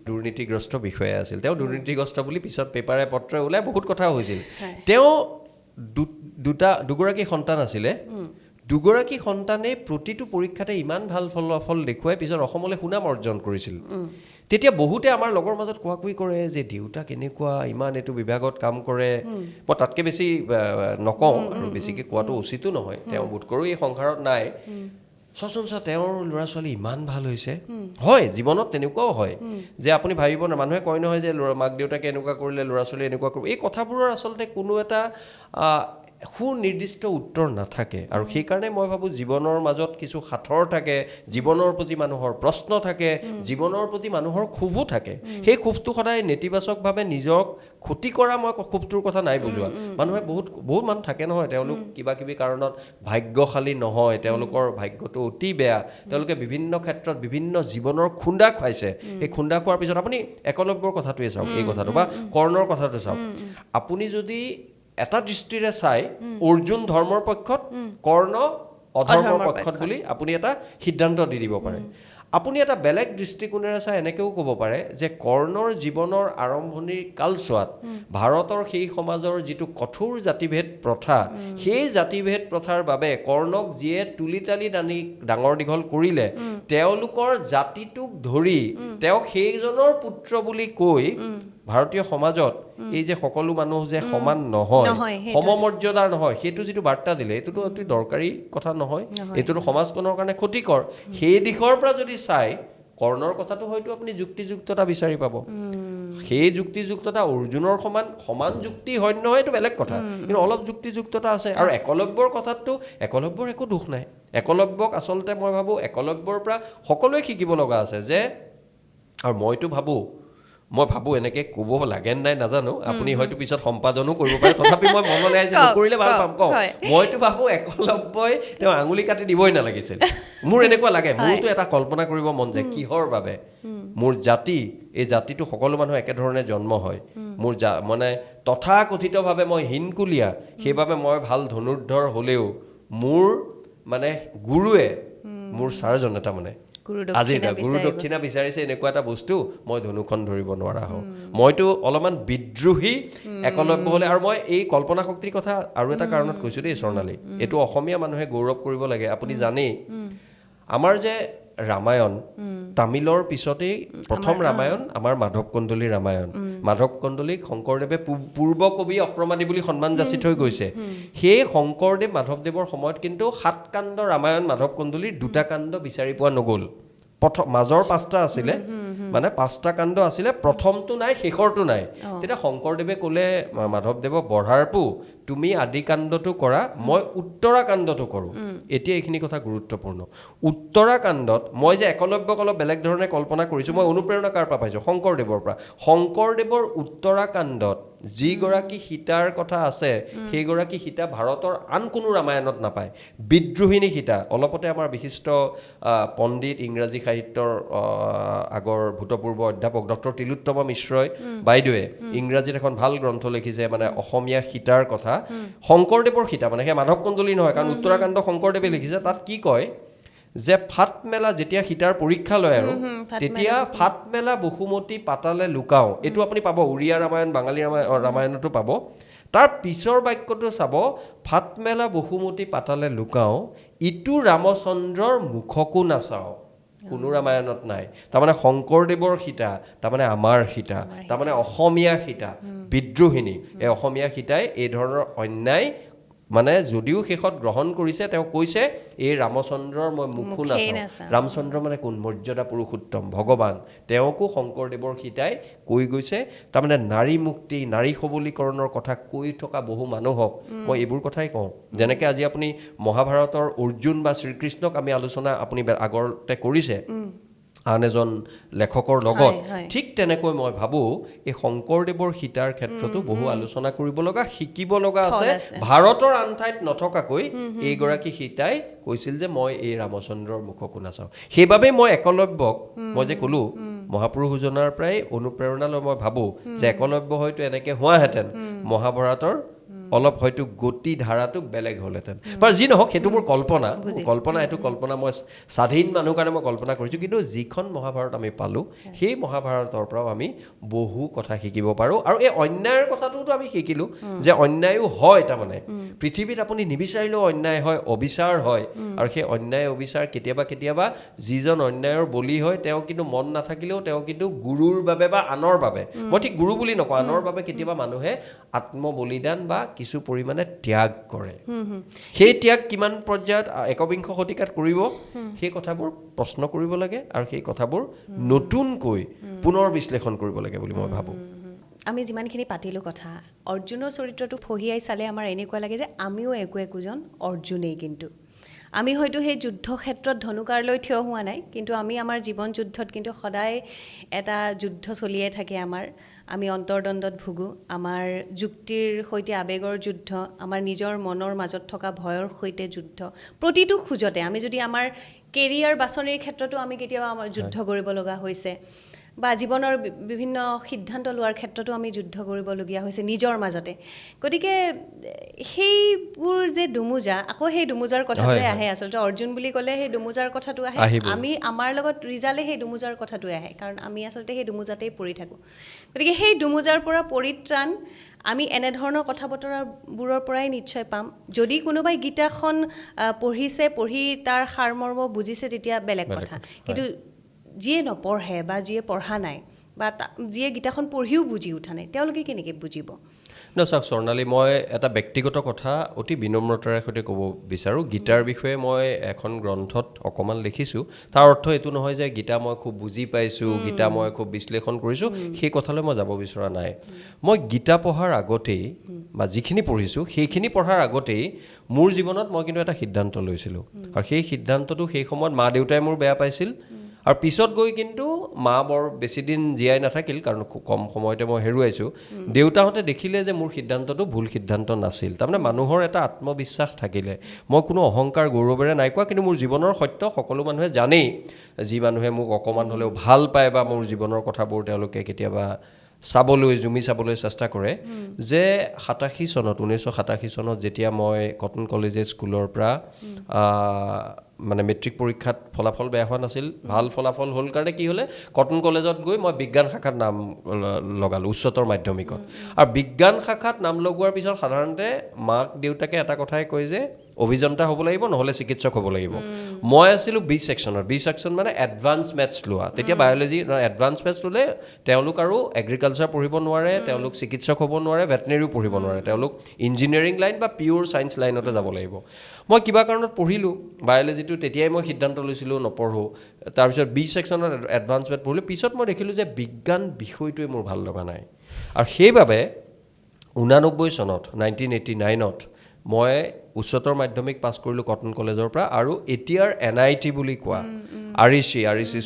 দুৰ্নীতিগ্ৰস্ত বিষয়া আছিল তেওঁ দুৰ্নীতিগ্ৰস্ত বুলি পিছত পেপাৰে পত্ৰে ওলাই বহুত কথা হৈছিল তেওঁ দুগৰাকী সন্তান আছিলে দুগৰাকী সন্তানে প্ৰতিটো পৰীক্ষাতে ইমান ভাল ফলাফল দেখুৱাই পিছত অসমলৈ সুনাম অৰ্জন কৰিছিল তেতিয়া বহুতে আমাৰ লগৰ মাজত কোৱাকুই কৰে যে দেউতা কেনেকুৱা ইমান এইটো বিভাগত কাম কৰে মই তাতকৈ বেছি নকওঁ আৰু বেছিকৈ কোৱাটো উচিতো নহয় তেওঁ বোধ কৰোঁ এই সংসাৰত নাই চোৱাচোন তেওঁৰ ল'ৰা ছোৱালী ইমান ভাল হৈছে হয় জীৱনত তেনেকুৱাও হয় যে আপুনি ভাবিব না মানুহে কয় নহয় যে মাক দেউতাকে এনেকুৱা কৰিলে ল'ৰা ছোৱালী এনেকুৱা কৰিব এই কথাবোৰৰ আচলতে কোনো এটা সুনিৰ্দিষ্ট উত্তৰ নাথাকে আৰু সেইকাৰণে মই ভাবোঁ জীৱনৰ মাজত কিছু সাঁথৰ থাকে জীৱনৰ প্ৰতি মানুহৰ প্ৰশ্ন থাকে জীৱনৰ প্ৰতি মানুহৰ ক্ষোভো থাকে সেই ক্ষোভটো সদায় নেতিবাচকভাৱে নিজক ক্ষতি কৰা মই ক্ষোভটোৰ কথা নাই বুজোৱা মানুহে বহুত মানুহ থাকে নহয় তেওঁলোক কিবা কিবি কাৰণত ভাগ্যশালী নহয় তেওঁলোকৰ ভাগ্যটো অতি বেয়া তেওঁলোকে বিভিন্ন ক্ষেত্ৰত বিভিন্ন জীৱনৰ খুন্দা খুৱাইছে সেই খুন্দা খোৱাৰ পিছত আপুনি একলব্যৰ কথাটোৱে চাওক এই কথাটো বা কৰ্ণৰ কথাটো চাওক আপুনি যদি এটা দৃষ্টিৰে চাই অৰ্জুন ধৰ্মৰ পক্ষত কৰ্ণ অধৰ্মৰ পক্ষত বুলি আপুনি এটা সিদ্ধান্ত দি দিব পাৰে আপুনি এটা বেলেগ দৃষ্টিকোণেৰে চাই এনেকৈও ক'ব পাৰে যে কৰ্ণৰ জীৱনৰ আৰম্ভণিৰ কালছোৱাত ভাৰতৰ সেই সমাজৰ যিটো কঠোৰ জাতিভেদ প্ৰথা সেই জাতিভেদ প্ৰথাৰ বাবে কৰ্ণক যিয়ে তুলি তালি ডাঙৰ দীঘল কৰিলে তেওঁলোকৰ জাতিটোক ধৰি তেওঁক সেইজনৰ পুত্ৰ বুলি কৈ ভাৰতীয় সমাজত এই যে সকলো মানুহ যে সমান নহয় সমমৰ্যাদাৰ নহয় সেইটো যিটো বাৰ্তা দিলে এইটোতো অতি দৰকাৰী কথা নহয় এইটোতো সমাজখনৰ কাৰণে ক্ষতিকৰ সেই দিশৰ পৰা যদি চাই কৰ্ণৰ কথাটো হয়তো আপুনি যুক্তিযুক্ততা বিচাৰি পাব সেই যুক্তিযুক্ততা অৰ্জুনৰ সমান যুক্তি হয় নহয় এইটো বেলেগ কথা কিন্তু অলপ যুক্তিযুক্ততা আছে আৰু একলব্যৰ কথাটো একলব্যৰ একো দুখ নাই একলব্যক আচলতে মই ভাবোঁ একলব্যৰ পৰা সকলোৱে শিকিব লগা আছে যে আৰু মইতো ভাবোঁ মই ভাবোঁ এনেকৈ ক'ব লাগে নাই নাজানো, আপুনি হয়তো পিছত সম্পাদনো কৰিব পাৰে, তথাপি মই মনলৈ আহিছে নকৰিলে ভাল পাম কওঁ। মইতো ভাবোঁ একলব্যই তেওঁ আঙুলি কাটি দিবই নালাগিছিল। মোৰ এনেকুৱা লাগে, মোৰতো এটা কল্পনা কৰিব মন যায় কিহৰ বাবে মোৰ জাতি, এই জাতিটো সকলো মানুহ একেধৰণে জন্ম হয়, মোৰ মানে তথাকথিতভাৱে মই হিনকুলীয়া, সেইবাবে মই ভাল ধনুৰ্ধৰ হ'লেও মোৰ মানে গুৰুৱে মোৰ ছাৰজন এটা মানে আজি গুৰু দক্ষিণা বিচাৰিছে এনেকুৱা এটা বস্তু, মই ধনুখন ধৰিব নোৱাৰা হওঁ। মইতো অলপমান বিদ্ৰোহী একলব্য হ'লে, আৰু মই এই কল্পনা শক্তিৰ কথা আৰু এটা কাৰণত কৈছোঁ দেই স্বৰ্ণালী, এইটো অসমীয়া মানুহে গৌৰৱ কৰিব লাগে। আপুনি জানেই আমাৰ যে ৰামায়ণ, তামিলৰ পিছতেই প্ৰথম ৰামায়ণ আমাৰ মাধৱ কন্দলী ৰামায়ণ। মাধৱ কন্দলীক শংকৰদেৱে পূৰ্ব কবি অপ্ৰমাদী বুলি সন্মান যাচি থৈ গৈছে। সেই শংকৰদেৱ মাধৱদেৱৰ সময়ত কিন্তু 7 কাণ্ড ৰামায়ণ মাধৱ কন্দলীৰ 2টা কাণ্ড বিচাৰি পোৱা নগ'ল। প্ৰথম মাজৰ 5টা আছিলে, মানে 5টা কাণ্ড আছিলে, প্ৰথমটো নাই শেষৰটো নাই। তেতিয়া শংকৰদেৱে ক'লে মাধৱদেৱক, বঢ়াৰপু তুমি আদি কাণ্ডটো কৰা, মই উত্তৰা কাণ্ডটো কৰোঁ। এতিয়া এইখিনি কথা গুৰুত্বপূৰ্ণ। উত্তৰা কাণ্ডত মই যে একলব্যক অলপ বেলেগ ধৰণে কল্পনা কৰিছোঁ, মই অনুপ্ৰেৰণা কাৰ পৰা পাইছোঁ? শংকৰদেৱৰ পৰা। শংকৰদেৱৰ উত্তৰা কাণ্ডত যিগৰাকী সীতাৰ কথা আছে, সেইগৰাকী সীতা ভাৰতৰ আন কোনো ৰামায়ণত নাপায়। বিদ্ৰোহিনী সীতা। অলপতে আমাৰ বিশিষ্ট পণ্ডিত, ইংৰাজী সাহিত্যৰ আগৰ ভূতপূৰ্ব অধ্যাপক ডক্টৰ তিলোত্তমা মিশ্ৰই বাইদেৱে ইংৰাজীত এখন ভাল গ্ৰন্থ লিখিছে, মানে অসমীয়া সীতাৰ কথা। শংকৰদেৱৰ সীতা, মানে সেই মাধৱ কন্দলী নহয়, কাৰণ উত্তৰাকাণ্ড শংকৰদেৱে লিখিছে। তাত কি কয় যে ফাট মেলা যেতিয়া সীতাৰ পৰীক্ষা লয় আৰু তেতিয়া ফাট মেলা বসুমতী পাতালে লুকাওঁ, এইটো আপুনি পাব উৰিয়া ৰামায়ণ, বাঙালী ৰামায়ণতো পাব। তাৰ পিছৰ বাক্যটো চাব, ফাট মেলা বসুমতী পাতালে লুকাওঁ, ইটো ৰামচন্দ্ৰৰ মুখকো নাচাওঁ। কোনো ৰামায়ণত নাই। তাৰমানে শংকৰদেৱৰ সীতা, তাৰমানে আমাৰ সীতা, তাৰমানে অসমীয়া সীতা, বিদ্ৰোহিনী। এই অসমীয়া সীতাই এই ধৰণৰ অন্যায় মানে যদিও শেষত গ্ৰহণ কৰিছে, তেওঁ কৈছে এই ৰামচন্দ্ৰৰ মই মুখো নাচাওঁ। ৰামচন্দ্ৰ মানে কোন? মৰ্যাদা পুৰুষোত্তম ভগৱান। তেওঁকো শংকৰদেৱৰ সীতাই কৈ গৈছে। তাৰমানে নাৰী মুক্তি, নাৰী সবলীকৰণৰ কথা কৈ থকা বহু মানুহক মই এইবোৰ কথাই কওঁ। যেনেকৈ আজি আপুনি মহাভাৰতৰ অৰ্জুন বা শ্ৰীকৃষ্ণক আমি আলোচনা আপুনি আগতে কৰিছে আন এজন লেখকৰ লগত, ঠিক তেনেকৈ মই ভাবোঁ এই শংকৰদেৱৰ সীতাৰ ক্ষেত্ৰতো বহু আলোচনা কৰিব লগা, শিকিব লগা আছে। ভাৰতৰ আন ঠাইত নথকাকৈ এইগৰাকী সীতাই কৈছিল যে মই এই ৰামচন্দ্ৰৰ মুখকো নাচাওঁ। সেইবাবে মই একলব্যক, মই যে ক'লোঁ মহাপুৰুষজনাৰ পৰাই অনুপ্ৰেৰণা লৈ মই ভাবোঁ যে একলব্য হয়তো এনেকৈ হোৱাহেঁতেন মহাভাৰতৰ অলপ হয়তো গতি ধাৰাটো বেলেগ হ'লহেঁতেন। বাৰু যি নহওক, সেইটো মোৰ কল্পনা, এইটো কল্পনা মই স্বাধীন মানুহ কাৰণে মই কল্পনা কৰিছোঁ। কিন্তু যিখন মহাভাৰত আমি পালোঁ, সেই মহাভাৰতৰ পৰাও আমি বহু কথা শিকিব পাৰোঁ। আৰু এই অন্যায়ৰ কথাটোতো আমি শিকিলোঁ যে অন্যায়ো হয়, তাৰমানে পৃথিৱীত আপুনি নিবিচাৰিলেও অন্যায় হয়, অবিচাৰ হয়। আৰু সেই অন্যায় অবিচাৰ কেতিয়াবা যিজন অন্যায়ৰ বলি হয়, তেওঁ কিন্তু মন নাথাকিলেও তেওঁ কিন্তু গুৰুৰ বাবে বা আনৰ বাবে, মই ঠিক গুৰু বুলি নকওঁ, আনৰ বাবে কেতিয়াবা মানুহে আত্মবলিদান বা কিছু পৰিমাণে ত্যাগ কৰে। সেই ত্যাগ কিমান পৰ্যায়ত একবিংশ শতিকাত কৰিব, সেই কথাবোৰ প্ৰশ্ন কৰিব লাগে আৰু সেই কথাবোৰ নতুনকৈ পুনৰ বিশ্লেষণ কৰিব লাগে বুলি মই ভাবোঁ। আমি যিমানখিনি পাতিলোঁ কথা, অৰ্জুনৰ চৰিত্ৰটো ফহিয়াই চালে আমাৰ এনেকুৱা লাগে যে আমিও একোজন অৰ্জুনেই। কিন্তু আমি হয়তো সেই যুদ্ধ ক্ষেত্ৰত ধনুকাৰ লৈ থিয় হোৱা নাই, কিন্তু আমি আমাৰ জীৱন যুদ্ধত কিন্তু সদায় এটা যুদ্ধ চলিয়ে থাকে আমাৰ। আমি অন্তৰ্দ্বন্দ্বত ভুগোঁ, আমাৰ যুক্তিৰ সৈতে আৱেগৰ যুদ্ধ, আমাৰ নিজৰ মনৰ মাজত থকা ভয়ৰ সৈতে যুদ্ধ। প্ৰতিটো খোজতে আমি যদি আমাৰ কেৰিয়াৰ বাছনিৰ ক্ষেত্ৰতো আমি কেতিয়াবা আমাৰ যুদ্ধ কৰিব লগা হৈছে, বা জীৱনৰ বিভিন্ন সিদ্ধান্ত লোৱাৰ ক্ষেত্ৰতো আমি যুদ্ধ কৰিবলগীয়া হৈছে নিজৰ মাজতে। গতিকে সেইবোৰ যে দুমোজা, আকৌ সেই দুমোজাৰ কথাটোৱে আহে। আচলতে অৰ্জুন বুলি ক'লে সেই দুমোজাৰ কথাটো আহে। আমি আমাৰ লগত ৰিজালে সেই দুমোজাৰ কথাটোৱে আহে, কাৰণ আমি আচলতে সেই দুমোজাতেই পৰি থাকোঁ। গতিকে সেই দুমোজাৰ পৰা পৰিত্ৰাণ আমি এনেধৰণৰ কথা বতৰাবোৰৰ পৰাই নিশ্চয় পাম। যদি কোনোবাই গীতাখন পঢ়িছে, পঢ়ি তাৰ সাৰমৰ্ম বুজিছে, তেতিয়া বেলেগ কথা। কিন্তু যিয়ে নপঢ়ে বা যিয়ে পঢ়া নাই বা যিয়ে গীতাখন পঢ়িও বুজি উঠা নাই, তেওঁলোকে কেনেকৈ বুজিব? চাওক স্বৰ্ণালী, মই এটা ব্যক্তিগত কথা অতি বিনম্ৰতাৰে সৈতে ক'ব বিচাৰোঁ। গীতাৰ বিষয়ে মই এখন গ্ৰন্থত অকণমান লিখিছোঁ। তাৰ অৰ্থ এইটো নহয় যে গীতা মই খুব বুজি পাইছোঁ, গীতা মই খুব বিশ্লেষণ কৰিছোঁ, সেই কথালৈ মই যাব বিচৰা নাই। মই গীতা পঢ়াৰ আগতেই বা যিখিনি পঢ়িছোঁ সেইখিনি পঢ়াৰ আগতেই মোৰ জীৱনত মই কিন্তু এটা সিদ্ধান্ত লৈছিলোঁ। আৰু সেই সিদ্ধান্তটো সেই সময়ত মা দেউতাই মোৰ বেয়া পাইছিল, আৰু পিছত গৈ কিন্তু মা বৰ বেছিদিন জীয়াই নাথাকিল কাৰণ খুব কম সময়তে মই হেৰুৱাইছোঁ দেউতাহঁতে দেখিলে যে মোৰ সিদ্ধান্তটো ভুল সিদ্ধান্ত নাছিল তাৰমানে মানুহৰ এটা আত্মবিশ্বাস থাকিলে মই কোনো অহংকাৰ গৌৰৱেৰে নাই কোৱা কিন্তু মোৰ জীৱনৰ সত্য সকলো মানুহে জানেই যি মানুহে মোক অকণমান হ'লেও ভাল পায় বা মোৰ জীৱনৰ কথাবোৰ তেওঁলোকে কেতিয়াবা জুমি চাবলৈ চেষ্টা কৰে যে 1987 চনত যেতিয়া মই কটন কলেজিয়েট স্কুলৰ পৰা মানে মেট্ৰিক পৰীক্ষাত ফলাফল বেয়া হোৱা নাছিল ভাল ফলাফল হ'ল কাৰণে কি হ'লে কটন কলেজত গৈ মই বিজ্ঞান শাখাত নাম লগালোঁ উচ্চতৰ মাধ্যমিকত আৰু বিজ্ঞান শাখাত নাম লগোৱাৰ পিছত সাধাৰণতে মাক দেউতাকে এটা কথাই কয় যে অভিযন্তা হ'ব লাগিব নহ'লে চিকিৎসক হ'ব লাগিব মই আছিলোঁ বি ছেকশ্যন মানে এডভান্স মেথছ লোৱা তেতিয়া বায়'লজি এডভান্স মেথছ ল'লে তেওঁলোক আৰু এগ্ৰিকালচাৰ পঢ়িব নোৱাৰে তেওঁলোক চিকিৎসক হ'ব নোৱাৰে ভেটেনেৰিও পঢ়িব নোৱাৰে তেওঁলোক ইঞ্জিনিয়াৰিং লাইন বা পিয়'ৰ ছায়েন্স লাইনতে যাব লাগিব মই কিবা কাৰণত পঢ়িলোঁ বায়'লজিটো তেতিয়াই মই সিদ্ধান্ত লৈছিলোঁ নপঢ়োঁ তাৰপিছত বি ছেকশ্যনত এডভান্স মেথ পঢ়িলোঁ পিছত মই দেখিলোঁ যে বিজ্ঞান বিষয়টোৱে মোৰ ভাল লগা নাই আৰু সেইবাবে 89 চনত 1989ত মই উচ্চতৰ মাধ্যমিক পাছ কৰিলোঁ কটন কলেজৰ পৰা আৰু এতিয়াৰ NIT বুলি কোৱা REC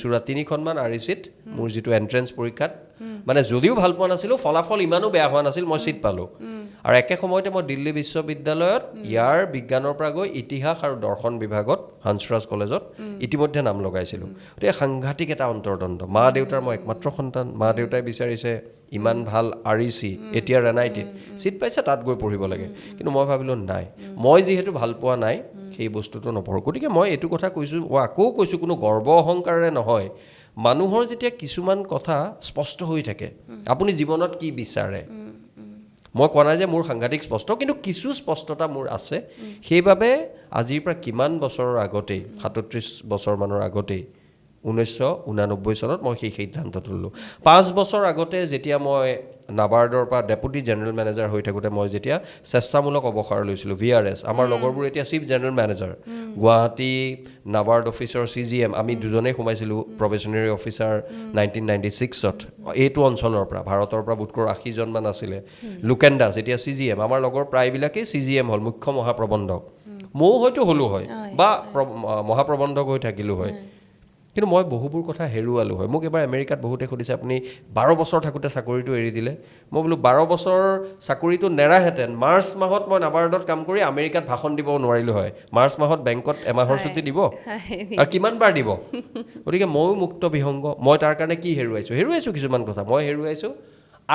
চুৰা 3খনমান RECত মোৰ যিটো এণ্ট্ৰেঞ্চ পৰীক্ষাত মানে যদিও ভাল পোৱা নাছিলোঁ ফলাফল ইমানো বেয়া হোৱা নাছিল মই চিট পালোঁ আৰু একে সময়তে মই দিল্লী বিশ্ববিদ্যালয়ত ইয়াৰ বিজ্ঞানৰ পৰা গৈ ইতিহাস আৰু দৰ্শন বিভাগত হংসৰাজ কলেজত ইতিমধ্যে নাম লগাইছিলোঁ গতিকে সাংঘাতিক এটা অন্তৰ্দ্বন্দ্ব মা দেউতাৰ মই একমাত্ৰ সন্তান মা দেউতাই বিচাৰিছে ইমান ভাল REC এতিয়াৰ NITত চিট পাইছে তাত গৈ পঢ়িব লাগে কিন্তু মই ভাবিলোঁ নাই মই যিহেতু ভাল পোৱা নাই সেই বস্তুটো নপঢ়োঁ গতিকে মই এইটো কথা কৈছোঁ আকৌ কৈছোঁ কোনো গৰ্ব অহংকাৰেৰে নহয় মানুহৰ যেতিয়া কিছুমান কথা স্পষ্ট হৈ থাকে আপুনি জীৱনত কি বিচাৰে মই কোৱা নাই যে মোৰ সাংঘাতিক স্পষ্ট কিন্তু কিছু স্পষ্টতা মোৰ আছে সেইবাবে আজিৰ পৰা কিমান বছৰৰ আগতেই 37 বছৰমানৰ আগতেই 1989 চনত মই সেই সিদ্ধান্তটো ল'লোঁ 5 বছৰ আগতে যেতিয়া মই নাবাৰ্ডৰ পৰা ডেপুটি জেনেৰেল মেনেজাৰ হৈ থাকোঁতে মই যেতিয়া স্বেচ্ছামূলক অৱসৰ লৈছিলোঁ VRS আমাৰ লগৰবোৰ এতিয়া chief general manager Guwahati NABARD অফিচৰ CGM আমি দুজনেই সোমাইছিলোঁ প্ৰবেশ্যনেৰী অফিচাৰ 1996ত এইটো অঞ্চলৰ পৰা ভাৰতৰ পৰা বোধকৰো 80জনমান আছিলে লুকেণ্ডাছ এতিয়া CGM আমাৰ লগৰ প্ৰায়বিলাকেই CGM হ'ল মুখ্য মহাপ্ৰবন্ধক ময়ো হয়তো হ'লোঁ হয় বা মহাপ্ৰবন্ধক হৈ থাকিলোঁ হয় কিন্তু মই বহুবোৰ কথা হেৰুৱালোঁ হয় মোক এবাৰ আমেৰিকাত বহুতে সুধিছে আপুনি 12 বছৰ থাকোঁতে চাকৰিটো এৰি দিলে মই বোলো 12 বছৰ চাকৰিটো নেৰাহেঁতেন মাৰ্চ মাহত মই নাবাৰ্ডত কাম কৰি আমেৰিকাত ভাষণ দিব নোৱাৰিলোঁ হয় মাৰ্চ মাহত বেংকত এমাহৰ ছুটি দিব আৰু কিমান বাৰ দিব গতিকে ময়ো মুক্ত বিহংগ মই তাৰ কাৰণে কি হেৰুৱাইছোঁ কিছুমান কথা মই হেৰুৱাইছোঁ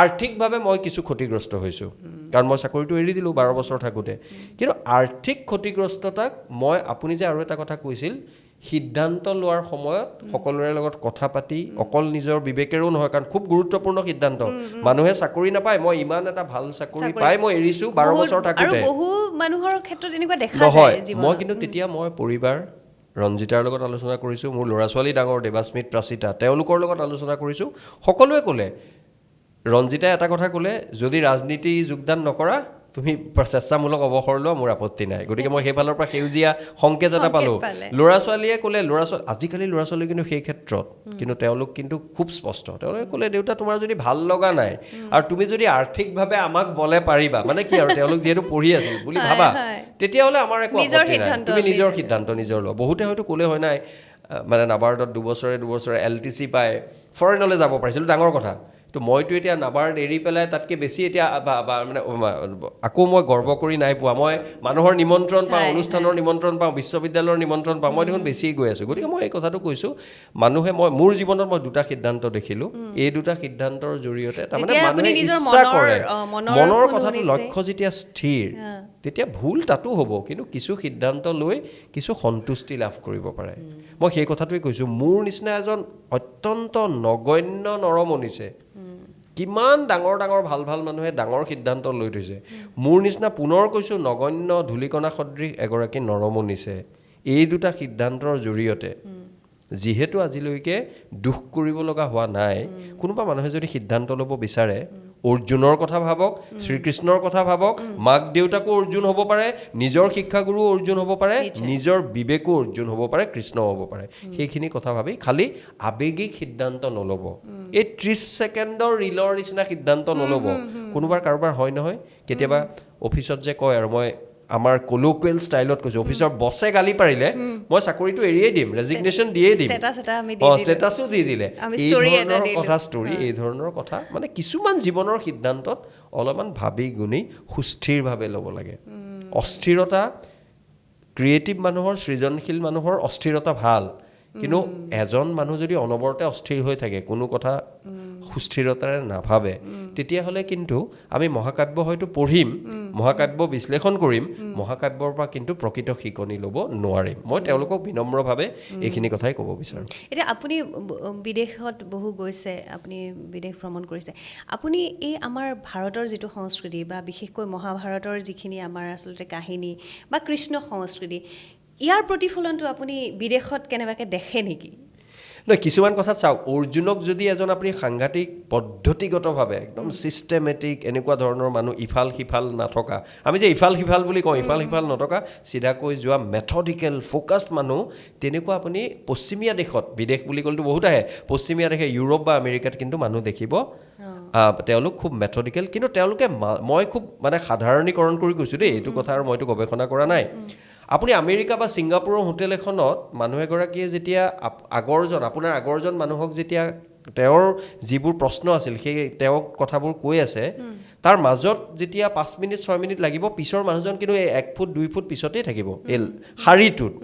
আৰ্থিকভাৱে মই কিছু ক্ষতিগ্ৰস্ত হৈছোঁ কাৰণ মই চাকৰিটো এৰি দিলোঁ 12 বছৰ থাকোঁতে কিন্তু আৰ্থিক ক্ষতিগ্ৰস্ততাক মই আপুনি যে আৰু এটা কথা কৈছিল সিদ্ধান্ত লোৱাৰ সময়ত সকলোৰে লগত কথা পাতি অকল নিজৰ বিবেকেৰেও নহয় কাৰণ খুব গুৰুত্বপূৰ্ণ সিদ্ধান্ত মানুহে চাকৰি নাপায় মই ইমান এটা ভাল চাকৰি পাই মই এৰিছোঁ 12 বছৰ থাকোঁতে আৰু বহু মানুহৰ ক্ষেত্ৰত এনেকুৱা দেখা যায় জীৱনত মই কিন্তু তেতিয়া মই পৰিবাৰ ৰঞ্জিতাৰ লগত আলোচনা কৰিছোঁ মোৰ ল'ৰা ছোৱালী ডাঙৰ দেৱাস্মিত প্ৰাচিতা তেওঁলোকৰ লগত আলোচনা কৰিছোঁ সকলোৱে ক'লে ৰঞ্জিতাই এটা কথা ক'লে যদি ৰাজনীতি যোগদান নকৰা তুমি স্বেচ্ছামূলক অৱসৰ লোৱা মোৰ আপত্তি নাই গতিকে মই সেইফালৰ পৰা সেউজীয়া সংকেত এটা পালোঁ ল'ৰা ছোৱালীয়ে ক'লে আজিকালি ল'ৰা ছোৱালী কিন্তু সেই ক্ষেত্ৰত কিন্তু তেওঁলোক কিন্তু খুব স্পষ্ট তেওঁলোকে ক'লে দেউতা তোমাৰ যদি ভাল লগা নাই আৰু তুমি যদি আৰ্থিকভাৱে আমাক বলে পাৰিবা মানে কি আৰু তেওঁলোক যিহেতু পঢ়ি আছিল বুলি ভাবা তেতিয়াহ'লে আমাৰ একো আপত্তি নাই তুমি নিজৰ সিদ্ধান্ত নিজৰ লোৱা বহুতে হয়তো ক'লে হয় নাই মানে নাবাৰ্ডত দুবছৰে LTC পায় ফৰেনলৈ যাব পাৰিছিলোঁ ডাঙৰ কথা তো মইতো এতিয়া নাবাৰ্ড এৰি পেলাই তাতকৈ বেছি এতিয়া মানে আকৌ মই গৰ্ব কৰি নাই পোৱা মই মানুহৰ নিমন্ত্ৰণ পাওঁ অনুষ্ঠানৰ নিমন্ত্ৰণ পাওঁ বিশ্ববিদ্যালয়ৰ নিমন্ত্ৰণ পাওঁ মই দেখোন বেছি গৈ আছোঁ গতিকে মই এই কথাটো কৈছোঁ মানুহে মোৰ জীৱনত মই দুটা সিদ্ধান্ত দেখিলোঁ এই দুটা সিদ্ধান্তৰ জৰিয়তে তাৰমানে মানুহে ইচ্ছা কৰে মনৰ কথাটো লক্ষ্য যেতিয়া স্থিৰ তেতিয়া ভুল তাতো হ'ব কিন্তু কিছু সিদ্ধান্ত লৈ কিছু সন্তুষ্টি লাভ কৰিব পাৰে মই সেই কথাটোৱে কৈছোঁ মোৰ নিচিনা এজন অত্যন্ত নগণ্য নৰমনিছে কিমান ডাঙৰ ভাল মানুহে ডাঙৰ সিদ্ধান্ত লৈ থৈছে মোৰ নিচিনা পুনৰ কৈছোঁ নগণ্য ধূলিকণা সদৃশ এগৰাকী নৰমনিছে এই দুটা সিদ্ধান্তৰ জৰিয়তে যিহেতু আজিলৈকে দুখ কৰিব লগা হোৱা নাই কোনোবা মানুহে যদি সিদ্ধান্ত ল'ব বিচাৰে অৰ্জুনৰ কথা ভাবক শ্ৰীকৃষ্ণৰ কথা ভাবক মাক দেউতাকো অৰ্জুন হ'ব পাৰে নিজৰ শিক্ষাগুৰু অৰ্জুন হ'ব পাৰে নিজৰ বিবেকো অৰ্জুন হ'ব পাৰে কৃষ্ণ হ'ব পাৰে সেইখিনি কথা ভাবি খালি আৱেগিক সিদ্ধান্ত নল'ব এই 30 ছেকেণ্ডৰ ৰিলৰ নিচিনা সিদ্ধান্ত নল'ব কোনোবাৰ কাৰোবাৰ হয় নহয় কেতিয়াবা অফিচত যে কয় আৰু মই আমাৰ কলোকুৱেল ষ্টাইলত কৈছোঁ, অফিচৰ বছে গালি পাৰিলে মই চাকৰিটো এৰিয়েই দিম, ৰেজিগনেশ্যন দিয়েই দিম, ষ্টেটাছো দি দিলে, এই ধৰণৰ কথা, ষ্টৰী এই ধৰণৰ কথা। মানে কিছুমান জীৱনৰ সিদ্ধান্তত অলপমান ভাবি গুণি সুস্থিৰভাৱে ল'ব লাগে। অস্থিৰতা, ক্ৰিয়েটিভ মানুহৰ, সৃজনশীল মানুহৰ অস্থিৰতা ভাল, কিন্তু এজন মানুহ যদি অনবৰতে অস্থিৰ হৈ থাকে, কোনো কথা সুস্থিৰতাৰে নাভাবে, তেতিয়াহ'লে কিন্তু আমি মহাকাব্য হয়তো পঢ়িম, মহাকাব্য বিশ্লেষণ কৰিম, মহাকাব্যৰ পৰা কিন্তু প্ৰকৃত শিকনি ল'ব নোৱাৰিম। মই তেওঁলোকক বিনম্ৰভাৱে এইখিনি কথাই ক'ব বিচাৰোঁ। এতিয়া আপুনি বিদেশত বহু গৈছে, আপুনি বিদেশ ভ্ৰমণ কৰিছে, আপুনি এই আমাৰ ভাৰতৰ যিটো সংস্কৃতি বা বিশেষকৈ মহাভাৰতৰ যিখিনি আমাৰ আচলতে কাহিনী বা কৃষ্ণ সংস্কৃতি, ইয়াৰ প্ৰতিফলনটো আপুনি বিদেশত কেনেবাকৈ দেখে নেকি? নহয়, কিছুমান কথাত চাওক, অৰ্জুনক যদি এজন আপুনি সাংঘাতিক পদ্ধতিগতভাৱে একদম ছিষ্টেমেটিক এনেকুৱা ধৰণৰ মানুহ, ইফাল সিফাল নথকা, আমি যে ইফাল সিফাল বুলি কওঁ, ইফাল সিফাল নথকা চিধাকৈ যোৱা মেথডিকেল ফ'কাছড মানুহ, তেনেকুৱা আপুনি পশ্চিমীয়া দেশত, বিদেশ বুলি ক'লেতো বহুত আহে, পশ্চিমীয়া দেশে ইউৰোপ বা আমেৰিকাত কিন্তু মানুহ দেখিব, তেওঁলোক খুব মেথডিকেল, কিন্তু তেওঁলোকে, মই খুব মানে সাধাৰণীকৰণ কৰি কৈছোঁ দেই, এইটো কথা আৰু মইতো গৱেষণা কৰা নাই। আপুনি আমেৰিকা বা ছিংগাপুৰৰ হোটেল এখনত মানুহ এগৰাকীয়ে যেতিয়া আপোনাৰ আগৰজন মানুহক যেতিয়া তেওঁৰ যিবোৰ প্ৰশ্ন আছিল সেই তেওঁক কথাবোৰ কৈ আছে, তাৰ মাজত যেতিয়া 5 মিনিট 6 মিনিট লাগিব, পিছৰ মানুহজন কিন্তু 1 ফুট 2 ফুট পিছতেই থাকিব এই শাৰীটোত।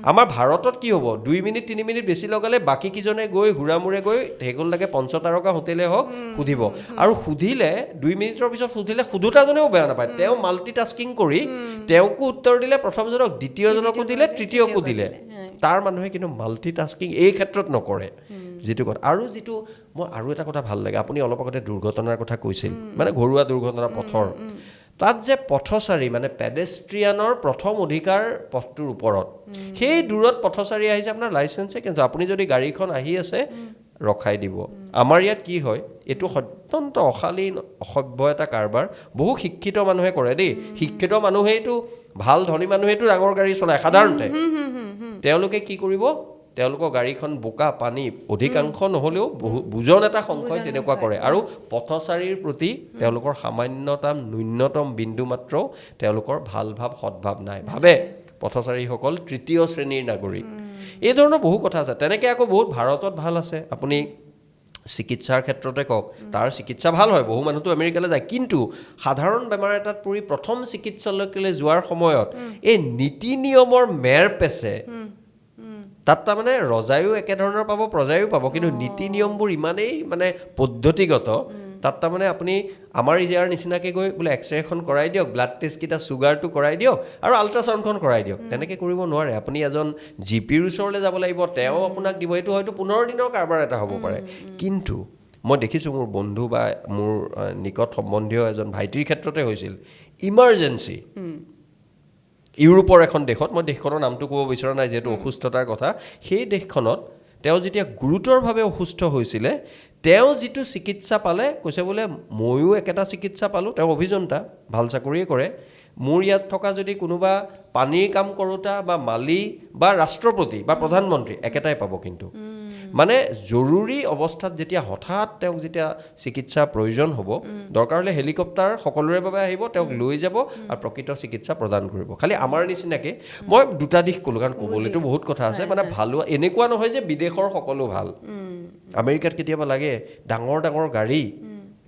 আমাৰ ভাৰতত কি হ'ব, 2 মিনিট 3 মিনিট বেছি লগালে বাকীকেইজনে গৈ হুৰামূৰে গৈ সেইগল লাগে পঞ্চতাৰকা হোটেলে হওক সুধিব, আৰু সুধিলে 2 মিনিটৰ পিছত সুধিলে সোধোতাজনেও বেয়া নাপায়, তেওঁ মাল্টিটাস্কিং কৰি তেওঁকো উত্তৰ দিলে, প্ৰথমজনক দ্বিতীয়জনকো দিলে, তৃতীয়কো দিলে। তাৰ মানুহে কিন্তু মাল্টিটাস্কিং এই ক্ষেত্ৰত নকৰে, যিটো কথা। আৰু যিটো মই আৰু এটা কথা ভাল লাগে, আপুনি অলপ আগতে দুৰ্ঘটনাৰ কথা কৈছিল, মানে ঘৰুৱা দুৰ্ঘটনা পথৰ, তাত যে পথচাৰী মানে পেডেষ্ট্ৰিয়ানৰ প্ৰথম অধিকাৰ পথটোৰ ওপৰত, সেই দূৰত পথচাৰী আহিছে, আপোনাৰ লাইচেঞ্চে কিন্তু আপুনি যদি গাড়ীখন আহি আছে ৰখাই দিব। আমাৰ ইয়াত কি হয়, এইটো অত্যন্ত অশালীন অসভ্য এটা কাৰবাৰ, বহু শিক্ষিত মানুহে কৰে দেই, শিক্ষিত মানুহেইটো, ভাল ধনী মানুহেইটো ডাঙৰ গাড়ী চলায় সাধাৰণতে, তেওঁলোকে কি কৰিব, তেওঁলোকৰ গাড়ীখন বোকা পানী, অধিকাংশ নহ'লেও বুজন এটা সংখ্যাই তেনেকুৱা কৰে, আৰু পথচাৰীৰ প্ৰতি তেওঁলোকৰ সামান্যতম ন্যূনতম বিন্দু মাত্ৰও তেওঁলোকৰ ভাল ভাৱ সদ্ভাৱ নাই, ভাবে পথচাৰীসকল তৃতীয় শ্ৰেণীৰ নাগৰিক। এই ধৰণৰ বহু কথা আছে। তেনেকৈ আকৌ বহুত ভাৰতত ভাল আছে, আপুনি চিকিৎসাৰ ক্ষেত্ৰতে কওক, তাৰ চিকিৎসা ভাল হয়, বহু মানুহতো আমেৰিকালৈ যায়, কিন্তু সাধাৰণ বেমাৰ এটাত পৰি প্ৰথম চিকিৎসালয়লৈ যোৱাৰ সময়ত এই নীতি নিয়মৰ মেৰ পেছে, তাত তাৰমানে ৰজায়ো একেধৰণৰ পাব, প্ৰজায়ো পাব, কিন্তু নীতি নিয়মবোৰ ইমানেই মানে পদ্ধতিগত, তাত তাৰমানে আপুনি আমাৰ ইয়াৰ নিচিনাকৈ গৈ বোলে এক্সৰেখন কৰাই দিয়ক, ব্লাড টেষ্টকেইটা চুগাৰটো কৰাই দিয়ক, আৰু আল্ট্ৰাচাউণ্ডখন কৰাই দিয়ক, তেনেকৈ কৰিব নোৱাৰে। আপুনি এজন জিপিৰ ওচৰলৈ যাব লাগিব, তেওঁ আপোনাক দিব, এইটো হয়তো 15 দিনৰ কাৰবাৰ এটা হ'ব পাৰে। কিন্তু মই দেখিছোঁ মোৰ বন্ধু বা মোৰ নিকট সম্বন্ধীয় এজন ভাইটিৰ ক্ষেত্ৰতে হৈছিল, ইমাৰ্জেঞ্চি ইউৰোপৰ এখন দেশত, মই দেশখনৰ নামটো ক'ব বিচৰা নাই যিহেতু অসুস্থতাৰ কথা, সেই দেশখনত তেওঁ যেতিয়া গুৰুতৰভাৱে অসুস্থ হৈছিলে, তেওঁ যিটো চিকিৎসা পালে, কৈছে বোলে ময়ো একেটা চিকিৎসা পালোঁ, তেওঁ অভিযন্তা, ভাল চাকৰিয়ে কৰে, মোৰ ইয়াত থকা যদি কোনোবা পানীৰ কাম কৰোঁতা বা মালী বা ৰাষ্ট্ৰপতি বা প্ৰধানমন্ত্ৰী একেটাই পাব। কিন্তু মানে জৰুৰী অৱস্থাত যেতিয়া হঠাৎ তেওঁক যেতিয়া চিকিৎসা প্ৰয়োজন হ'ব, দৰকাৰ হ'লে হেলিকপ্টাৰ সকলোৰে বাবে আহিব, তেওঁক লৈ যাব আৰু প্ৰকৃত চিকিৎসা প্ৰদান কৰিব। খালি আমাৰ নিচিনাকৈ মই দুটা দিশ ক'লোঁ, কাৰণ ক'বলৈতো বহুত কথা আছে, মানে ভালো এনেকুৱা নহয় যে বিদেশৰ সকলো ভাল। আমেৰিকাত কেতিয়াবা লাগে ডাঙৰ ডাঙৰ গাড়ী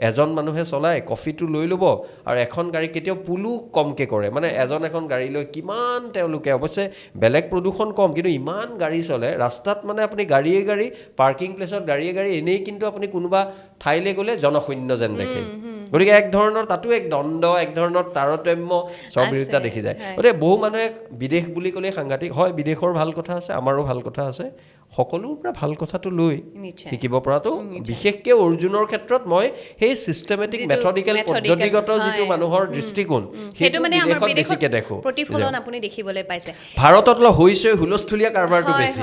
এজন মানুহে চলায়, কফিটো লৈ ল'ব, আৰু এখন গাড়ী কেতিয়াও পুলো কমকৈ কৰে, মানে এখন গাড়ী লৈ কিমান তেওঁলোকে, অৱশ্যে বেলেগ প্ৰদূষণ কম, কিন্তু ইমান গাড়ী চলে ৰাস্তাত, মানে আপুনি গাড়ীয়ে গাড়ী, পাৰ্কিং প্লেচত গাড়ীয়ে গাড়ী, এনেই কিন্তু আপুনি কোনোবা ঠাইলৈ গ'লে জনশূন্য যেন দেখে। গতিকে এক ধৰণৰ তাতো এক দ্বন্দ্ব, এক ধৰণৰ তাৰতম্য, স্ববিৰোধিতা দেখি যায়। গতিকে বহু মানুহে বিদেশ বুলি ক'লে সাংঘাতিক হয়, বিদেশৰ ভাল কথা আছে, আমাৰো ভাল কথা আছে, সকলোৰ পৰা ভাল কথাটো লৈ শিকিব পৰাটো, বিশেষকৈ অৰ্জুনৰ ক্ষেত্ৰত মই সেই চিষ্টেমেটিক মেথডিকেল পদ্ধতিগত যিটো মানুহৰ দৃষ্টিকোণ, সেইটো বিদেশত বেছিকৈ দেখোঁ। প্ৰতিফলন আপুনি দেখিবলৈ পাইছে। ভাৰতত অলপ হৈছে হুলস্থুলীয়া কাৰবাৰটো বেছি।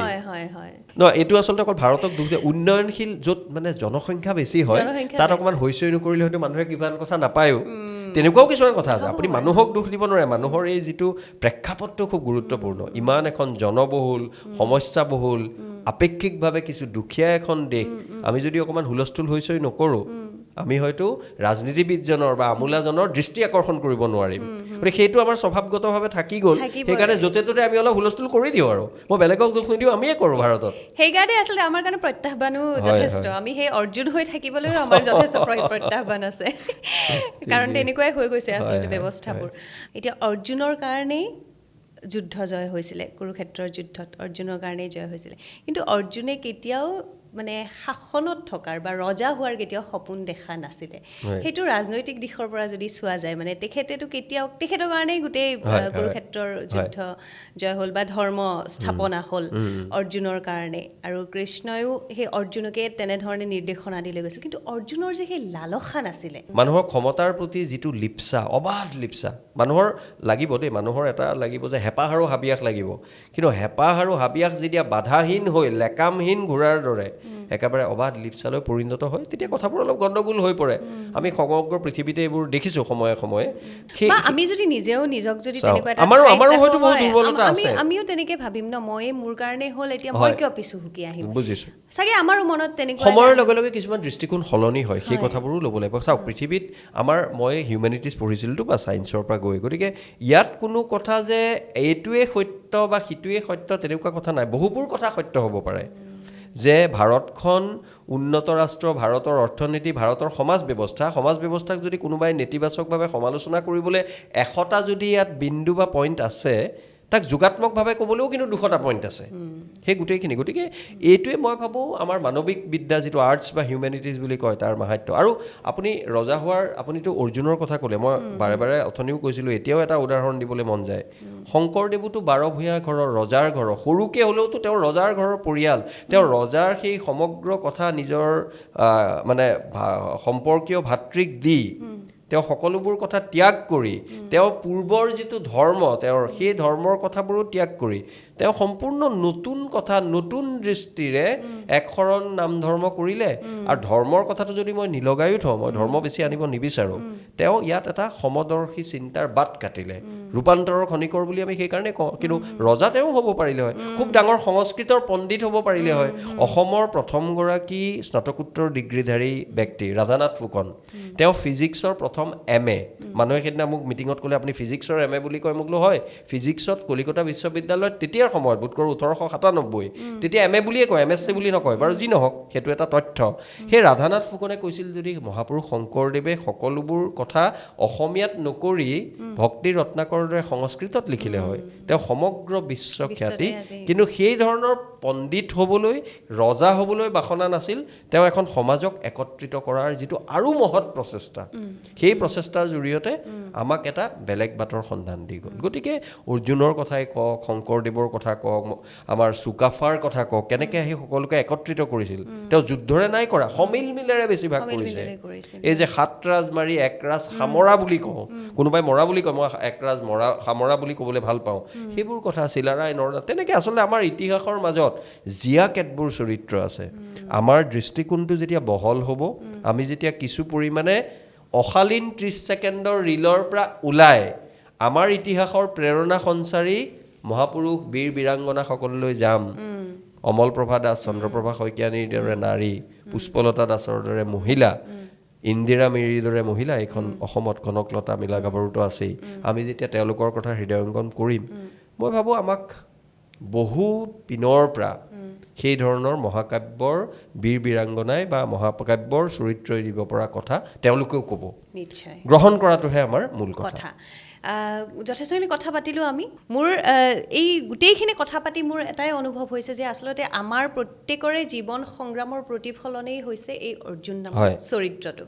নহয়, এইটো আচলতে অকল ভাৰতক দুখ দিয়ে, উন্নয়নশীল য'ত মানে জনসংখ্যা বেছি হয় তাত অকণমান হৈছে নকৰিলে হয়তো মানুহে কিবা কথা নাপায়ো, তেনেকুৱাও কিছুমান কথা আছে। আপুনি মানুহক দোষ দিব নোৱাৰে, মানুহৰ এই যিটো প্ৰেক্ষাপটটো খুব গুৰুত্বপূৰ্ণ। ইমান এখন জনবহুল, সমস্যাবহুল, আপেক্ষিকভাৱে কিছু দুখীয়া এখন দেশ, আমি যদি অকণমান হুলস্থুল হৈ নকৰোঁ, আমি হয়তো ৰাজনীতিবিদজনৰ বা আমোলাজনৰ দৃষ্টি আকৰ্ষণ কৰিব নোৱাৰিম গতিকে সেইটো আমাৰ স্বভাৱগতভাৱে থাকি গ'ল সেইকাৰণে য'তে ত'তে আমি অলপ হুলস্থুল কৰি দিওঁ আৰু মই বেলেগক দোষ নিদিওঁ আমিয়ে কৰোঁ ভাৰতত সেইকাৰণে আচলতে আমাৰ কাৰণে প্ৰত্যাহ্বানো যথেষ্ট আমি সেই অৰ্জুন হৈ থাকিবলৈও আমাৰ যথেষ্ট প্ৰত্যাহ্বান আছে কাৰণ তেনেকুৱাই হৈ গৈছে আচলতে ব্যৱস্থাবোৰ এতিয়া অৰ্জুনৰ কাৰণেই যুদ্ধ জয় হৈছিলে কুৰুক্ষেত্ৰৰ যুদ্ধত অৰ্জুনৰ কাৰণেই জয় হৈছিলে কিন্তু অৰ্জুনে কেতিয়াও মানে শাসনত থকাৰ বা ৰজা হোৱাৰ কেতিয়াও সপোন দেখা নাছিলে সেইটো ৰাজনৈতিক দিশৰ পৰা যদি চোৱা যায় মানে তেখেতেতো কেতিয়াও তেখেতৰ কাৰণেই গোটেই কুৰুক্ষেত্ৰৰ যুদ্ধ জয় হ'ল বা ধৰ্ম স্থাপনা হ'ল অৰ্জুনৰ কাৰণে আৰু কৃষ্ণয়ো সেই অৰ্জুনকে তেনেধৰণে নিৰ্দেশনা দি লৈ গৈছিল কিন্তু অৰ্জুনৰ যে সেই লালসা নাছিলে মানুহৰ ক্ষমতাৰ প্ৰতি যিটো লিপ্সা অবাধ লিপ্সা মানুহৰ লাগিব দেই মানুহৰ এটা লাগিব যে হেঁপাহ আৰু হাবিয়াস লাগিব কিন্তু হেঁপাহ আৰু হাবিয়াস যেতিয়া বাধাহীন হৈ লেকামহীন ঘোঁৰাৰ দৰে একেবাৰে অবাধ লিপ্সালৈ পৰিণত হয় তেতিয়া কথাবোৰ অলপ গণ্ডগোল হৈ পৰে আমি সমগ্ৰ পৃথিৱীতে এইবোৰ দেখিছোঁ সময়ে সময়ে আমি যদি নিজেও নিজক যদি তেনেকুৱা এটা আমাৰো হয়তো বহুত দুৰ্বলতা আছে আমিও তেনেকে ভাবিম ন মই মোৰ কাৰণে হ'ল এতিয়া মই কিয় পিছু হুকি আহিম বুজিছোঁ চাগে আমাৰো মনত তেনেকুৱা সময়ৰ লগে লগে কিছুমান দৃষ্টিকোণ সলনি হয় সেই কথাবোৰো ল'ব লাগিব চাওক পৃথিৱীত মই হিউমেনিটিজ পঢ়িছিলোঁতো বা ছায়েন্সৰ পৰা গতিকে ইয়াত কোনো কথা যে এইটোৱে সত্য বা সিটোৱে সত্য তেনেকুৱা কথা নাই বহুবোৰ কথা সত্য হ'ব পাৰে যে ভাৰতখন উন্নত ৰাষ্ট্ৰ ভাৰতৰ অৰ্থনীতি ভাৰতৰ সমাজ ব্যৱস্থাক যদি কোনোবাই নেতিবাচকভাৱে সমালোচনা কৰিবলৈ 100টা যদি ইয়াত বিন্দু বা পইণ্ট আছে তাক যোগাত্মকভাৱে ক'বলৈও কিন্তু 200টা পইণ্ট আছে সেই গোটেইখিনি গতিকে এইটোৱে মই ভাবোঁ আমাৰ মানৱিক বিদ্যা যিটো আৰ্টছ বা হিউমেনিটিজ বুলি কয় তাৰ মাহাত্য আৰু আপুনি ৰজা হোৱাৰ আপুনিতো অৰ্জুনৰ কথা ক'লে মই বাৰে বাৰে অথনিও কৈছিলোঁ এতিয়াও এটা উদাহৰণ দিবলৈ মন যায় শংকৰদেৱোতো 12 ভূঞা ঘৰৰ ৰজাৰ ঘৰৰ সৰুকৈ হ'লেওতো তেওঁৰ ৰজাৰ ঘৰৰ পৰিয়াল তেওঁৰ ৰজাৰ সেই সমগ্ৰ কথা নিজৰ মানে সম্পৰ্কীয় ভাতৃক দি তেওঁ সকলোবোৰ কথা ত্যাগ কৰি তেওঁ পূৰ্বৰ যিটো ধৰ্ম তেওঁৰ সেই ধৰ্মৰ কথাবোৰো ত্যাগ কৰি তেওঁ সম্পূৰ্ণ নতুন কথা নতুন দৃষ্টিৰে একশৰণ নাম ধৰ্ম কৰিলে আৰু ধৰ্মৰ কথাটো যদি মই নিলগায়ো থওঁ মই ধৰ্ম বেছি আনিব নিবিচাৰোঁ তেওঁ ইয়াত এটা সমদৰ্শী চিন্তাৰ বাট কাটিলে ৰূপান্তৰৰ খনিকৰ বুলি আমি সেইকাৰণে কওঁ কিন্তু ৰজা তেওঁ হ'ব পাৰিলে হয় খুব ডাঙৰ সংস্কৃতৰ পণ্ডিত হ'ব পাৰিলে হয় অসমৰ প্ৰথমগৰাকী স্নাতকোত্তৰ ডিগ্ৰীধাৰী ব্যক্তি ৰাধানাথ ফুকন তেওঁ ফিজিক্সৰ প্ৰথম MA মানুহে সেইদিনা মোক মিটিঙত ক'লে আপুনি ফিজিক্সৰ MA বুলি কয় মোক হয় ফিজিক্সত কলিকতা বিশ্ববিদ্যালয়ত তেতিয়াৰ সময়ত বোধকৰোঁ 1897 তেতিয়া MA বুলিয়ে কয় MSc বুলি নকয় বাৰু যি নহওক সেইটো এটা তথ্য সেই ৰাধানাথ ফুকনে কৈছিল যদি মহাপুৰুষ শংকৰদেৱে সকলোবোৰ কথা অসমীয়াত নকৰি ভক্তি ৰত্নাকৰৰ দৰে সংস্কৃতত লিখিলে হয় তেওঁ সমগ্ৰ বিশ্বখ্যাতি কিন্তু সেই ধৰণৰ পণ্ডিত হ'বলৈ ৰজা হ'বলৈ বাসনা নাছিল তেওঁ এখন সমাজক একত্ৰিত কৰাৰ যিটো আৰু মহৎ প্ৰচেষ্টা সেই প্ৰচেষ্টাৰ জৰিয়তে আমাক এটা বেলেগ বাটৰ সন্ধান দি গ'ল গতিকে অৰ্জুনৰ কথাই কওক শংকৰদেৱৰ কথা কওক আমাৰ চুকাফাৰ কথা কওক কেনেকৈ সেই সকলোকে একত্ৰিত কৰিছিল তেওঁ যুদ্ধৰে নাই কৰা সমিল মিলেৰে বেছিভাগ কৰিছে এই যে 7 ৰাজ মাৰি 1 ৰাজ সামৰা বুলি কওঁ কোনোবাই মৰা বুলি কয় মই 1 ৰাজ মৰা সামৰা বুলি ক'বলৈ ভাল পাওঁ সেইবোৰ কথা চিলাৰায় নৰনাথ তেনেকৈ আচলতে আমাৰ ইতিহাসৰ মাজত জিয়া কেতবোৰ চৰিত্ৰ আছে আমাৰ দৃষ্টিকোণটো যেতিয়া বহল হ'ব আমি যেতিয়া কিছু পৰিমাণে অশালীন 30 ছেকেণ্ডৰ ৰিলৰ পৰা ওলাই আমাৰ ইতিহাসৰ প্ৰেৰণা সঞ্চাৰী মহাপুৰুষ বীৰ বীৰাংগনাসকললৈ যাম অমলপ্ৰভা দাস চন্দ্ৰপ্ৰভা শইকীয়ানীৰ দৰে নাৰী পুষ্পলতা দাসৰ দৰে মহিলা ইন্দিৰা মিৰিৰ দৰে মহিলা এইখন অসমত কনকলতা মিলা গাভৰুটো আছেই আমি যেতিয়া তেওঁলোকৰ কথা হৃদয়ংগম কৰিম মই ভাবোঁ আমাক বহু পিনৰ পৰা সেই ধৰণৰ মহাকাব্যৰ বীৰ বীৰাংগনাই বা মহাকাব্যৰ চৰিত্ৰই দিব পৰা কথা তেওঁলোকেও ক'ব নিশ্চয় গ্ৰহণ কৰাটোহে আমাৰ মূল কথা যথেষ্টখিনি কথা পাতিলোঁ আমি মোৰ এই গোটেইখিনি কথা পাতি মোৰ এটাই অনুভৱ হৈছে যে আচলতে আমাৰ প্ৰত্যেকৰে জীৱন সংগ্ৰামৰ প্ৰতিফলনেই হৈছে এই অৰ্জুন নামৰ চৰিত্ৰটো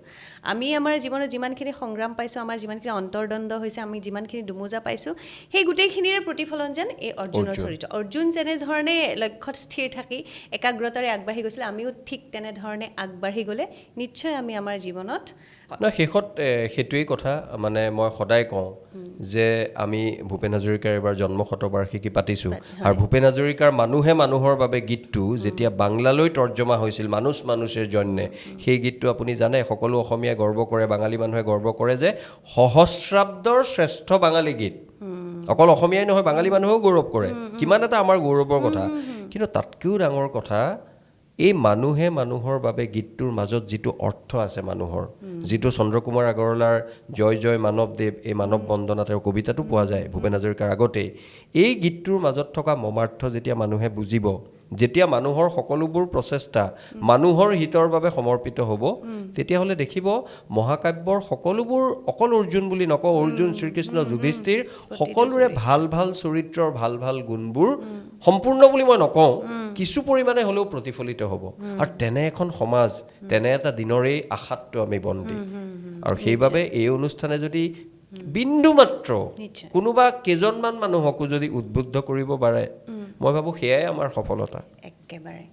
আমি আমাৰ জীৱনত যিমানখিনি সংগ্ৰাম পাইছোঁ আমাৰ যিমানখিনি অন্তৰ্দ্বন্দ্ব হৈছে আমি যিমানখিনি দুমোজা পাইছোঁ সেই গোটেইখিনিৰে প্ৰতিফলন যেন এই অৰ্জুনৰ চৰিত্ৰ অৰ্জুন যেনেধৰণে লক্ষ্যত স্থিৰ থাকি একাগ্ৰতাৰে আগবাঢ়ি গৈছিলে আমিও ঠিক তেনেধৰণে আগবাঢ়ি গ'লে নিশ্চয় আমি আমাৰ জীৱনত শেষত সেইটোৱেই কথা মানে মই সদায় কওঁ যে আমি ভূপেন হাজৰিকাৰ এবাৰ জন্ম শতবাৰ্ষিকী পাতিছোঁ আৰু ভূপেন হাজৰিকাৰ মানুহে মানুহৰ বাবে গীতটো যেতিয়া বাংলালৈ তৰ্জমা হৈছিল মানুষেৰ জন্যে সেই গীতটো আপুনি জানে সকলো অসমীয়াই গৰ্ব কৰে বাঙালী মানুহে গৰ্ব কৰে যে সহস্ৰাব্দৰ শ্ৰেষ্ঠ বাঙালী গীত অকল অসমীয়াই নহয় বাঙালী মানুহেও গৌৰৱ কৰে কিমান এটা আমাৰ গৌৰৱৰ কথা কিন্তু তাতকৈও ডাঙৰ কথা এই মানুহে মানুহৰ বাবে গীতটোৰ মাজত যিটো অৰ্থ আছে মানুহৰ, যিটো চন্দ্ৰকুমাৰ আগৰৱালাৰ জয় জয় মানৱদেৱ, এই মানৱ বন্দনা তেওঁৰ কবিতাটো পোৱা যায় ভূপেন হাজৰিকাৰ আগতেই। এই গীতটোৰ মাজত থকা মৰ্মাৰ্থ যেতিয়া মানুহে বুজিব, যেতিয়া মানুহৰ সকলোবোৰ প্ৰচেষ্টা মানুহৰ হিতৰ বাবে সমৰ্পিত হ'ব, তেতিয়াহ'লে দেখিব মহাকাব্যৰ সকলোবোৰ, অকল অৰ্জুন বুলি নকওঁ, অৰ্জুন, শ্ৰীকৃষ্ণ, যুধিষ্ঠিৰ, সকলোৰে ভাল ভাল চৰিত্ৰৰ ভাল ভাল গুণবোৰ সম্পূৰ্ণ বুলি মই নকওঁ, কিছু পৰিমাণে হ'লেও প্ৰতিফলিত হ'ব। আৰু তেনে এখন সমাজ, তেনে এটা দিনৰেই আশাতটো আমি বন্দী। আৰু সেইবাবে এই অনুষ্ঠানে যদি বিন্দু মাত্ৰ কোনোবা কেইজনমান মানুহকো যদি উদ্বুদ্ধ কৰিব পাৰে, মই ভাবোঁ সেয়াই আমাৰ সফলতা। একেবাৰে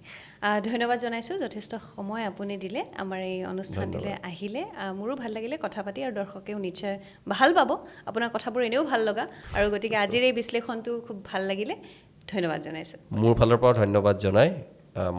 ধন্যবাদ জনাইছোঁ, যথেষ্ট সময় আপুনি দিলে আমাৰ এই অনুষ্ঠানটিলৈ আহিলে। মোৰো ভাল লাগিলে কথা পাতি, আৰু দৰ্শকেও নিশ্চয় ভাল পাব, আপোনাৰ কথাবোৰ এনেও ভাল লগা, আৰু গতিকে আজিৰ এই বিশ্লেষণটো খুব ভাল লাগিলে। ধন্যবাদ জনাইছোঁ। মোৰ ফালৰ পৰা ধন্যবাদ জনাই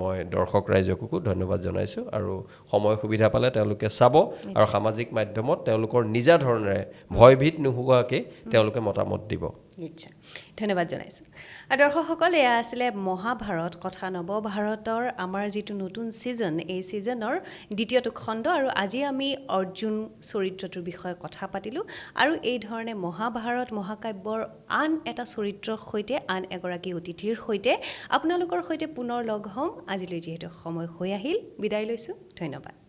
মই দৰ্শক ৰাইজকো ধন্যবাদ জনাইছোঁ। আৰু সময় সুবিধা পালে তেওঁলোকে চাব, আৰু সামাজিক মাধ্যমত তেওঁলোকৰ নিজা ধৰণেৰে ভয়ভীত নোহোৱাকৈ তেওঁলোকে মতামত দিব। নিশ্চয় ধন্যবাদ জনাইছোঁ। আৰু দৰ্শকসকল, এয়া আছিলে মহাভাৰত কথা নৱভাৰতৰ আমাৰ যিটো নতুন ছিজন, এই ছিজনৰ দ্বিতীয়টো খণ্ড। আৰু আজি আমি অৰ্জুন চৰিত্ৰটোৰ বিষয়ে কথা পাতিলোঁ, আৰু এই ধৰণে মহাভাৰত মহাকাব্যৰ আন এটা চৰিত্ৰৰ সৈতে, আন এগৰাকী অতিথিৰ সৈতে আপোনালোকৰ সৈতে পুনৰ লগ হ'ম। আজিলৈ যিহেতু সময় হৈ আহিল, বিদায় লৈছোঁ। ধন্যবাদ।